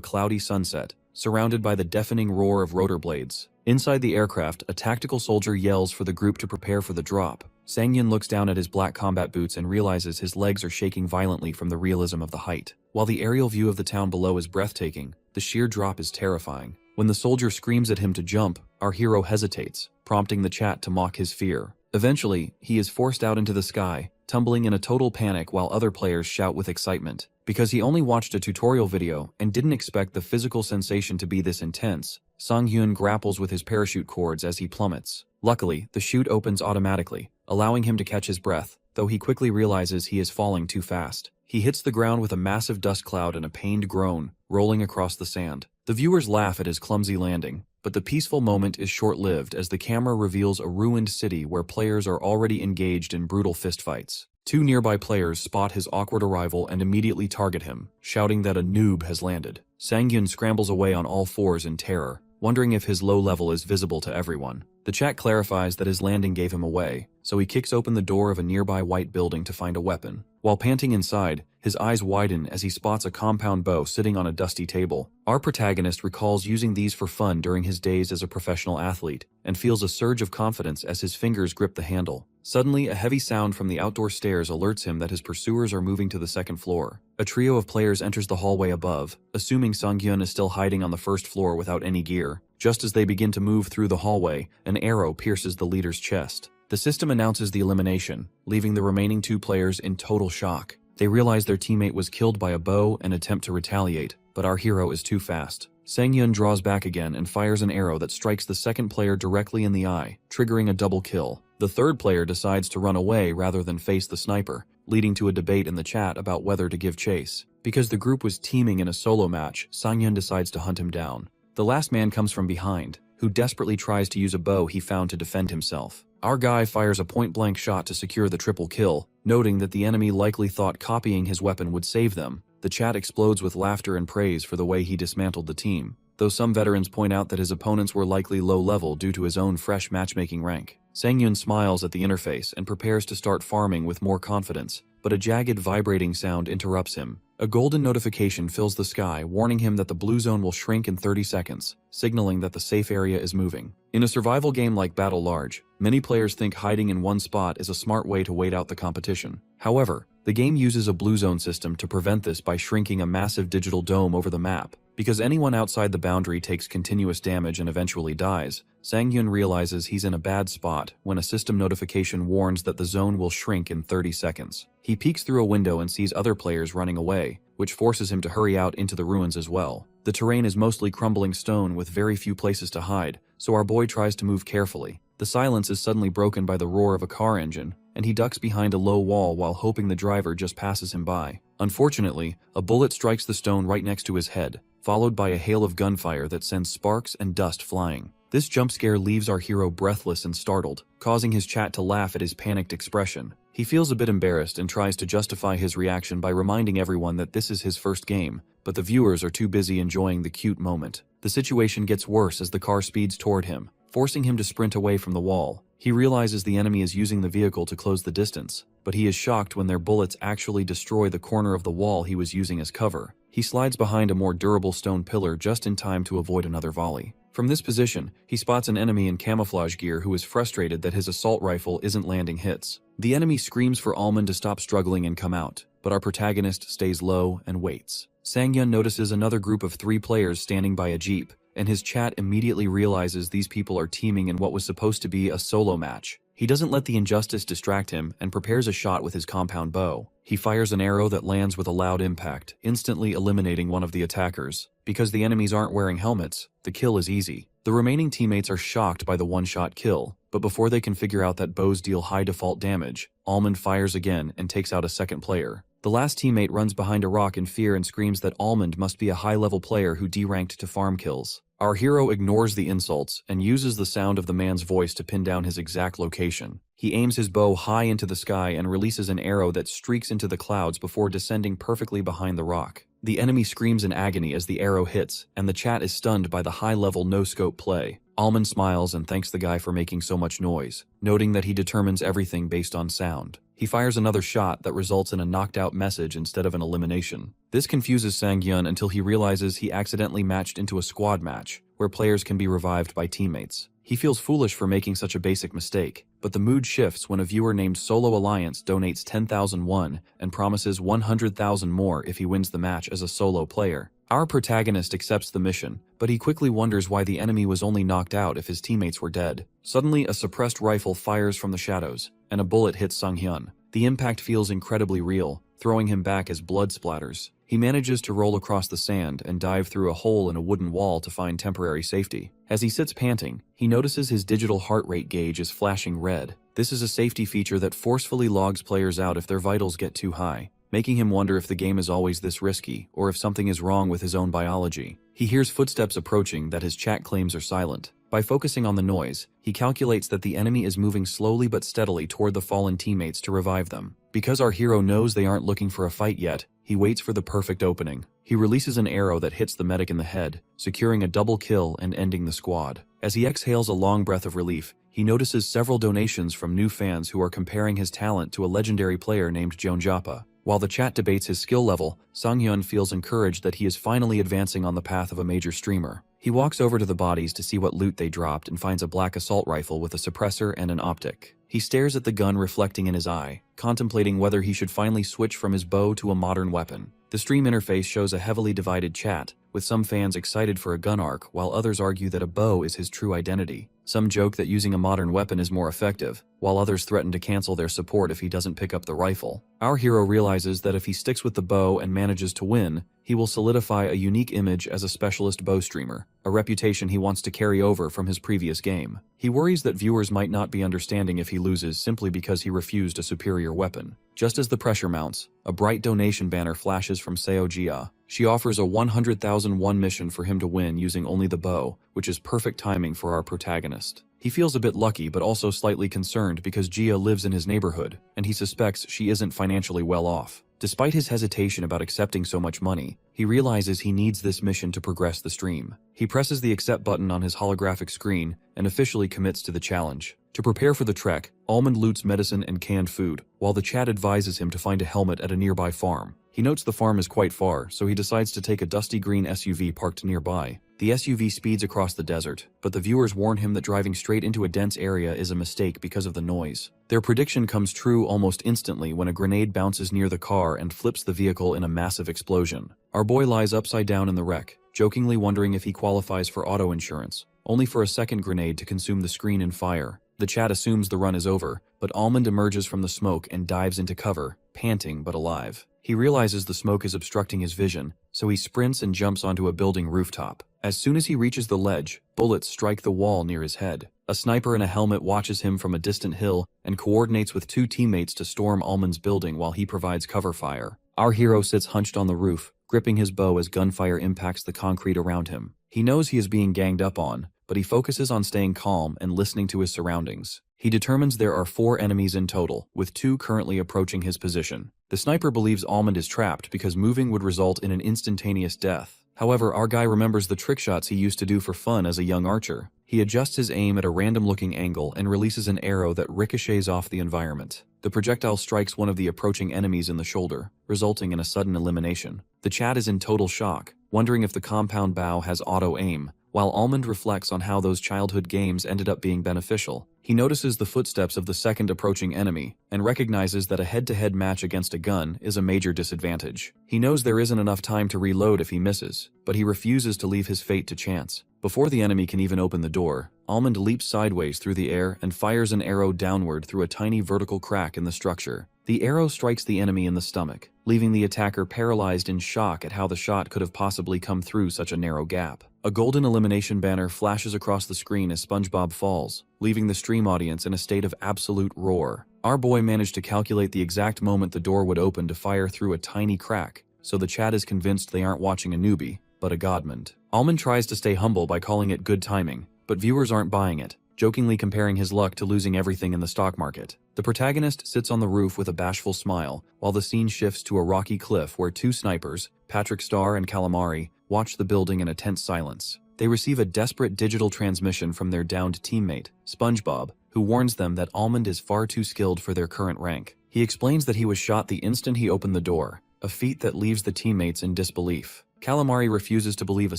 cloudy sunset, surrounded by the deafening roar of rotor blades. Inside the aircraft, a tactical soldier yells for the group to prepare for the drop. Sang-hyun looks down at his black combat boots and realizes his legs are shaking violently from the realism of the height. While the aerial view of the town below is breathtaking, the sheer drop is terrifying. When the soldier screams at him to jump, our hero hesitates, prompting the chat to mock his fear. Eventually, he is forced out into the sky, tumbling in a total panic while other players shout with excitement. Because he only watched a tutorial video and didn't expect the physical sensation to be this intense, Sang-hyun grapples with his parachute cords as he plummets. Luckily, the chute opens automatically, allowing him to catch his breath, though he quickly realizes he is falling too fast. He hits the ground with a massive dust cloud and a pained groan, rolling across the sand. The viewers laugh at his clumsy landing, but the peaceful moment is short-lived as the camera reveals a ruined city where players are already engaged in brutal fistfights. Two nearby players spot his awkward arrival and immediately target him, shouting that a noob has landed. Sang-hyun scrambles away on all fours in terror, wondering if his low level is visible to everyone. The chat clarifies that his landing gave him away, so he kicks open the door of a nearby white building to find a weapon. While panting inside, his eyes widen as he spots a compound bow sitting on a dusty table. Our protagonist recalls using these for fun during his days as a professional athlete, and feels a surge of confidence as his fingers grip the handle. Suddenly, a heavy sound from the outdoor stairs alerts him that his pursuers are moving to the second floor. A trio of players enters the hallway above, assuming Sang-hyun is still hiding on the first floor without any gear. Just as they begin to move through the hallway, an arrow pierces the leader's chest. The system announces the elimination, leaving the remaining two players in total shock. They realize their teammate was killed by a bow and attempt to retaliate, but our hero is too fast. Sang-hyun draws back again and fires an arrow that strikes the second player directly in the eye, triggering a double kill. The third player decides to run away rather than face the sniper, leading to a debate in the chat about whether to give chase. Because the group was teaming in a solo match, Sang-hyun decides to hunt him down. The last man comes from behind, who desperately tries to use a bow he found to defend himself. Our guy fires a point-blank shot to secure the triple kill, noting that the enemy likely thought copying his weapon would save them. The chat explodes with laughter and praise for the way he dismantled the team, though some veterans point out that his opponents were likely low-level due to his own fresh matchmaking rank. Sang-hyun smiles at the interface and prepares to start farming with more confidence, but a jagged vibrating sound interrupts him. A golden notification fills the sky, warning him that the blue zone will shrink in 30 seconds, signaling that the safe area is moving. In a survival game like Battle Large, many players think hiding in one spot is a smart way to wait out the competition. However, the game uses a blue zone system to prevent this by shrinking a massive digital dome over the map. Because anyone outside the boundary takes continuous damage and eventually dies, Sang-hyun realizes he's in a bad spot when a system notification warns that the zone will shrink in 30 seconds. He peeks through a window and sees other players running away, which forces him to hurry out into the ruins as well. The terrain is mostly crumbling stone with very few places to hide, so our boy tries to move carefully. The silence is suddenly broken by the roar of a car engine, and he ducks behind a low wall while hoping the driver just passes him by. Unfortunately, a bullet strikes the stone right next to his head, followed by a hail of gunfire that sends sparks and dust flying. This jump scare leaves our hero breathless and startled, causing his chat to laugh at his panicked expression. He feels a bit embarrassed and tries to justify his reaction by reminding everyone that this is his first game, but the viewers are too busy enjoying the cute moment. The situation gets worse as the car speeds toward him, forcing him to sprint away from the wall. He realizes the enemy is using the vehicle to close the distance, but he is shocked when their bullets actually destroy the corner of the wall he was using as cover. He slides behind a more durable stone pillar just in time to avoid another volley. From this position, he spots an enemy in camouflage gear who is frustrated that his assault rifle isn't landing hits. The enemy screams for Almond to stop struggling and come out, but our protagonist stays low and waits. Sang-hyun notices another group of 3 players standing by a jeep, and his chat immediately realizes these people are teaming in what was supposed to be a solo match. He doesn't let the injustice distract him and prepares a shot with his compound bow. He fires an arrow that lands with a loud impact, instantly eliminating one of the attackers. Because the enemies aren't wearing helmets, the kill is easy. The remaining teammates are shocked by the one-shot kill, but before they can figure out that bows deal high default damage, Almond fires again and takes out a second player. The last teammate runs behind a rock in fear and screams that Almond must be a high-level player who deranked to farm kills. Our hero ignores the insults and uses the sound of the man's voice to pin down his exact location. He aims his bow high into the sky and releases an arrow that streaks into the clouds before descending perfectly behind the rock. The enemy screams in agony as the arrow hits, and the chat is stunned by the high-level no-scope play. Almond smiles and thanks the guy for making so much noise, noting that he determines everything based on sound. He fires another shot that results in a knocked-out message instead of an elimination. This confuses Sang-hyun until he realizes he accidentally matched into a squad match, where players can be revived by teammates. He feels foolish for making such a basic mistake, but the mood shifts when a viewer named Solo Alliance donates 10,000 won and promises 100,000 more if he wins the match as a solo player. Our protagonist accepts the mission, but he quickly wonders why the enemy was only knocked out if his teammates were dead. Suddenly, a suppressed rifle fires from the shadows, and a bullet hits Sang-hyun. The impact feels incredibly real, throwing him back as blood splatters. He manages to roll across the sand and dive through a hole in a wooden wall to find temporary safety. As he sits panting, he notices his digital heart rate gauge is flashing red. This is a safety feature that forcefully logs players out if their vitals get too high, making him wonder if the game is always this risky or if something is wrong with his own biology. He hears footsteps approaching that his chat claims are silent. By focusing on the noise, he calculates that the enemy is moving slowly but steadily toward the fallen teammates to revive them. Because our hero knows they aren't looking for a fight yet, he waits for the perfect opening. He releases an arrow that hits the medic in the head, securing a double kill and ending the squad. As he exhales a long breath of relief, he notices several donations from new fans who are comparing his talent to a legendary player named Jeonjappa. While the chat debates his skill level, Sang-hyun feels encouraged that he is finally advancing on the path of a major streamer. He walks over to the bodies to see what loot they dropped and finds a black assault rifle with a suppressor and an optic. He stares at the gun reflecting in his eye, contemplating whether he should finally switch from his bow to a modern weapon. The stream interface shows a heavily divided chat, with some fans excited for a gun arc while others argue that a bow is his true identity. Some joke that using a modern weapon is more effective, while others threaten to cancel their support if he doesn't pick up the rifle. Our hero realizes that if he sticks with the bow and manages to win, he will solidify a unique image as a specialist bow streamer, a reputation he wants to carry over from his previous game. He worries that viewers might not be understanding if he loses simply because he refused a superior weapon. Just as the pressure mounts, a bright donation banner flashes from Seo Jia. She offers a 100,000 won mission for him to win using only the bow, which is perfect timing for our protagonist. He feels a bit lucky but also slightly concerned because Jia lives in his neighborhood, and he suspects she isn't financially well off. Despite his hesitation about accepting so much money, he realizes he needs this mission to progress the stream. He presses the accept button on his holographic screen and officially commits to the challenge. To prepare for the trek, Almond loots medicine and canned food, while the chat advises him to find a helmet at a nearby farm. He notes the farm is quite far, so he decides to take a dusty green SUV parked nearby. The SUV speeds across the desert, but the viewers warn him that driving straight into a dense area is a mistake because of the noise. Their prediction comes true almost instantly when a grenade bounces near the car and flips the vehicle in a massive explosion. Our boy lies upside down in the wreck, jokingly wondering if he qualifies for auto insurance, only for a second grenade to consume the screen in fire. The chat assumes the run is over, but Almond emerges from the smoke and dives into cover, panting but alive. He realizes the smoke is obstructing his vision, so he sprints and jumps onto a building rooftop. As soon as he reaches the ledge, bullets strike the wall near his head. A sniper in a helmet watches him from a distant hill and coordinates with two teammates to storm Almond's building while he provides cover fire. Our hero sits hunched on the roof, gripping his bow as gunfire impacts the concrete around him. He knows he is being ganged up on, but he focuses on staying calm and listening to his surroundings. He determines there are 4 enemies in total, with 2 currently approaching his position. The sniper believes Almond is trapped because moving would result in an instantaneous death. However, our guy remembers the trick shots he used to do for fun as a young archer. He adjusts his aim at a random-looking angle and releases an arrow that ricochets off the environment. The projectile strikes one of the approaching enemies in the shoulder, resulting in a sudden elimination. The chat is in total shock, wondering if the compound bow has auto-aim, while Almond reflects on how those childhood games ended up being beneficial. He notices the footsteps of the second approaching enemy and recognizes that a head-to-head match against a gun is a major disadvantage. He knows there isn't enough time to reload if he misses, but he refuses to leave his fate to chance. Before the enemy can even open the door, Almond leaps sideways through the air and fires an arrow downward through a tiny vertical crack in the structure. The arrow strikes the enemy in the stomach, leaving the attacker paralyzed in shock at how the shot could have possibly come through such a narrow gap. A golden elimination banner flashes across the screen as SpongeBob falls, leaving the stream audience in a state of absolute roar. Our boy managed to calculate the exact moment the door would open to fire through a tiny crack, so the chat is convinced they aren't watching a newbie, but a godmond. Almond tries to stay humble by calling it good timing, but viewers aren't buying it, jokingly comparing his luck to losing everything in the stock market. The protagonist sits on the roof with a bashful smile, while the scene shifts to a rocky cliff where 2 snipers, Patrick Star and Calamari, watch the building in a tense silence. They receive a desperate digital transmission from their downed teammate, SpongeBob, who warns them that Almond is far too skilled for their current rank. He explains that he was shot the instant he opened the door, a feat that leaves the teammates in disbelief. Calamari refuses to believe a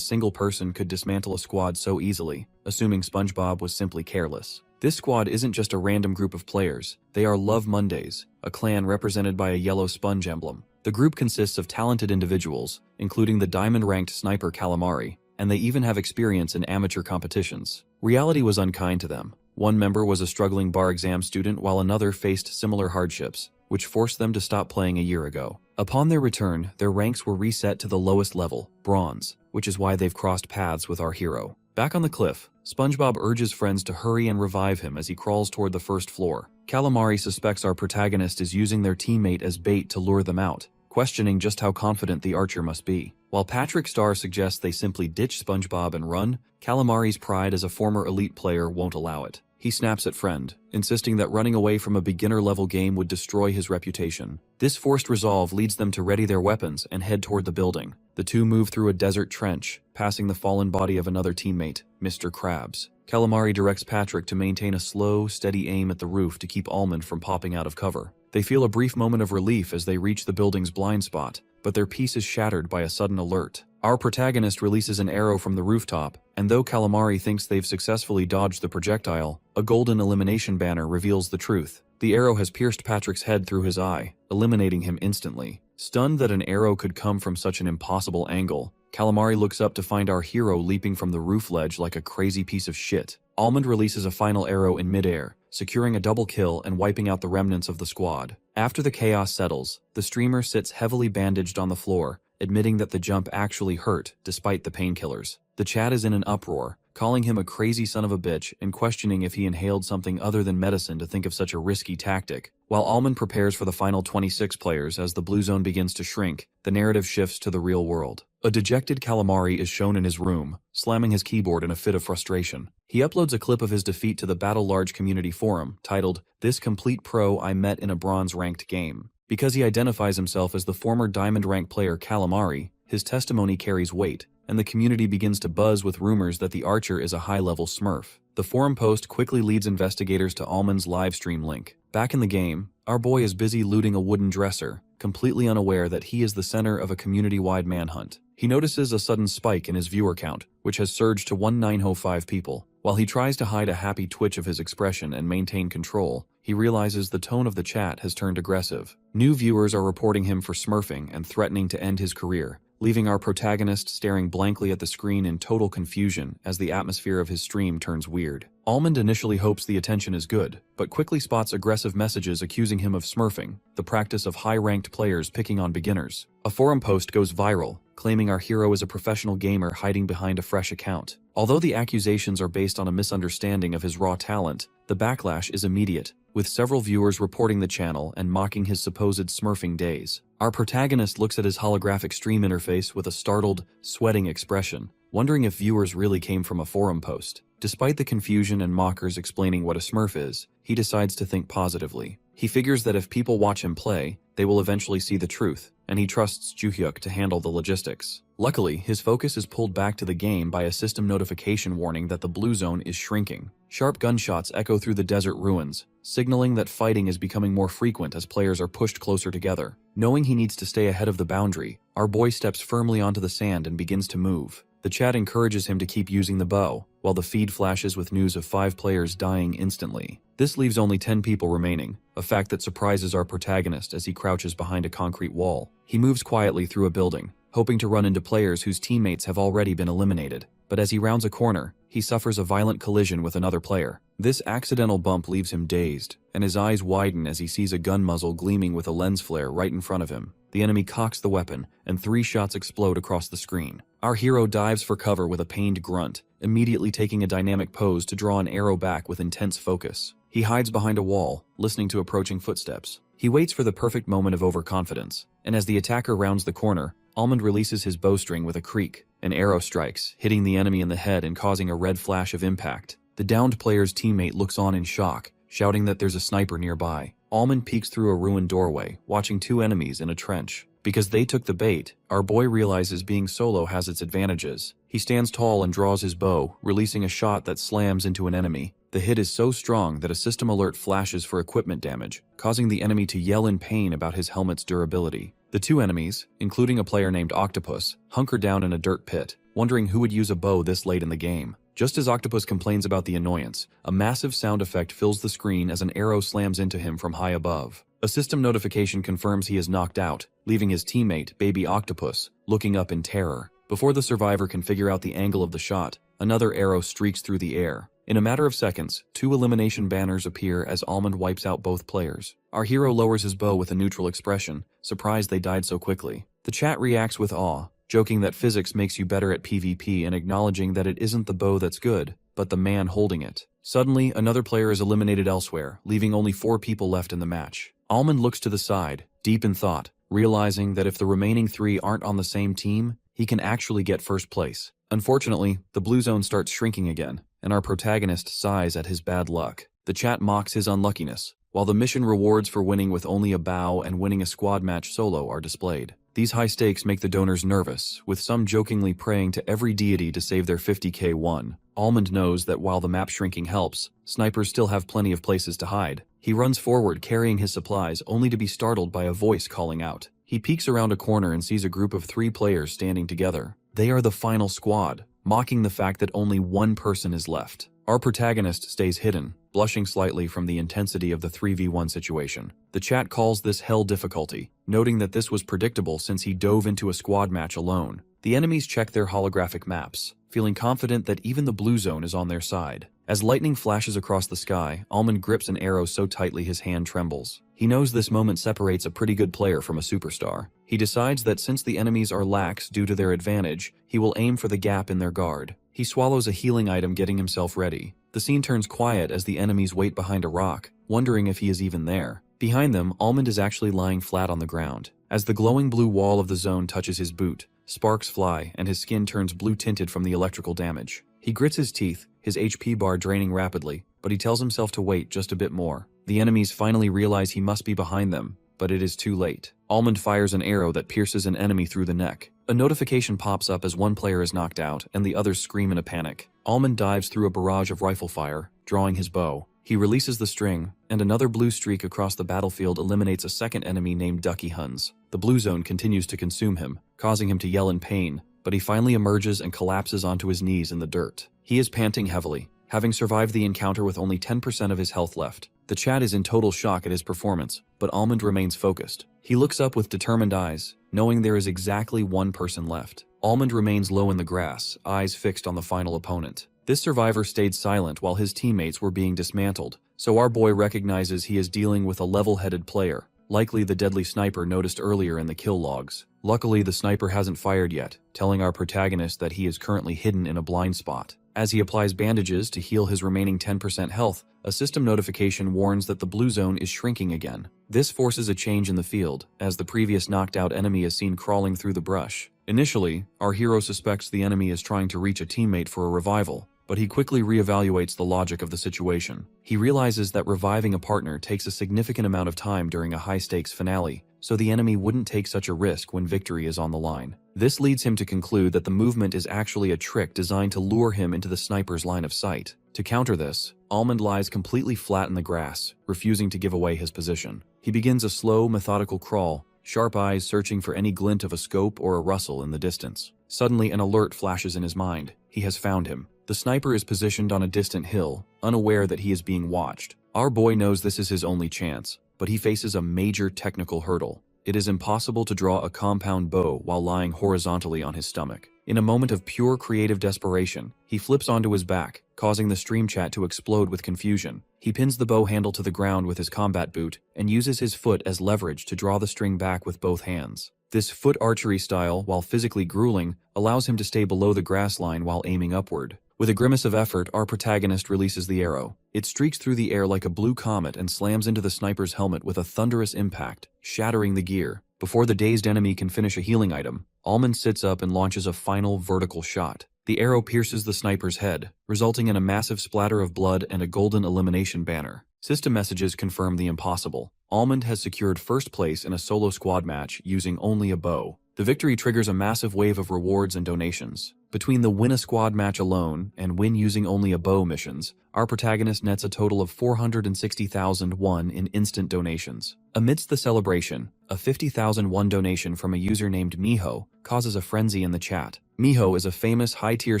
single person could dismantle a squad so easily, assuming SpongeBob was simply careless. This squad isn't just a random group of players, they are Love Mondays, a clan represented by a yellow sponge emblem. The group consists of talented individuals, including the diamond-ranked sniper Calamari, and they even have experience in amateur competitions. Reality was unkind to them. One member was a struggling bar exam student while another faced similar hardships, which forced them to stop playing a year ago. Upon their return, their ranks were reset to the lowest level, bronze, which is why they've crossed paths with our hero. Back on the cliff, SpongeBob urges friends to hurry and revive him as he crawls toward the first floor. Calamari suspects our protagonist is using their teammate as bait to lure them out, questioning just how confident the archer must be. While Patrick Star suggests they simply ditch SpongeBob and run, Calamari's pride as a former elite player won't allow it. He snaps at friend, insisting that running away from a beginner-level game would destroy his reputation. This forced resolve leads them to ready their weapons and head toward the building. The two move through a desert trench, passing the fallen body of another teammate, Mr. Krabs. Calamari directs Patrick to maintain a slow, steady aim at the roof to keep Almond from popping out of cover. They feel a brief moment of relief as they reach the building's blind spot, but their peace is shattered by a sudden alert. Our protagonist releases an arrow from the rooftop, and though Calamari thinks they've successfully dodged the projectile, a golden elimination banner reveals the truth. The arrow has pierced Patrick's head through his eye, eliminating him instantly. Stunned that an arrow could come from such an impossible angle, Calamari looks up to find our hero leaping from the roof ledge like a crazy piece of shit. Almond releases a final arrow in midair, securing a double kill and wiping out the remnants of the squad. After the chaos settles, the streamer sits heavily bandaged on the floor, admitting that the jump actually hurt despite the painkillers. The chat is in an uproar, calling him a crazy son of a bitch and questioning if he inhaled something other than medicine to think of such a risky tactic. While Almond prepares for the final 26 players as the blue zone begins to shrink, the narrative shifts to the real world. A dejected Calamari is shown in his room, slamming his keyboard in a fit of frustration. He uploads a clip of his defeat to the Battle Large community forum, titled, "This Complete Pro I Met in a Bronze-Ranked Game." Because he identifies himself as the former Diamond Rank player Calamari, his testimony carries weight, and the community begins to buzz with rumors that the archer is a high-level smurf. The forum post quickly leads investigators to Almond's livestream link. Back in the game, our boy is busy looting a wooden dresser, completely unaware that he is the center of a community-wide manhunt. He notices a sudden spike in his viewer count, which has surged to 1905 people. While he tries to hide a happy twitch of his expression and maintain control, he realizes the tone of the chat has turned aggressive. New viewers are reporting him for smurfing and threatening to end his career, leaving our protagonist staring blankly at the screen in total confusion as the atmosphere of his stream turns weird. Almond initially hopes the attention is good, but quickly spots aggressive messages accusing him of smurfing, the practice of high-ranked players picking on beginners. A forum post goes viral, claiming our hero is a professional gamer hiding behind a fresh account. Although the accusations are based on a misunderstanding of his raw talent, the backlash is immediate, with several viewers reporting the channel and mocking his supposed smurfing days. Our protagonist looks at his holographic stream interface with a startled, sweating expression, wondering if viewers really came from a forum post. Despite the confusion and mockers explaining what a smurf is, he decides to think positively. He figures that if people watch him play, they will eventually see the truth, and he trusts Juhyuk to handle the logistics. Luckily, his focus is pulled back to the game by a system notification warning that the blue zone is shrinking. Sharp gunshots echo through the desert ruins, signaling that fighting is becoming more frequent as players are pushed closer together. Knowing he needs to stay ahead of the boundary, our boy steps firmly onto the sand and begins to move. The chat encourages him to keep using the bow, while the feed flashes with news of 5 players dying instantly. This leaves only 10 people remaining, a fact that surprises our protagonist as he crouches behind a concrete wall. He moves quietly through a building, hoping to run into players whose teammates have already been eliminated. But as he rounds a corner, he suffers a violent collision with another player. This accidental bump leaves him dazed, and his eyes widen as he sees a gun muzzle gleaming with a lens flare right in front of him. The enemy cocks the weapon, and 3 shots explode across the screen. Our hero dives for cover with a pained grunt, immediately taking a dynamic pose to draw an arrow back with intense focus. He hides behind a wall, listening to approaching footsteps. He waits for the perfect moment of overconfidence, and as the attacker rounds the corner, Almond releases his bowstring with a creak. An arrow strikes, hitting the enemy in the head and causing a red flash of impact. The downed player's teammate looks on in shock, shouting that there's a sniper nearby. Almond peeks through a ruined doorway, watching 2 enemies in a trench. Because they took the bait, our boy realizes being solo has its advantages. He stands tall and draws his bow, releasing a shot that slams into an enemy. The hit is so strong that a system alert flashes for equipment damage, causing the enemy to yell in pain about his helmet's durability. The 2 enemies, including a player named Octopus, hunker down in a dirt pit, wondering who would use a bow this late in the game. Just as Octopus complains about the annoyance, a massive sound effect fills the screen as an arrow slams into him from high above. A system notification confirms he is knocked out, leaving his teammate, Baby Octopus, looking up in terror. Before the survivor can figure out the angle of the shot, another arrow streaks through the air. In a matter of seconds, 2 elimination banners appear as Almond wipes out both players. Our hero lowers his bow with a neutral expression, surprised they died so quickly. The chat reacts with awe, joking that physics makes you better at PvP and acknowledging that it isn't the bow that's good, but the man holding it. Suddenly, another player is eliminated elsewhere, leaving only 4 people left in the match. Almond looks to the side, deep in thought, realizing that if the remaining 3 aren't on the same team, he can actually get first place. Unfortunately, the blue zone starts shrinking again, and our protagonist sighs at his bad luck. The chat mocks his unluckiness, while the mission rewards for winning with only a bow and winning a squad match solo are displayed. These high stakes make the donors nervous, with some jokingly praying to every deity to save their 50k won. Almond knows that while the map shrinking helps, snipers still have plenty of places to hide. He runs forward carrying his supplies only to be startled by a voice calling out. He peeks around a corner and sees a group of 3 players standing together. They are the final squad, mocking the fact that only 1 person is left. Our protagonist stays hidden, blushing slightly from the intensity of the 3v1 situation. The chat calls this hell difficulty, noting that this was predictable since he dove into a squad match alone. The enemies check their holographic maps, feeling confident that even the blue zone is on their side. As lightning flashes across the sky, Almond grips an arrow so tightly his hand trembles. He knows this moment separates a pretty good player from a superstar. He decides that since the enemies are lax due to their advantage, he will aim for the gap in their guard. He swallows a healing item, getting himself ready. The scene turns quiet as the enemies wait behind a rock, wondering if he is even there. Behind them, Almond is actually lying flat on the ground. As the glowing blue wall of the zone touches his boot, sparks fly and his skin turns blue-tinted from the electrical damage. He grits his teeth, his HP bar draining rapidly, but he tells himself to wait just a bit more. The enemies finally realize he must be behind them, but it is too late. Almond fires an arrow that pierces an enemy through the neck. A notification pops up as one player is knocked out and the others scream in a panic. Almond dives through a barrage of rifle fire, drawing his bow. He releases the string, and another blue streak across the battlefield eliminates a second enemy named Ducky Huns. The blue zone continues to consume him, causing him to yell in pain, but he finally emerges and collapses onto his knees in the dirt. He is panting heavily, having survived the encounter with only 10% of his health left. The chat is in total shock at his performance, but Almond remains focused. He looks up with determined eyes, knowing there is exactly one person left. Almond remains low in the grass, eyes fixed on the final opponent. This survivor stayed silent while his teammates were being dismantled, so our boy recognizes he is dealing with a level-headed player, likely the deadly sniper noticed earlier in the kill logs. Luckily, the sniper hasn't fired yet, telling our protagonist that he is currently hidden in a blind spot. As he applies bandages to heal his remaining 10% health, a system notification warns that the blue zone is shrinking again. This forces a change in the field, as the previous knocked-out enemy is seen crawling through the brush. Initially, our hero suspects the enemy is trying to reach a teammate for a revival, but he quickly reevaluates the logic of the situation. He realizes that reviving a partner takes a significant amount of time during a high-stakes finale, so the enemy wouldn't take such a risk when victory is on the line. This leads him to conclude that the movement is actually a trick designed to lure him into the sniper's line of sight. To counter this, Almond lies completely flat in the grass, refusing to give away his position. He begins a slow, methodical crawl, sharp eyes searching for any glint of a scope or a rustle in the distance. Suddenly, an alert flashes in his mind. He has found him. The sniper is positioned on a distant hill, unaware that he is being watched. Our boy knows this is his only chance, but he faces a major technical hurdle. It is impossible to draw a compound bow while lying horizontally on his stomach. In a moment of pure creative desperation, he flips onto his back, causing the stream chat to explode with confusion. He pins the bow handle to the ground with his combat boot and uses his foot as leverage to draw the string back with both hands. This foot archery style, while physically grueling, allows him to stay below the grass line while aiming upward. With a grimace of effort, our protagonist releases the arrow. It streaks through the air like a blue comet and slams into the sniper's helmet with a thunderous impact, shattering the gear. Before the dazed enemy can finish a healing item, Almond sits up and launches a final vertical shot. The arrow pierces the sniper's head, resulting in a massive splatter of blood and a golden elimination banner. System messages confirm the impossible. Almond has secured first place in a solo squad match using only a bow. The victory triggers a massive wave of rewards and donations. Between the win a squad match alone and win using only a bow missions, our protagonist nets a total of 460,000 won in instant donations. Amidst the celebration, a 50,000 won donation from a user named Miho causes a frenzy in the chat. Miho is a famous high-tier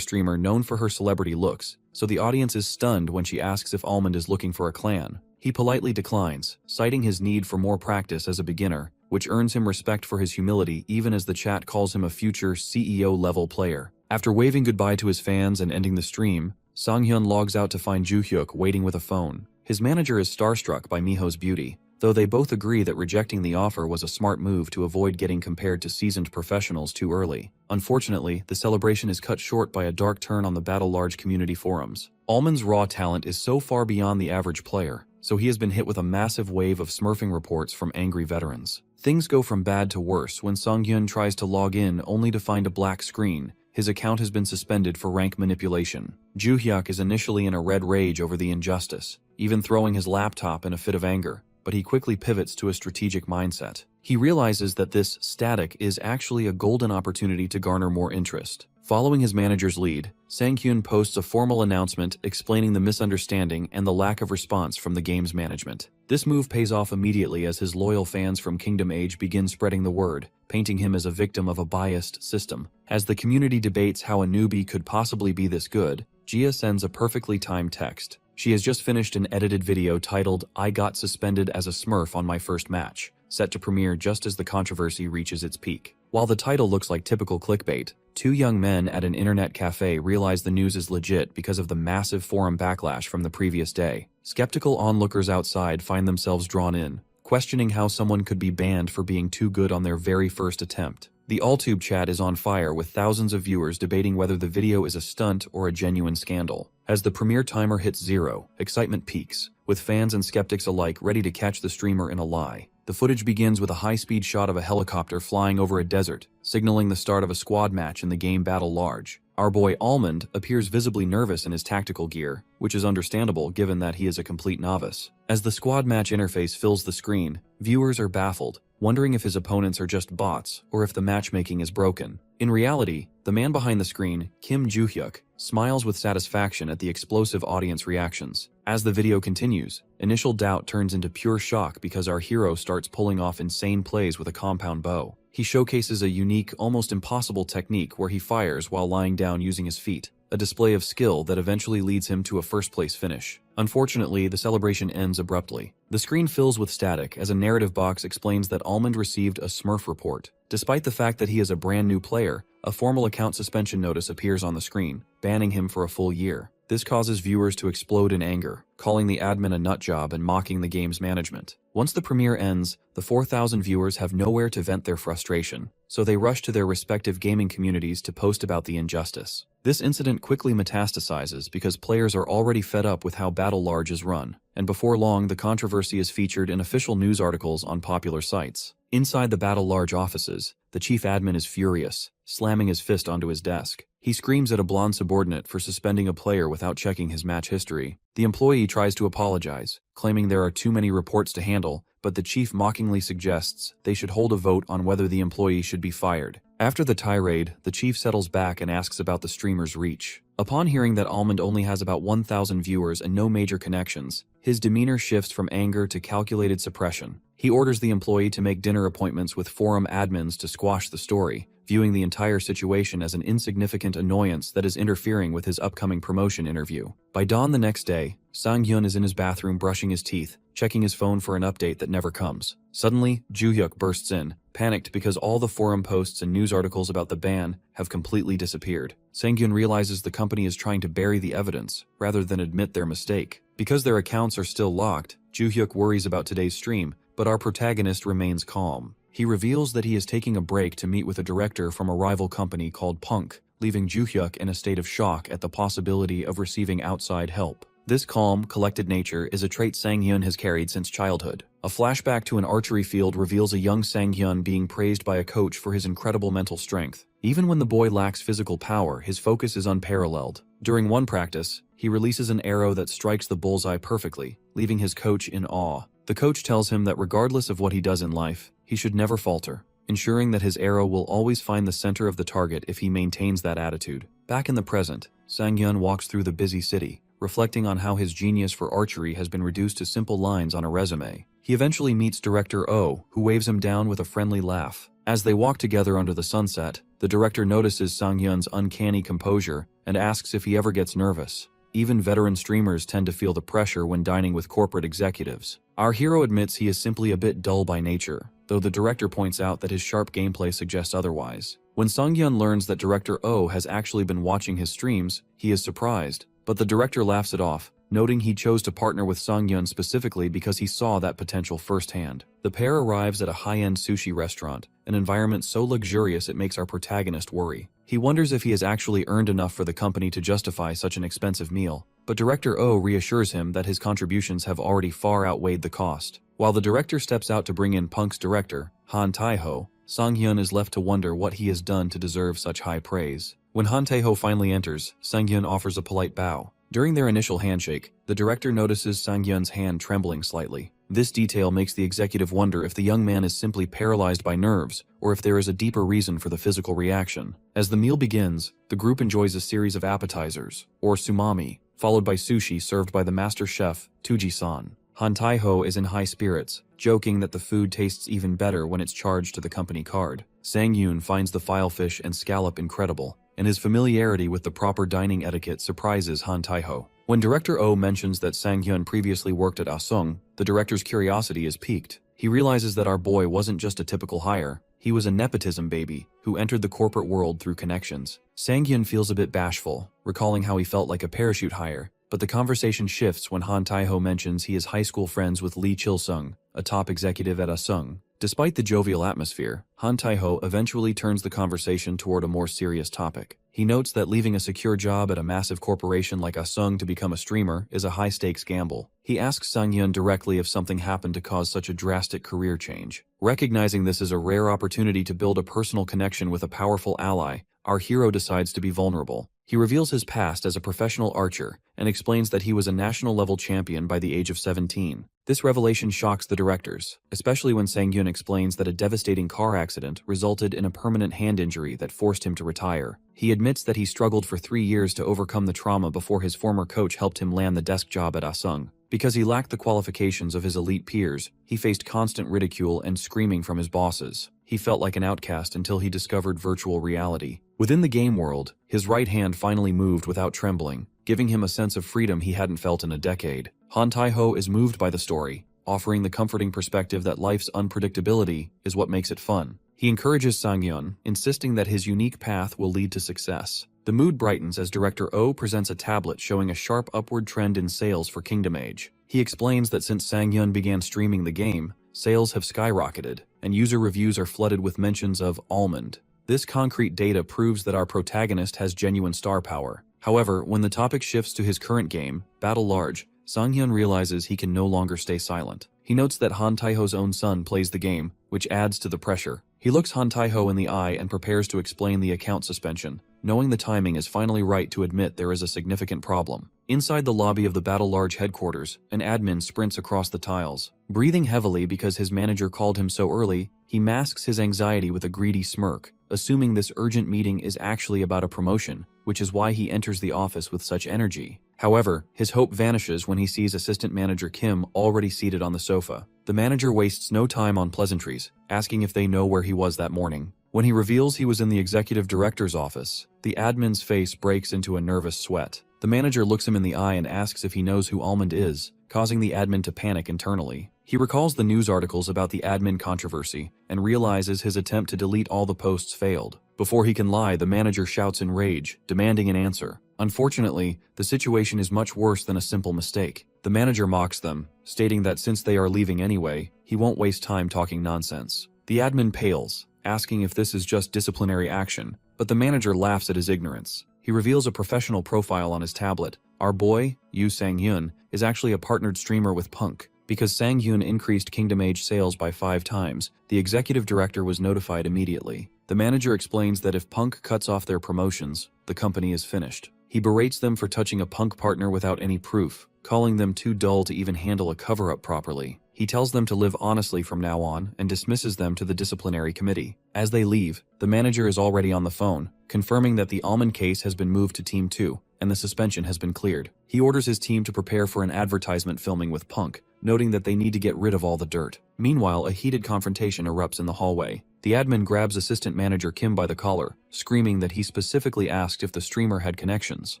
streamer known for her celebrity looks, so the audience is stunned when she asks if Almond is looking for a clan. He politely declines, citing his need for more practice as a beginner, which earns him respect for his humility even as the chat calls him a future CEO-level player. After waving goodbye to his fans and ending the stream, Sanghyun logs out to find Joo-hyuk waiting with a phone. His manager is starstruck by Miho's beauty, though they both agree that rejecting the offer was a smart move to avoid getting compared to seasoned professionals too early. Unfortunately, the celebration is cut short by a dark turn on the Battle Large community forums. Almond's raw talent is so far beyond the average player, so he has been hit with a massive wave of smurfing reports from angry veterans. Things go from bad to worse when Sanghyun tries to log in only to find a black screen. His account has been suspended for rank manipulation. Joo-hyuk is initially in a red rage over the injustice, even throwing his laptop in a fit of anger, but he quickly pivots to a strategic mindset. He realizes that this static is actually a golden opportunity to garner more interest. Following his manager's lead, Sanghyun posts a formal announcement explaining the misunderstanding and the lack of response from the game's management. This move pays off immediately as his loyal fans from Kingdom Age begin spreading the word, painting him as a victim of a biased system. As the community debates how a newbie could possibly be this good, Gia sends a perfectly timed text. She has just finished an edited video titled, "I got suspended as a Smurf on my first match," set to premiere just as the controversy reaches its peak. While the title looks like typical clickbait, two young men at an internet cafe realize the news is legit because of the massive forum backlash from the previous day. Skeptical onlookers outside find themselves drawn in, questioning how someone could be banned for being too good on their very first attempt. The AllTube chat is on fire with thousands of viewers debating whether the video is a stunt or a genuine scandal. As the premiere timer hits 0, excitement peaks, with fans and skeptics alike ready to catch the streamer in a lie. The footage begins with a high-speed shot of a helicopter flying over a desert, signaling the start of a squad match in the game Battle Large. Our boy Almond appears visibly nervous in his tactical gear, which is understandable given that he is a complete novice. As the squad match interface fills the screen, viewers are baffled, wondering if his opponents are just bots or if the matchmaking is broken. In reality, the man behind the screen, Kim Joo-hyuk, smiles with satisfaction at the explosive audience reactions. As the video continues, initial doubt turns into pure shock because our hero starts pulling off insane plays with a compound bow. He showcases a unique, almost impossible technique where he fires while lying down using his feet. a display of skill that eventually leads him to a first-place finish. Unfortunately, the celebration ends abruptly. The screen fills with static as a narrative box explains that Almond received a Smurf report. Despite the fact that he is a brand new player, a formal account suspension notice appears on the screen, banning him for a full year. This causes viewers to explode in anger, calling the admin a nutjob and mocking the game's management. Once the premiere ends, the 4,000 viewers have nowhere to vent their frustration, so they rush to their respective gaming communities to post about the injustice. This incident quickly metastasizes because players are already fed up with how Battle Large is run, and before long the controversy is featured in official news articles on popular sites. Inside the Battle Large offices, the chief admin is furious, slamming his fist onto his desk. He screams at a blonde subordinate for suspending a player without checking his match history. The employee tries to apologize, claiming there are too many reports to handle, but the chief mockingly suggests they should hold a vote on whether the employee should be fired. After the tirade, the chief settles back and asks about the streamer's reach. Upon hearing that Almond only has about 1,000 viewers and no major connections, his demeanor shifts from anger to calculated suppression. He orders the employee to make dinner appointments with forum admins to squash the story, viewing the entire situation as an insignificant annoyance that is interfering with his upcoming promotion interview. By dawn the next day, Sang-hyun is in his bathroom brushing his teeth, checking his phone for an update that never comes. Suddenly, Joo-hyuk bursts in, panicked because all the forum posts and news articles about the ban have completely disappeared. Sang-hyun realizes the company is trying to bury the evidence, rather than admit their mistake. Because their accounts are still locked, Joo-hyuk worries about today's stream, but our protagonist remains calm. He reveals that he is taking a break to meet with a director from a rival company called Punk, leaving Joo-hyuk in a state of shock at the possibility of receiving outside help. This calm, collected nature is a trait Sang-hyun has carried since childhood. A flashback to an archery field reveals a young Sang-hyun being praised by a coach for his incredible mental strength. Even when the boy lacks physical power, his focus is unparalleled. During one practice, he releases an arrow that strikes the bullseye perfectly, leaving his coach in awe. The coach tells him that regardless of what he does in life, he should never falter, ensuring that his arrow will always find the center of the target if he maintains that attitude. Back in the present, Sang-hyun walks through the busy city, reflecting on how his genius for archery has been reduced to simple lines on a resume. He eventually meets director Oh, who waves him down with a friendly laugh. As they walk together under the sunset, the director notices Sang-hyun's uncanny composure and asks if he ever gets nervous. Even veteran streamers tend to feel the pressure when dining with corporate executives. Our hero admits he is simply a bit dull by nature, though the director points out that his sharp gameplay suggests otherwise. When Sang-hyun learns that director Oh has actually been watching his streams, he is surprised, but the director laughs it off, noting he chose to partner with Sang-hyun specifically because he saw that potential firsthand. The pair arrives at a high-end sushi restaurant, an environment so luxurious it makes our protagonist worry. He wonders if he has actually earned enough for the company to justify such an expensive meal, but director Oh reassures him that his contributions have already far outweighed the cost. While the director steps out to bring in Punk's director, Han Tae-ho, Sang-hyun is left to wonder what he has done to deserve such high praise. When Han Tae-ho finally enters, Sang-hyun offers a polite bow. During their initial handshake, the director notices Sang-hyun's hand trembling slightly. This detail makes the executive wonder if the young man is simply paralyzed by nerves, or if there is a deeper reason for the physical reaction. As the meal begins, the group enjoys a series of appetizers, or sumami, followed by sushi served by the master chef, Tuji-san. Han Tae-ho is in high spirits, joking that the food tastes even better when it's charged to the company card. Sang-hyun finds the filefish and scallop incredible, and his familiarity with the proper dining etiquette surprises Han Tae-ho. When director Oh mentions that Sang-hyun previously worked at Asung, the director's curiosity is piqued. He realizes that our boy wasn't just a typical hire, he was a nepotism baby who entered the corporate world through connections. Sang-hyun feels a bit bashful, recalling how he felt like a parachute hire, but the conversation shifts when Han Tae-ho mentions he is high school friends with Lee Chil-sung, a top executive at Asung. Despite the jovial atmosphere, Han Tae-ho eventually turns the conversation toward a more serious topic. He notes that leaving a secure job at a massive corporation like Asung to become a streamer is a high-stakes gamble. He asks Sang-hyun directly if something happened to cause such a drastic career change. Recognizing this as a rare opportunity to build a personal connection with a powerful ally, our hero decides to be vulnerable. He reveals his past as a professional archer and explains that he was a national-level champion by the age of 17. This revelation shocks the directors, especially when Sang-hyun explains that a devastating car accident resulted in a permanent hand injury that forced him to retire. He admits that he struggled for 3 years to overcome the trauma before his former coach helped him land the desk job at Asung. Because he lacked the qualifications of his elite peers, he faced constant ridicule and screaming from his bosses. He felt like an outcast until he discovered virtual reality. Within the game world, his right hand finally moved without trembling, giving him a sense of freedom he hadn't felt in a decade. Han Tai-ho is moved by the story, offering the comforting perspective that life's unpredictability is what makes it fun. He encourages Sang-hyun, insisting that his unique path will lead to success. The mood brightens as Director Oh presents a tablet showing a sharp upward trend in sales for Kingdom Age. He explains that since Sang-hyun began streaming the game, sales have skyrocketed, and user reviews are flooded with mentions of almond. This concrete data proves that our protagonist has genuine star power. However, when the topic shifts to his current game, Battle Large, Sang-hyun realizes he can no longer stay silent. He notes that Han Tai-ho's own son plays the game, which adds to the pressure. He looks Han Tai-ho in the eye and prepares to explain the account suspension, knowing the timing is finally right to admit there is a significant problem. Inside the lobby of the Battle Large headquarters, an admin sprints across the tiles. Breathing heavily because his manager called him so early, he masks his anxiety with a greedy smirk, assuming this urgent meeting is actually about a promotion, which is why he enters the office with such energy. However, his hope vanishes when he sees assistant manager Kim already seated on the sofa. The manager wastes no time on pleasantries, asking if they know where he was that morning. When he reveals he was in the executive director's office, the admin's face breaks into a nervous sweat. The manager looks him in the eye and asks if he knows who Almond is, causing the admin to panic internally. He recalls the news articles about the admin controversy and realizes his attempt to delete all the posts failed. Before he can lie, the manager shouts in rage, demanding an answer. Unfortunately, the situation is much worse than a simple mistake. The manager mocks them, stating that since they are leaving anyway, he won't waste time talking nonsense. The admin pales, asking if this is just disciplinary action, but the manager laughs at his ignorance. He reveals a professional profile on his tablet. Our boy, Yu Sang-hyun, is actually a partnered streamer with Punk. Because Sang-hyun increased Kingdom Age sales by 5 times, the executive director was notified immediately. The manager explains that if Punk cuts off their promotions, the company is finished. He berates them for touching a Punk partner without any proof, calling them too dull to even handle a cover-up properly. He tells them to live honestly from now on and dismisses them to the disciplinary committee. As they leave, the manager is already on the phone, confirming that the Almond case has been moved to Team 2, and the suspension has been cleared. He orders his team to prepare for an advertisement filming with Punk, noting that they need to get rid of all the dirt. Meanwhile, a heated confrontation erupts in the hallway. The admin grabs assistant manager Kim by the collar, screaming that he specifically asked if the streamer had connections.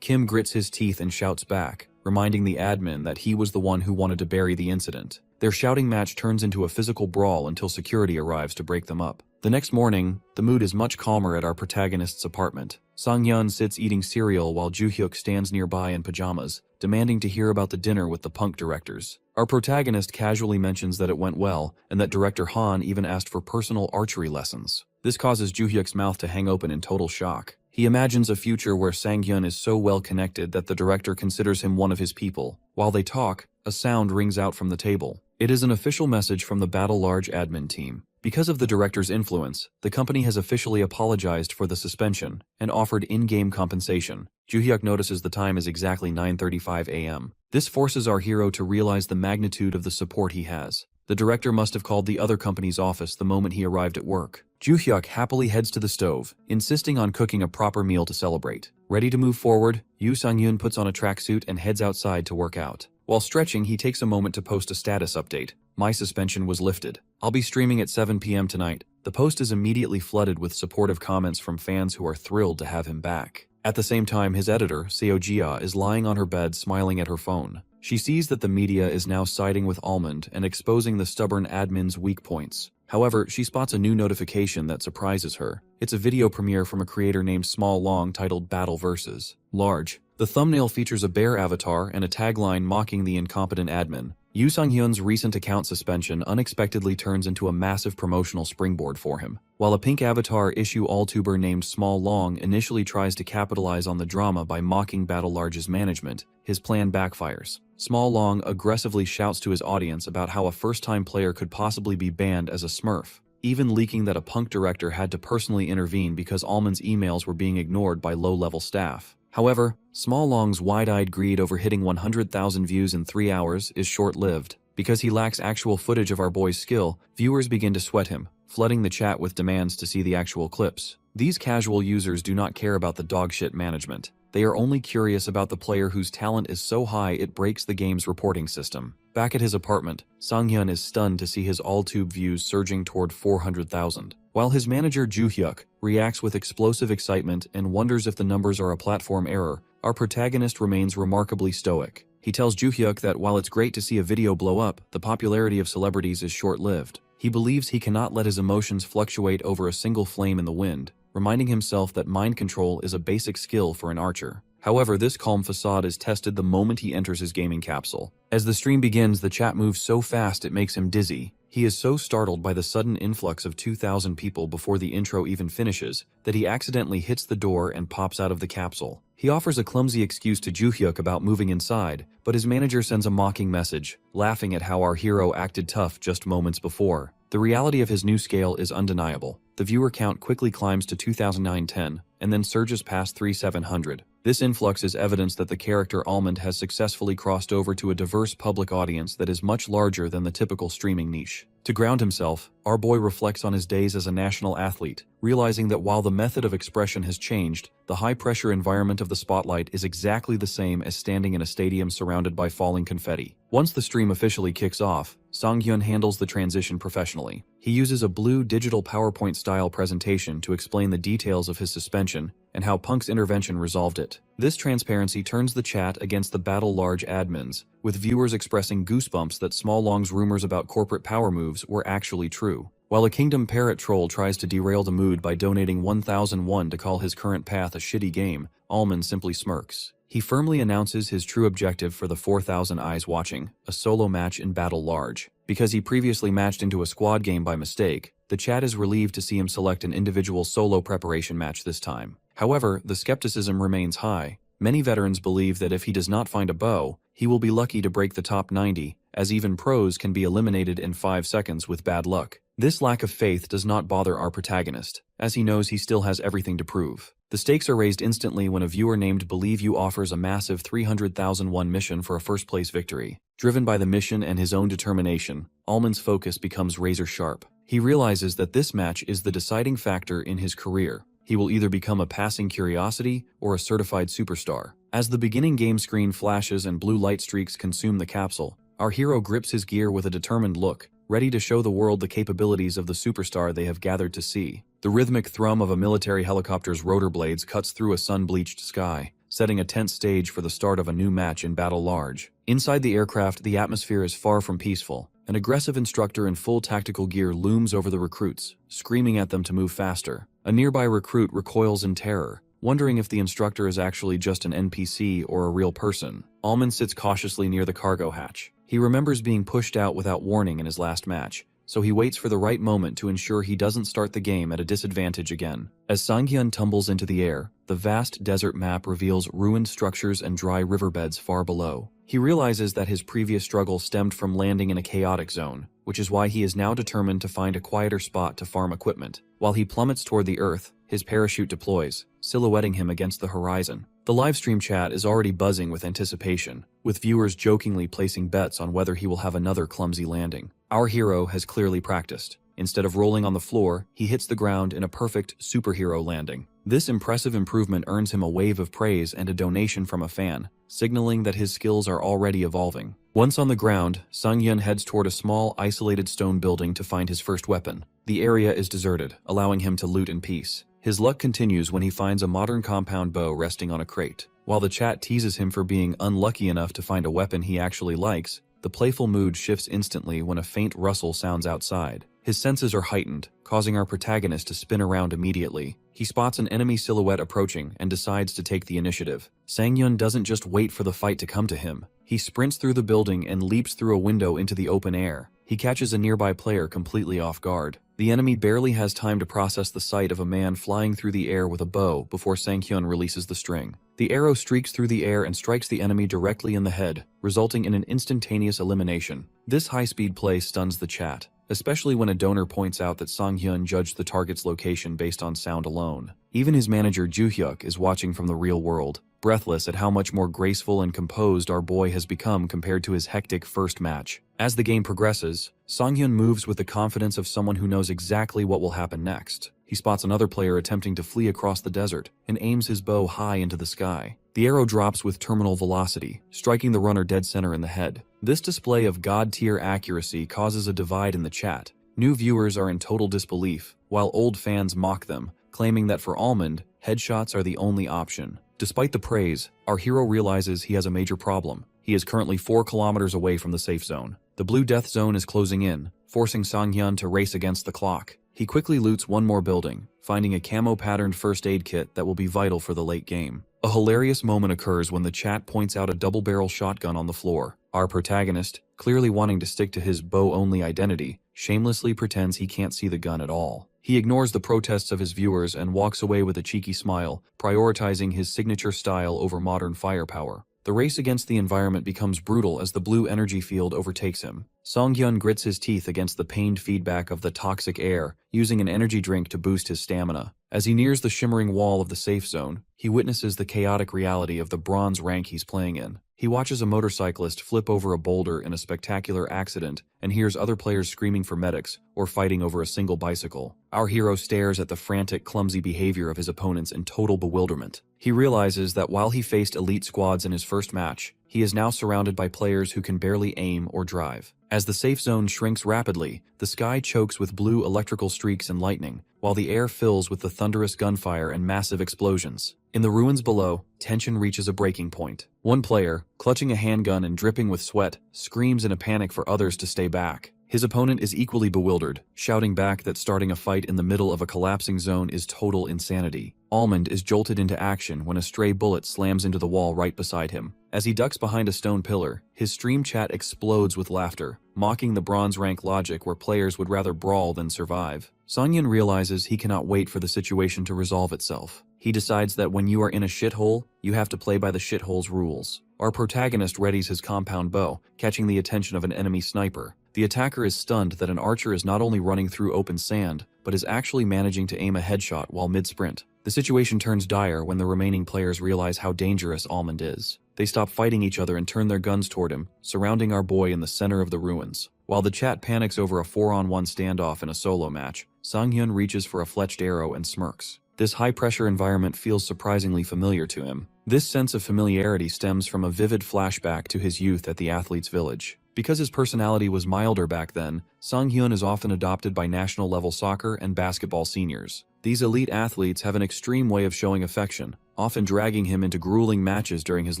Kim grits his teeth and shouts back, reminding the admin that he was the one who wanted to bury the incident. Their shouting match turns into a physical brawl until security arrives to break them up. The next morning, the mood is much calmer at our protagonist's apartment. Sang-hyun sits eating cereal while Joo-hyuk stands nearby in pajamas, demanding to hear about the dinner with the Punk directors. Our protagonist casually mentions that it went well, and that Director Han even asked for personal archery lessons. This causes Joo-hyuk's mouth to hang open in total shock. He imagines a future where Sang-hyun is so well connected that the director considers him one of his people. While they talk, a sound rings out from the table. It is an official message from the Battle Large admin team. Because of the director's influence, the company has officially apologized for the suspension and offered in-game compensation. Joo-hyuk notices the time is exactly 9:35 a.m. This forces our hero to realize the magnitude of the support he has. The director must have called the other company's office the moment he arrived at work. Joo-hyuk happily heads to the stove, insisting on cooking a proper meal to celebrate. Ready to move forward, Yu Sang-hyun puts on a tracksuit and heads outside to work out. While stretching, he takes a moment to post a status update. My suspension was lifted. I'll be streaming at 7 p.m. tonight. The post is immediately flooded with supportive comments from fans who are thrilled to have him back. At the same time, his editor, Seo Jia, is lying on her bed smiling at her phone. She sees that the media is now siding with Almond and exposing the stubborn admin's weak points. However, she spots a new notification that surprises her. It's a video premiere from a creator named Small Long titled Battle vs. Large. The thumbnail features a bear avatar and a tagline mocking the incompetent admin. Yu Sang-hyun's recent account suspension unexpectedly turns into a massive promotional springboard for him. While a pink avatar issue all-tuber named Small Long initially tries to capitalize on the drama by mocking Battle Large's management, his plan backfires. Small Long aggressively shouts to his audience about how a first-time player could possibly be banned as a smurf, even leaking that a Punk director had to personally intervene because Almond's emails were being ignored by low-level staff. However, Small Long's wide-eyed greed over hitting 100,000 views in 3 hours is short-lived. Because he lacks actual footage of our boy's skill, viewers begin to sweat him, flooding the chat with demands to see the actual clips. These casual users do not care about the dogshit management. They are only curious about the player whose talent is so high it breaks the game's reporting system. Back at his apartment, Sang-hyun is stunned to see his all-tube views surging toward 400,000. While his manager Joo-hyuk reacts with explosive excitement and wonders if the numbers are a platform error, our protagonist remains remarkably stoic. He tells Joo-hyuk that while it's great to see a video blow up, the popularity of celebrities is short-lived. He believes he cannot let his emotions fluctuate over a single flame in the wind, reminding himself that mind control is a basic skill for an archer. However, this calm facade is tested the moment he enters his gaming capsule. As the stream begins, the chat moves so fast it makes him dizzy. He is so startled by the sudden influx of 2,000 people before the intro even finishes that he accidentally hits the door and pops out of the capsule. He offers a clumsy excuse to Joo-hyuk about moving inside, but his manager sends a mocking message, laughing at how our hero acted tough just moments before. The reality of his new scale is undeniable. The viewer count quickly climbs to 2,910, and then surges past 3,700. This influx is evidence that the character Almond has successfully crossed over to a diverse public audience that is much larger than the typical streaming niche. To ground himself, our boy reflects on his days as a national athlete, realizing that while the method of expression has changed, the high-pressure environment of the spotlight is exactly the same as standing in a stadium surrounded by falling confetti. Once the stream officially kicks off, Sang-hyun handles the transition professionally. He uses a blue digital PowerPoint-style presentation to explain the details of his suspension and how Punk's intervention resolved it. This transparency turns the chat against the Battle Large admins, with viewers expressing goosebumps that Small Long's rumors about corporate power moves were actually true. While a Kingdom Parrot troll tries to derail the mood by donating 1,001 to call his current path a shitty game, Almond simply smirks. He firmly announces his true objective for the 4,000 eyes watching, a solo match in Battle Large. Because he previously matched into a squad game by mistake, the chat is relieved to see him select an individual solo preparation match this time. However, the skepticism remains high. Many veterans believe that if he does not find a bow, he will be lucky to break the top 90, as even pros can be eliminated in 5 seconds with bad luck. This lack of faith does not bother our protagonist, as he knows he still has everything to prove. The stakes are raised instantly when a viewer named Believe You offers a massive 300,001 mission for a first-place victory. Driven by the mission and his own determination, Almond's focus becomes razor-sharp. He realizes that this match is the deciding factor in his career. He will either become a passing curiosity or a certified superstar. As the beginning game screen flashes and blue light streaks consume the capsule, our hero grips his gear with a determined look, ready to show the world the capabilities of the superstar they have gathered to see. The rhythmic thrum of a military helicopter's rotor blades cuts through a sun-bleached sky, setting a tense stage for the start of a new match in Battle Large. Inside the aircraft, the atmosphere is far from peaceful. An aggressive instructor in full tactical gear looms over the recruits, screaming at them to move faster. A nearby recruit recoils in terror, wondering if the instructor is actually just an NPC or a real person. Almond sits cautiously near the cargo hatch. He remembers being pushed out without warning in his last match, so he waits for the right moment to ensure he doesn't start the game at a disadvantage again. As Sang-hyun tumbles into the air, the vast desert map reveals ruined structures and dry riverbeds far below. He realizes that his previous struggle stemmed from landing in a chaotic zone, which is why he is now determined to find a quieter spot to farm equipment. While he plummets toward the earth, his parachute deploys, silhouetting him against the horizon. The livestream chat is already buzzing with anticipation, with viewers jokingly placing bets on whether he will have another clumsy landing. Our hero has clearly practiced. Instead of rolling on the floor, he hits the ground in a perfect superhero landing. This impressive improvement earns him a wave of praise and a donation from a fan, signaling that his skills are already evolving. Once on the ground, Sang-hyun heads toward a small, isolated stone building to find his first weapon. The area is deserted, allowing him to loot in peace. His luck continues when he finds a modern compound bow resting on a crate. While the chat teases him for being unlucky enough to find a weapon he actually likes, the playful mood shifts instantly when a faint rustle sounds outside. His senses are heightened, causing our protagonist to spin around immediately. He spots an enemy silhouette approaching and decides to take the initiative. Sang-hyun doesn't just wait for the fight to come to him. He sprints through the building and leaps through a window into the open air. He catches a nearby player completely off guard. The enemy barely has time to process the sight of a man flying through the air with a bow before Sang-hyun releases the string. The arrow streaks through the air and strikes the enemy directly in the head, resulting in an instantaneous elimination. This high-speed play stuns the chat, especially when a donor points out that Sang-hyun judged the target's location based on sound alone. Even his manager Joo-hyuk is watching from the real world, breathless at how much more graceful and composed our boy has become compared to his hectic first match. As the game progresses, Sang-hyun moves with the confidence of someone who knows exactly what will happen next. He spots another player attempting to flee across the desert and aims his bow high into the sky. The arrow drops with terminal velocity, striking the runner dead center in the head. This display of god-tier accuracy causes a divide in the chat. New viewers are in total disbelief, while old fans mock them, claiming that for Almond, headshots are the only option. Despite the praise, our hero realizes he has a major problem. He is currently 4 kilometers away from the safe zone. The blue death zone is closing in, forcing Sang-hyun to race against the clock. He quickly loots one more building, finding a camo-patterned first aid kit that will be vital for the late game. A hilarious moment occurs when the chat points out a double-barrel shotgun on the floor. Our protagonist, clearly wanting to stick to his bow-only identity, shamelessly pretends he can't see the gun at all. He ignores the protests of his viewers and walks away with a cheeky smile, prioritizing his signature style over modern firepower. The race against the environment becomes brutal as the blue energy field overtakes him. Sang-hyun grits his teeth against the pained feedback of the toxic air, using an energy drink to boost his stamina. As he nears the shimmering wall of the safe zone, he witnesses the chaotic reality of the bronze rank he's playing in. He watches a motorcyclist flip over a boulder in a spectacular accident and hears other players screaming for medics or fighting over a single bicycle. Our hero stares at the frantic, clumsy behavior of his opponents in total bewilderment. He realizes that while he faced elite squads in his first match, he is now surrounded by players who can barely aim or drive. As the safe zone shrinks rapidly, the sky chokes with blue electrical streaks and lightning, while the air fills with the thunderous gunfire and massive explosions. In the ruins below, tension reaches a breaking point. One player, clutching a handgun and dripping with sweat, screams in a panic for others to stay back. His opponent is equally bewildered, shouting back that starting a fight in the middle of a collapsing zone is total insanity. Almond is jolted into action when a stray bullet slams into the wall right beside him. As he ducks behind a stone pillar, his stream chat explodes with laughter, mocking the bronze rank logic where players would rather brawl than survive. Sang-hyun realizes he cannot wait for the situation to resolve itself. He decides that when you are in a shithole, you have to play by the shithole's rules. Our protagonist readies his compound bow, catching the attention of an enemy sniper. The attacker is stunned that an archer is not only running through open sand, but is actually managing to aim a headshot while mid-sprint. The situation turns dire when the remaining players realize how dangerous Almond is. They stop fighting each other and turn their guns toward him, surrounding our boy in the center of the ruins. While the chat panics over a 4-on-1 standoff in a solo match, Sang-hyun reaches for a fletched arrow and smirks. This high-pressure environment feels surprisingly familiar to him. This sense of familiarity stems from a vivid flashback to his youth at the athlete's village. Because his personality was milder back then, Sang-hyun is often adopted by national-level soccer and basketball seniors. These elite athletes have an extreme way of showing affection, often dragging him into grueling matches during his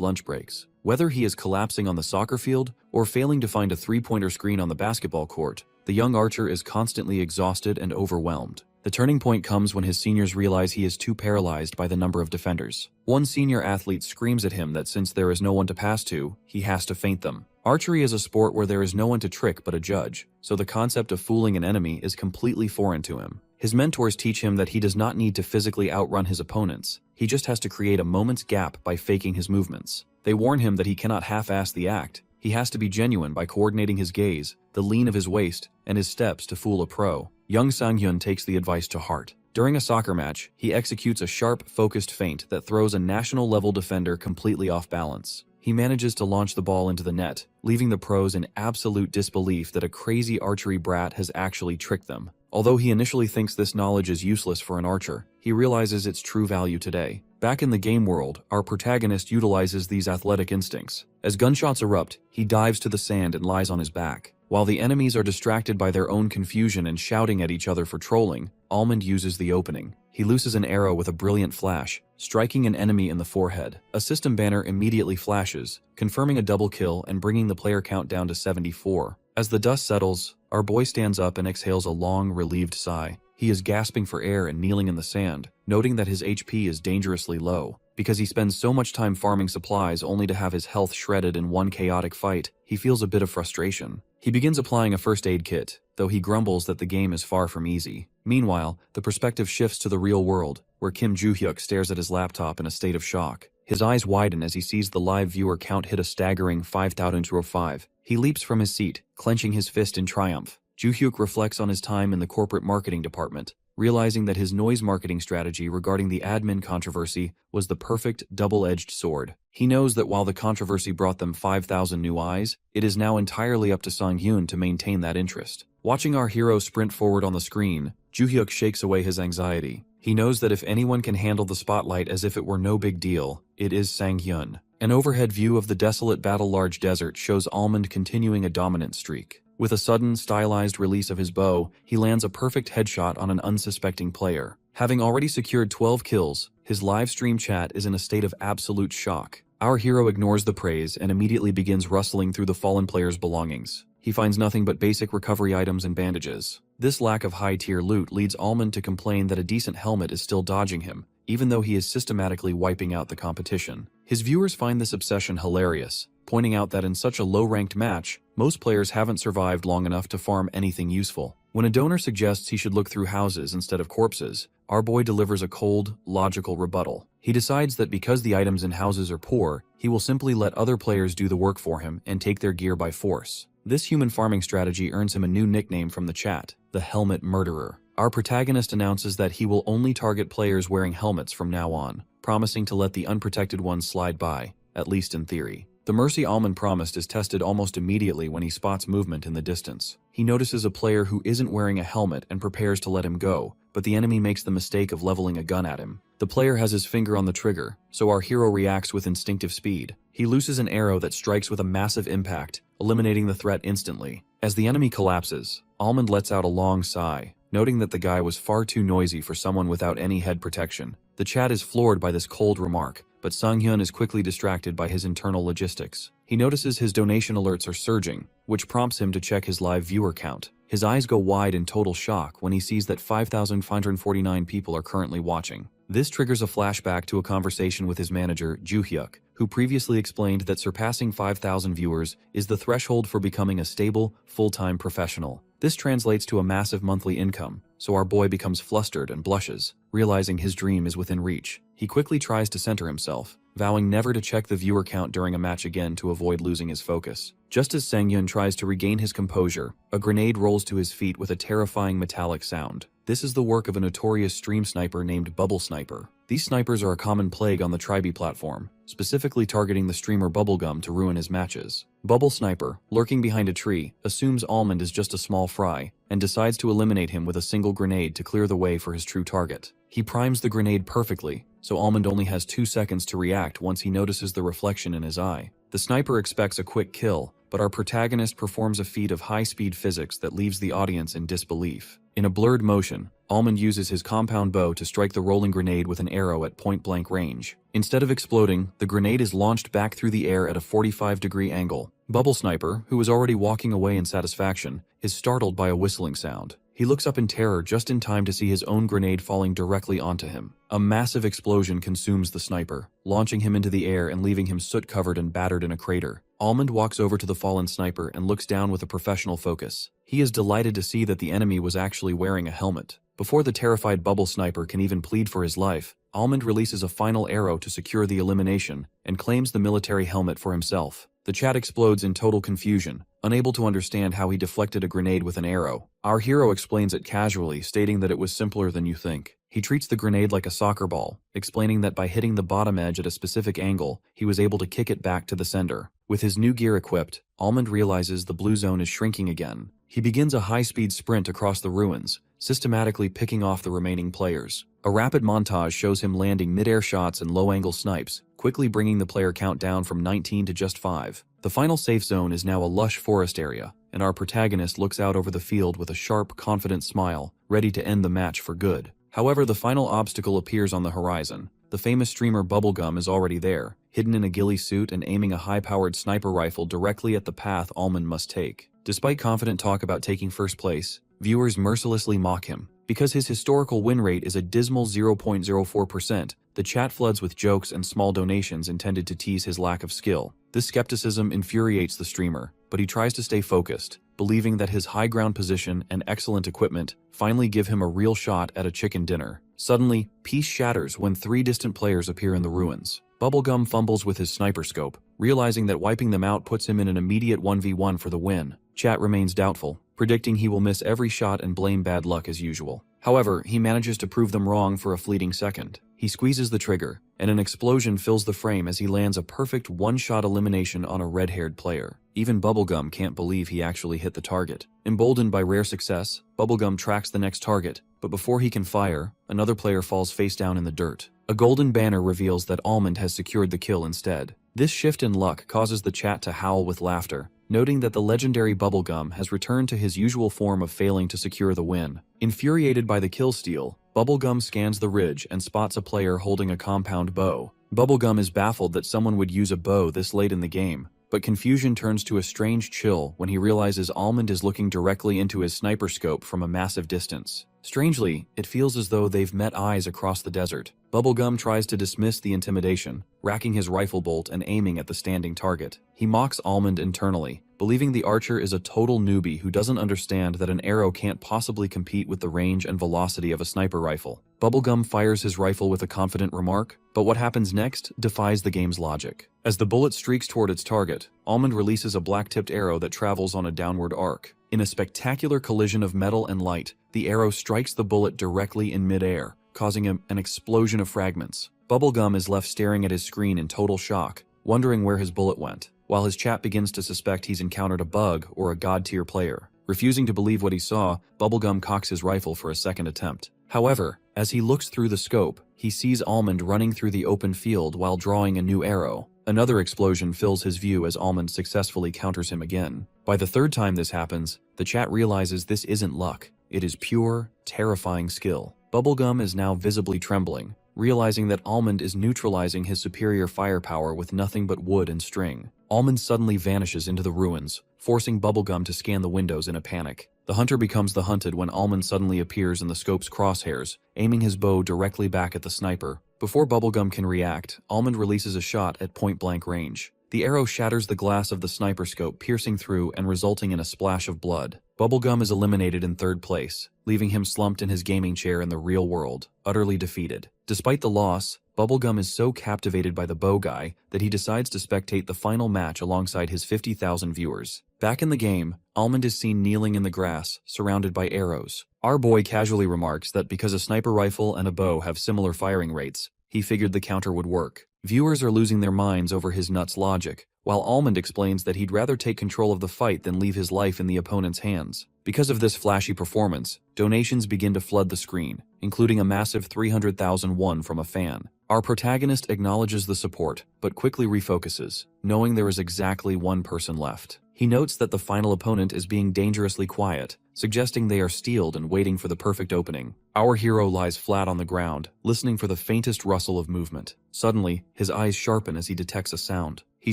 lunch breaks. Whether he is collapsing on the soccer field or failing to find a three-pointer screen on the basketball court, the young archer is constantly exhausted and overwhelmed. The turning point comes when his seniors realize he is too paralyzed by the number of defenders. One senior athlete screams at him that since there is no one to pass to, he has to feint them. Archery is a sport where there is no one to trick but a judge, so the concept of fooling an enemy is completely foreign to him. His mentors teach him that he does not need to physically outrun his opponents. He just has to create a moment's gap by faking his movements. They warn him that he cannot half-ass the act. He has to be genuine by coordinating his gaze, the lean of his waist, and his steps to fool a pro. Young Sang-hyun takes the advice to heart. During a soccer match, he executes a sharp, focused feint that throws a national-level defender completely off balance. He manages to launch the ball into the net, leaving the pros in absolute disbelief that a crazy archery brat has actually tricked them. Although he initially thinks this knowledge is useless for an archer, he realizes its true value today. Back in the game world, our protagonist utilizes these athletic instincts. As gunshots erupt, he dives to the sand and lies on his back. While the enemies are distracted by their own confusion and shouting at each other for trolling, Almond uses the opening. He looses an arrow with a brilliant flash, striking an enemy in the forehead. A system banner immediately flashes, confirming a double kill and bringing the player count down to 74. As the dust settles, our boy stands up and exhales a long, relieved sigh. He is gasping for air and kneeling in the sand, noting that his HP is dangerously low. Because he spends so much time farming supplies only to have his health shredded in one chaotic fight, he feels a bit of frustration. He begins applying a first aid kit, though he grumbles that the game is far from easy. Meanwhile, the perspective shifts to the real world, where Kim Joo-hyuk stares at his laptop in a state of shock. His eyes widen as he sees the live viewer count hit a staggering 5,005. He leaps from his seat, clenching his fist in triumph. Joo-hyuk reflects on his time in the corporate marketing department, realizing that his noise marketing strategy regarding the admin controversy was the perfect double-edged sword. He knows that while the controversy brought them 5,000 new eyes, it is now entirely up to Sang-hyun to maintain that interest. Watching our hero sprint forward on the screen, Joo-hyuk shakes away his anxiety. He knows that if anyone can handle the spotlight as if it were no big deal, it is Sang-hyun. An overhead view of the desolate Battle Large Desert shows Almond continuing a dominant streak. With a sudden, stylized release of his bow, he lands a perfect headshot on an unsuspecting player. Having already secured 12 kills, his live stream chat is in a state of absolute shock. Our hero ignores the praise and immediately begins rustling through the fallen player's belongings. He finds nothing but basic recovery items and bandages. This lack of high-tier loot leads Almond to complain that a decent helmet is still dodging him, even though he is systematically wiping out the competition. His viewers find this obsession hilarious, pointing out that in such a low-ranked match, most players haven't survived long enough to farm anything useful. When a donor suggests he should look through houses instead of corpses, our boy delivers a cold, logical rebuttal. He decides that because the items in houses are poor, he will simply let other players do the work for him and take their gear by force. This human farming strategy earns him a new nickname from the chat, the Helmet Murderer. Our protagonist announces that he will only target players wearing helmets from now on, promising to let the unprotected ones slide by, at least in theory. The mercy Almond promised is tested almost immediately when he spots movement in the distance. He notices a player who isn't wearing a helmet and prepares to let him go, but the enemy makes the mistake of leveling a gun at him. The player has his finger on the trigger, so our hero reacts with instinctive speed. He looses an arrow that strikes with a massive impact, eliminating the threat instantly. As the enemy collapses, Almond lets out a long sigh, noting that the guy was far too noisy for someone without any head protection. The chat is floored by this cold remark, but Sunghyun is quickly distracted by his internal logistics. He notices his donation alerts are surging, which prompts him to check his live viewer count. His eyes go wide in total shock when he sees that 5,549 people are currently watching. This triggers a flashback to a conversation with his manager, Juhyuk, who previously explained that surpassing 5,000 viewers is the threshold for becoming a stable, full-time professional. This translates to a massive monthly income, so our boy becomes flustered and blushes, realizing his dream is within reach. He quickly tries to center himself, vowing never to check the viewer count during a match again to avoid losing his focus. Just as Sangyun tries to regain his composure, a grenade rolls to his feet with a terrifying metallic sound. This is the work of a notorious stream sniper named Bubble Sniper. These snipers are a common plague on the Tribe platform, specifically targeting the streamer Bubblegum to ruin his matches. Bubble Sniper, lurking behind a tree, assumes Almond is just a small fry, and decides to eliminate him with a single grenade to clear the way for his true target. He primes the grenade perfectly, so Almond only has 2 seconds to react once he notices the reflection in his eye. The sniper expects a quick kill, but our protagonist performs a feat of high-speed physics that leaves the audience in disbelief. In a blurred motion, Almond uses his compound bow to strike the rolling grenade with an arrow at point-blank range. Instead of exploding, the grenade is launched back through the air at a 45-degree angle. Bubble Sniper, who is already walking away in satisfaction, is startled by a whistling sound. He looks up in terror just in time to see his own grenade falling directly onto him. A massive explosion consumes the sniper, launching him into the air and leaving him soot-covered and battered in a crater. Almond walks over to the fallen sniper and looks down with a professional focus. He is delighted to see that the enemy was actually wearing a helmet. Before the terrified Bubble Sniper can even plead for his life, Almond releases a final arrow to secure the elimination and claims the military helmet for himself. The chat explodes in total confusion, unable to understand how he deflected a grenade with an arrow. Our hero explains it casually, stating that it was simpler than you think. He treats the grenade like a soccer ball, explaining that by hitting the bottom edge at a specific angle, he was able to kick it back to the sender. With his new gear equipped, Almond realizes the blue zone is shrinking again. He begins a high-speed sprint across the ruins, systematically picking off the remaining players. A rapid montage shows him landing mid-air shots and low-angle snipes, quickly bringing the player count down from 19 to just 5. The final safe zone is now a lush forest area, and our protagonist looks out over the field with a sharp, confident smile, ready to end the match for good. However, the final obstacle appears on the horizon. The famous streamer Bubblegum is already there, hidden in a ghillie suit and aiming a high-powered sniper rifle directly at the path Almond must take. Despite confident talk about taking first place, viewers mercilessly mock him. Because his historical win rate is a dismal 0.04%, the chat floods with jokes and small donations intended to tease his lack of skill. This skepticism infuriates the streamer, but he tries to stay focused, believing that his high ground position and excellent equipment finally give him a real shot at a chicken dinner. Suddenly, peace shatters when 3 distant players appear in the ruins. Bubblegum fumbles with his sniper scope, realizing that wiping them out puts him in an immediate 1v1 for the win. Chat remains doubtful, predicting he will miss every shot and blame bad luck as usual. However, he manages to prove them wrong for a fleeting second. He squeezes the trigger, and an explosion fills the frame as he lands a perfect one-shot elimination on a red-haired player. Even Bubblegum can't believe he actually hit the target. Emboldened by rare success, Bubblegum tracks the next target, but before he can fire, another player falls face down in the dirt. A golden banner reveals that Almond has secured the kill instead. This shift in luck causes the chat to howl with laughter, noting that the legendary Bubblegum has returned to his usual form of failing to secure the win. Infuriated by the kill steal, Bubblegum scans the ridge and spots a player holding a compound bow. Bubblegum is baffled that someone would use a bow this late in the game, but confusion turns to a strange chill when he realizes Almond is looking directly into his sniper scope from a massive distance. Strangely, it feels as though they've met eyes across the desert. Bubblegum tries to dismiss the intimidation, racking his rifle bolt and aiming at the standing target. He mocks Almond internally, believing the archer is a total newbie who doesn't understand that an arrow can't possibly compete with the range and velocity of a sniper rifle. Bubblegum fires his rifle with a confident remark, but what happens next defies the game's logic. As the bullet streaks toward its target, Almond releases a black-tipped arrow that travels on a downward arc. In a spectacular collision of metal and light, the arrow strikes the bullet directly in midair, causing an explosion of fragments. Bubblegum is left staring at his screen in total shock, wondering where his bullet went, while his chat begins to suspect he's encountered a bug or a god-tier player. Refusing to believe what he saw, Bubblegum cocks his rifle for a second attempt. However, as he looks through the scope, he sees Almond running through the open field while drawing a new arrow. Another explosion fills his view as Almond successfully counters him again. By the third time this happens, the chat realizes this isn't luck. It is pure, terrifying skill. Bubblegum is now visibly trembling, realizing that Almond is neutralizing his superior firepower with nothing but wood and string. Almond suddenly vanishes into the ruins, forcing Bubblegum to scan the windows in a panic. The hunter becomes the hunted when Almond suddenly appears in the scope's crosshairs, aiming his bow directly back at the sniper. Before Bubblegum can react, Almond releases a shot at point-blank range. The arrow shatters the glass of the sniper scope, piercing through and resulting in a splash of blood. Bubblegum is eliminated in third place, leaving him slumped in his gaming chair in the real world, utterly defeated. Despite the loss, Bubblegum is so captivated by the bow guy that he decides to spectate the final match alongside his 50,000 viewers. Back in the game, Almond is seen kneeling in the grass, surrounded by arrows. Our boy casually remarks that because a sniper rifle and a bow have similar firing rates, he figured the counter would work. Viewers are losing their minds over his nuts logic, while Almond explains that he'd rather take control of the fight than leave his life in the opponent's hands. Because of this flashy performance, donations begin to flood the screen, including a massive 300,000 won from a fan. Our protagonist acknowledges the support, but quickly refocuses, knowing there is exactly one person left. He notes that the final opponent is being dangerously quiet, suggesting they are steeled and waiting for the perfect opening. Our hero lies flat on the ground, listening for the faintest rustle of movement. Suddenly, his eyes sharpen as he detects a sound. He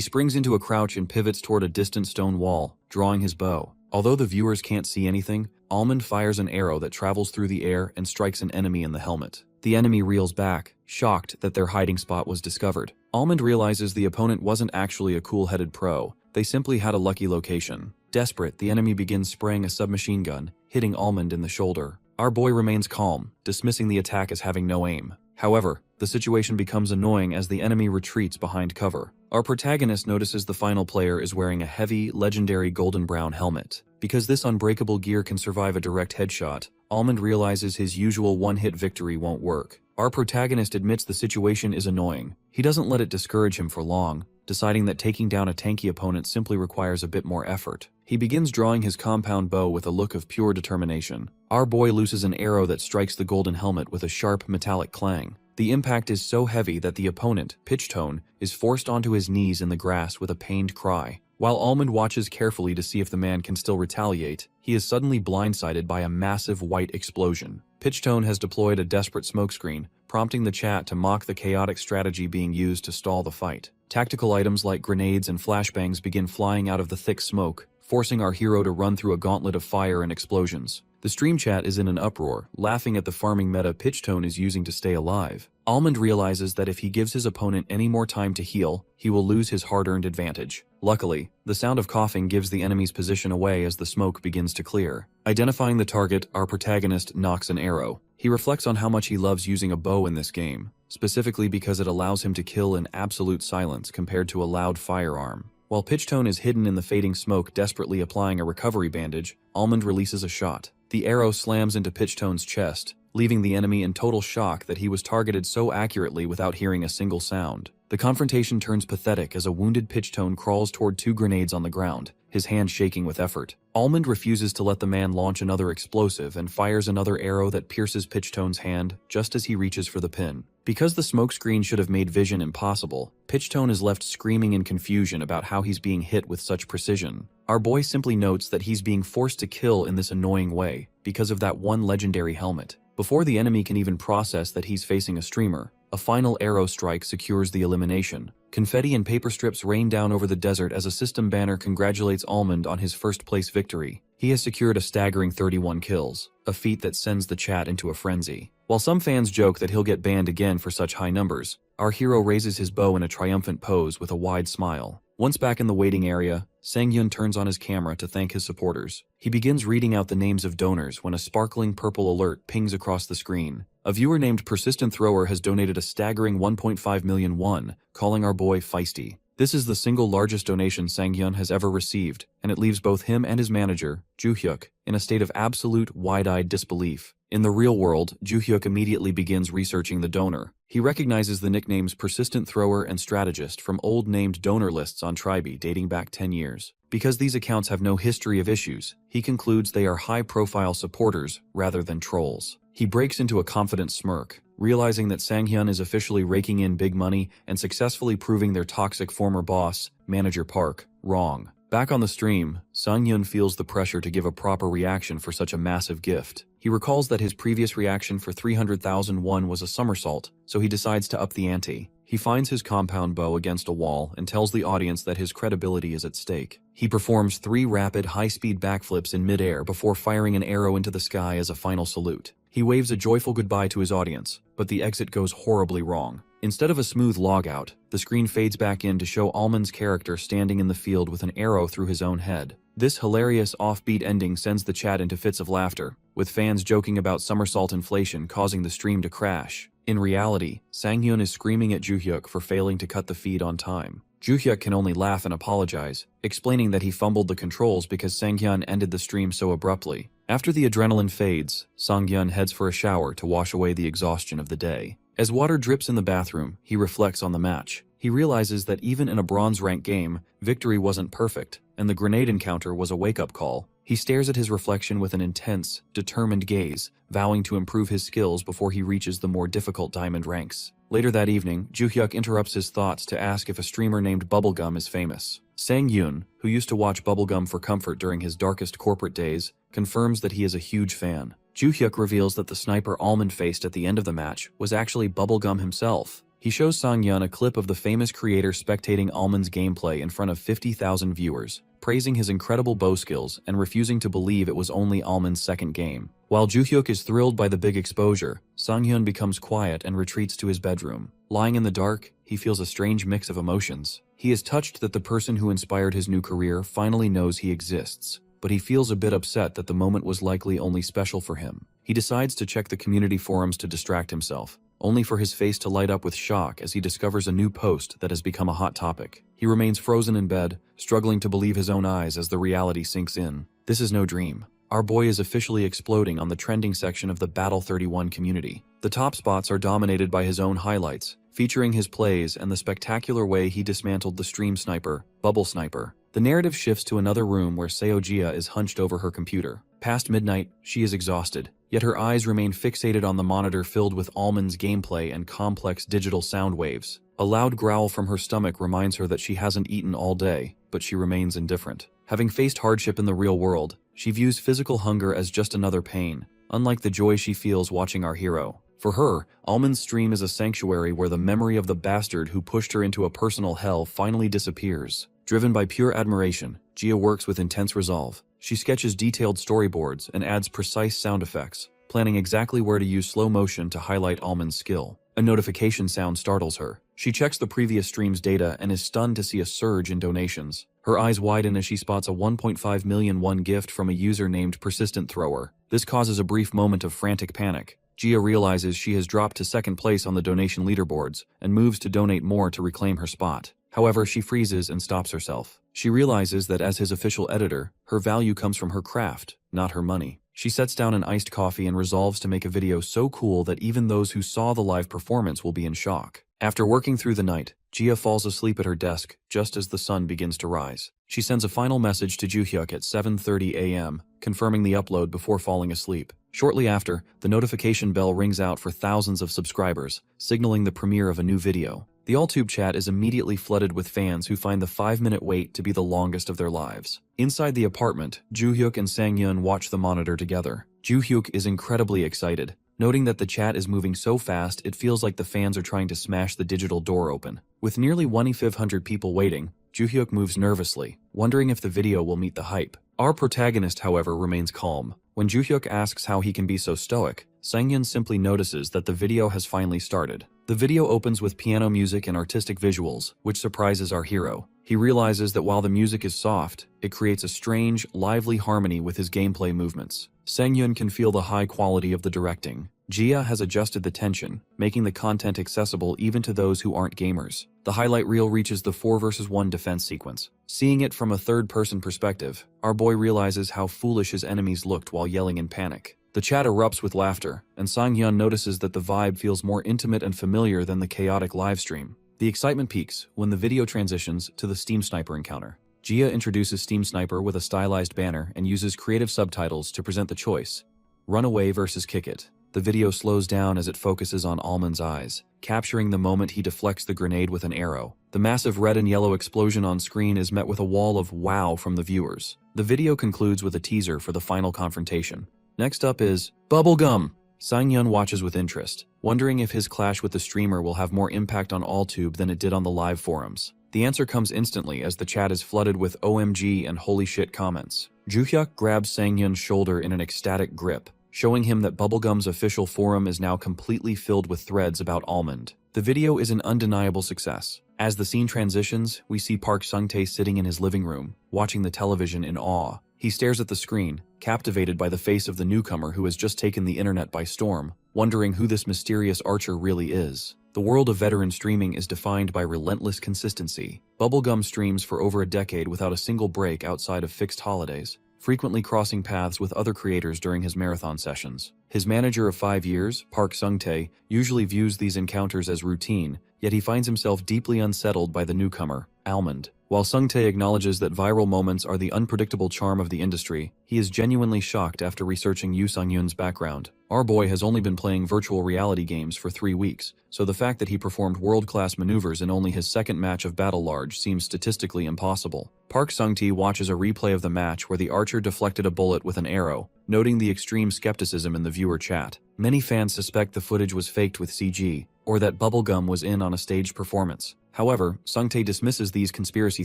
springs into a crouch and pivots toward a distant stone wall, drawing his bow. Although the viewers can't see anything, Almond fires an arrow that travels through the air and strikes an enemy in the helmet. The enemy reels back, shocked that their hiding spot was discovered. Almond realizes the opponent wasn't actually a cool-headed pro. They simply had a lucky location. Desperate, the enemy begins spraying a submachine gun, hitting Almond in the shoulder. Our boy remains calm, dismissing the attack as having no aim. However, the situation becomes annoying as the enemy retreats behind cover. Our protagonist notices the final player is wearing a heavy, legendary golden brown helmet. Because this unbreakable gear can survive a direct headshot, Almond realizes his usual one-hit victory won't work. Our protagonist admits the situation is annoying. He doesn't let it discourage him for long, deciding that taking down a tanky opponent simply requires a bit more effort. He begins drawing his compound bow with a look of pure determination. Our boy looses an arrow that strikes the golden helmet with a sharp metallic clang. The impact is so heavy that the opponent, Pitchtone, is forced onto his knees in the grass with a pained cry. While Almond watches carefully to see if the man can still retaliate, he is suddenly blindsided by a massive white explosion. Pitchtone has deployed a desperate smokescreen, prompting the chat to mock the chaotic strategy being used to stall the fight. Tactical items like grenades and flashbangs begin flying out of the thick smoke, forcing our hero to run through a gauntlet of fire and explosions. The stream chat is in an uproar, laughing at the farming meta Pitchtone is using to stay alive. Almond realizes that if he gives his opponent any more time to heal, he will lose his hard-earned advantage. Luckily, the sound of coughing gives the enemy's position away as the smoke begins to clear. Identifying the target, our protagonist nocks an arrow. He reflects on how much he loves using a bow in this game, specifically because it allows him to kill in absolute silence compared to a loud firearm. While Pitchtone is hidden in the fading smoke desperately applying a recovery bandage, Almond releases a shot. The arrow slams into Pitchtone's chest, leaving the enemy in total shock that he was targeted so accurately without hearing a single sound. The confrontation turns pathetic as a wounded Pitchtone crawls toward two grenades on the ground, his hand shaking with effort. Almond refuses to let the man launch another explosive and fires another arrow that pierces Pitchtone's hand just as he reaches for the pin. Because the smokescreen should have made vision impossible, Pitchtone is left screaming in confusion about how he's being hit with such precision. Our boy simply notes that he's being forced to kill in this annoying way because of that one legendary helmet. Before the enemy can even process that he's facing a streamer, a final arrow strike secures the elimination. Confetti and paper strips rain down over the desert as a system banner congratulates Almond on his first-place victory. He has secured a staggering 31 kills, a feat that sends the chat into a frenzy. While some fans joke that he'll get banned again for such high numbers, our hero raises his bow in a triumphant pose with a wide smile. Once back in the waiting area, Sang-hyun turns on his camera to thank his supporters. He begins reading out the names of donors when a sparkling purple alert pings across the screen. A viewer named Persistent Thrower has donated a staggering 1.5 million won, calling our boy feisty. This is the single largest donation Sang-hyun has ever received, and it leaves both him and his manager, Joo-hyuk, in a state of absolute wide-eyed disbelief. In the real world, Joo-hyuk immediately begins researching the donor. He recognizes the nicknames Persistent Thrower and Strategist from old named donor lists on Tribe dating back 10 years. Because these accounts have no history of issues, he concludes they are high-profile supporters rather than trolls. He breaks into a confident smirk, realizing that Sang-hyun is officially raking in big money and successfully proving their toxic former boss, Manager Park, wrong. Back on the stream, Sang-hyun feels the pressure to give a proper reaction for such a massive gift. He recalls that his previous reaction for 300,000 won was a somersault, so he decides to up the ante. He finds his compound bow against a wall and tells the audience that his credibility is at stake. He performs 3 rapid, high-speed backflips in mid-air before firing an arrow into the sky as a final salute. He waves a joyful goodbye to his audience, but the exit goes horribly wrong. Instead of a smooth logout, the screen fades back in to show Almond's character standing in the field with an arrow through his own head. This hilarious offbeat ending sends the chat into fits of laughter, with fans joking about somersault inflation causing the stream to crash. In reality, Sang-hyun is screaming at Joo-hyuk for failing to cut the feed on time. Joo-hyuk can only laugh and apologize, explaining that he fumbled the controls because Sang-hyun ended the stream so abruptly. After the adrenaline fades, Sang-hyun heads for a shower to wash away the exhaustion of the day. As water drips in the bathroom, he reflects on the match. He realizes that even in a bronze rank game, victory wasn't perfect, and the grenade encounter was a wake-up call. He stares at his reflection with an intense, determined gaze, vowing to improve his skills before he reaches the more difficult diamond ranks. Later that evening, Joo-hyuk interrupts his thoughts to ask if a streamer named Bubblegum is famous. Sang-hyun, who used to watch Bubblegum for comfort during his darkest corporate days, confirms that he is a huge fan. Joo-hyuk reveals that the sniper Almond faced at the end of the match was actually Bubblegum himself. He shows Sang-hyun a clip of the famous creator spectating Almond's gameplay in front of 50,000 viewers, praising his incredible bow skills and refusing to believe it was only Almond's second game. While Joo-hyuk is thrilled by the big exposure, Sang-hyun becomes quiet and retreats to his bedroom. Lying in the dark, he feels a strange mix of emotions. He is touched that the person who inspired his new career finally knows he exists, but he feels a bit upset that the moment was likely only special for him. He decides to check the community forums to distract himself, only for his face to light up with shock as he discovers a new post that has become a hot topic. He remains frozen in bed, struggling to believe his own eyes as the reality sinks in. This is no dream. Our boy is officially exploding on the trending section of the Battle 31 community. The top spots are dominated by his own highlights, featuring his plays and the spectacular way he dismantled the stream sniper, Bubble Sniper. The narrative shifts to another room where Seojia is hunched over her computer. Past midnight, she is exhausted, yet her eyes remain fixated on the monitor filled with Almond's gameplay and complex digital sound waves. A loud growl from her stomach reminds her that she hasn't eaten all day, but she remains indifferent. Having faced hardship in the real world, she views physical hunger as just another pain, unlike the joy she feels watching our hero. For her, Almond's stream is a sanctuary where the memory of the bastard who pushed her into a personal hell finally disappears. Driven by pure admiration, Gia works with intense resolve. She sketches detailed storyboards and adds precise sound effects, planning exactly where to use slow motion to highlight Almond's skill. A notification sound startles her. She checks the previous stream's data and is stunned to see a surge in donations. Her eyes widen as she spots a 1.5 million won gift from a user named Persistent Thrower. This causes a brief moment of frantic panic. Gia realizes she has dropped to second place on the donation leaderboards and moves to donate more to reclaim her spot. However, she freezes and stops herself. She realizes that as his official editor, her value comes from her craft, not her money. She sets down an iced coffee and resolves to make a video so cool that even those who saw the live performance will be in shock. After working through the night, Gia falls asleep at her desk just as the sun begins to rise. She sends a final message to Juhyuk at 7:30 a.m., confirming the upload before falling asleep. Shortly after, the notification bell rings out for thousands of subscribers, signaling the premiere of a new video. The AllTube chat is immediately flooded with fans who find the 5-minute wait to be the longest of their lives. Inside the apartment, Juhyuk and Sangyun watch the monitor together. Juhyuk is incredibly excited, noting that the chat is moving so fast it feels like the fans are trying to smash the digital door open. With nearly 1,500 people waiting, Juhyuk moves nervously, wondering if the video will meet the hype. Our protagonist, however, remains calm. When Juhyuk asks how he can be so stoic, Sangyun simply notices that the video has finally started. The video opens with piano music and artistic visuals, which surprises our hero. He realizes that while the music is soft, it creates a strange, lively harmony with his gameplay movements. Sangyun can feel the high quality of the directing. Jia has adjusted the tension, making the content accessible even to those who aren't gamers. The highlight reel reaches the 4 vs 1 defense sequence. Seeing it from a third-person perspective, our boy realizes how foolish his enemies looked while yelling in panic. The chat erupts with laughter, and Sangyun notices that the vibe feels more intimate and familiar than the chaotic livestream. The excitement peaks when the video transitions to the Steam Sniper encounter. Jia introduces Steam Sniper with a stylized banner and uses creative subtitles to present the choice: Run Away versus Kick It. The video slows down as it focuses on Almond's eyes, capturing the moment he deflects the grenade with an arrow. The massive red and yellow explosion on screen is met with a wall of wow from the viewers. The video concludes with a teaser for the final confrontation. Next up is Bubblegum. Sangyun watches with interest, wondering if his clash with the streamer will have more impact on AllTube than it did on the live forums. The answer comes instantly as the chat is flooded with OMG and holy shit comments. Juhyuk grabs Sangyun's shoulder in an ecstatic grip, showing him that Bubblegum's official forum is now completely filled with threads about Almond. The video is an undeniable success. As the scene transitions, we see Park Sung-tae sitting in his living room, watching the television in awe. He stares at the screen, captivated by the face of the newcomer who has just taken the internet by storm, wondering who this mysterious archer really is. The world of veteran streaming is defined by relentless consistency. Bubblegum streams for over a decade without a single break outside of fixed holidays, frequently crossing paths with other creators during his marathon sessions. His manager of 5 years, Park Sung-tae, usually views these encounters as routine, yet he finds himself deeply unsettled by the newcomer, Almond. While Sung-tae acknowledges that viral moments are the unpredictable charm of the industry, he is genuinely shocked after researching Yoo Sung-yoon's background. Our boy has only been playing virtual reality games for 3 weeks, so the fact that he performed world-class maneuvers in only his second match of Battle Large seems statistically impossible. Park Sung-tae watches a replay of the match where the archer deflected a bullet with an arrow, noting the extreme skepticism in the viewer chat. Many fans suspect the footage was faked with CG, or that Bubblegum was in on a staged performance. However, Sung-tae dismisses these conspiracy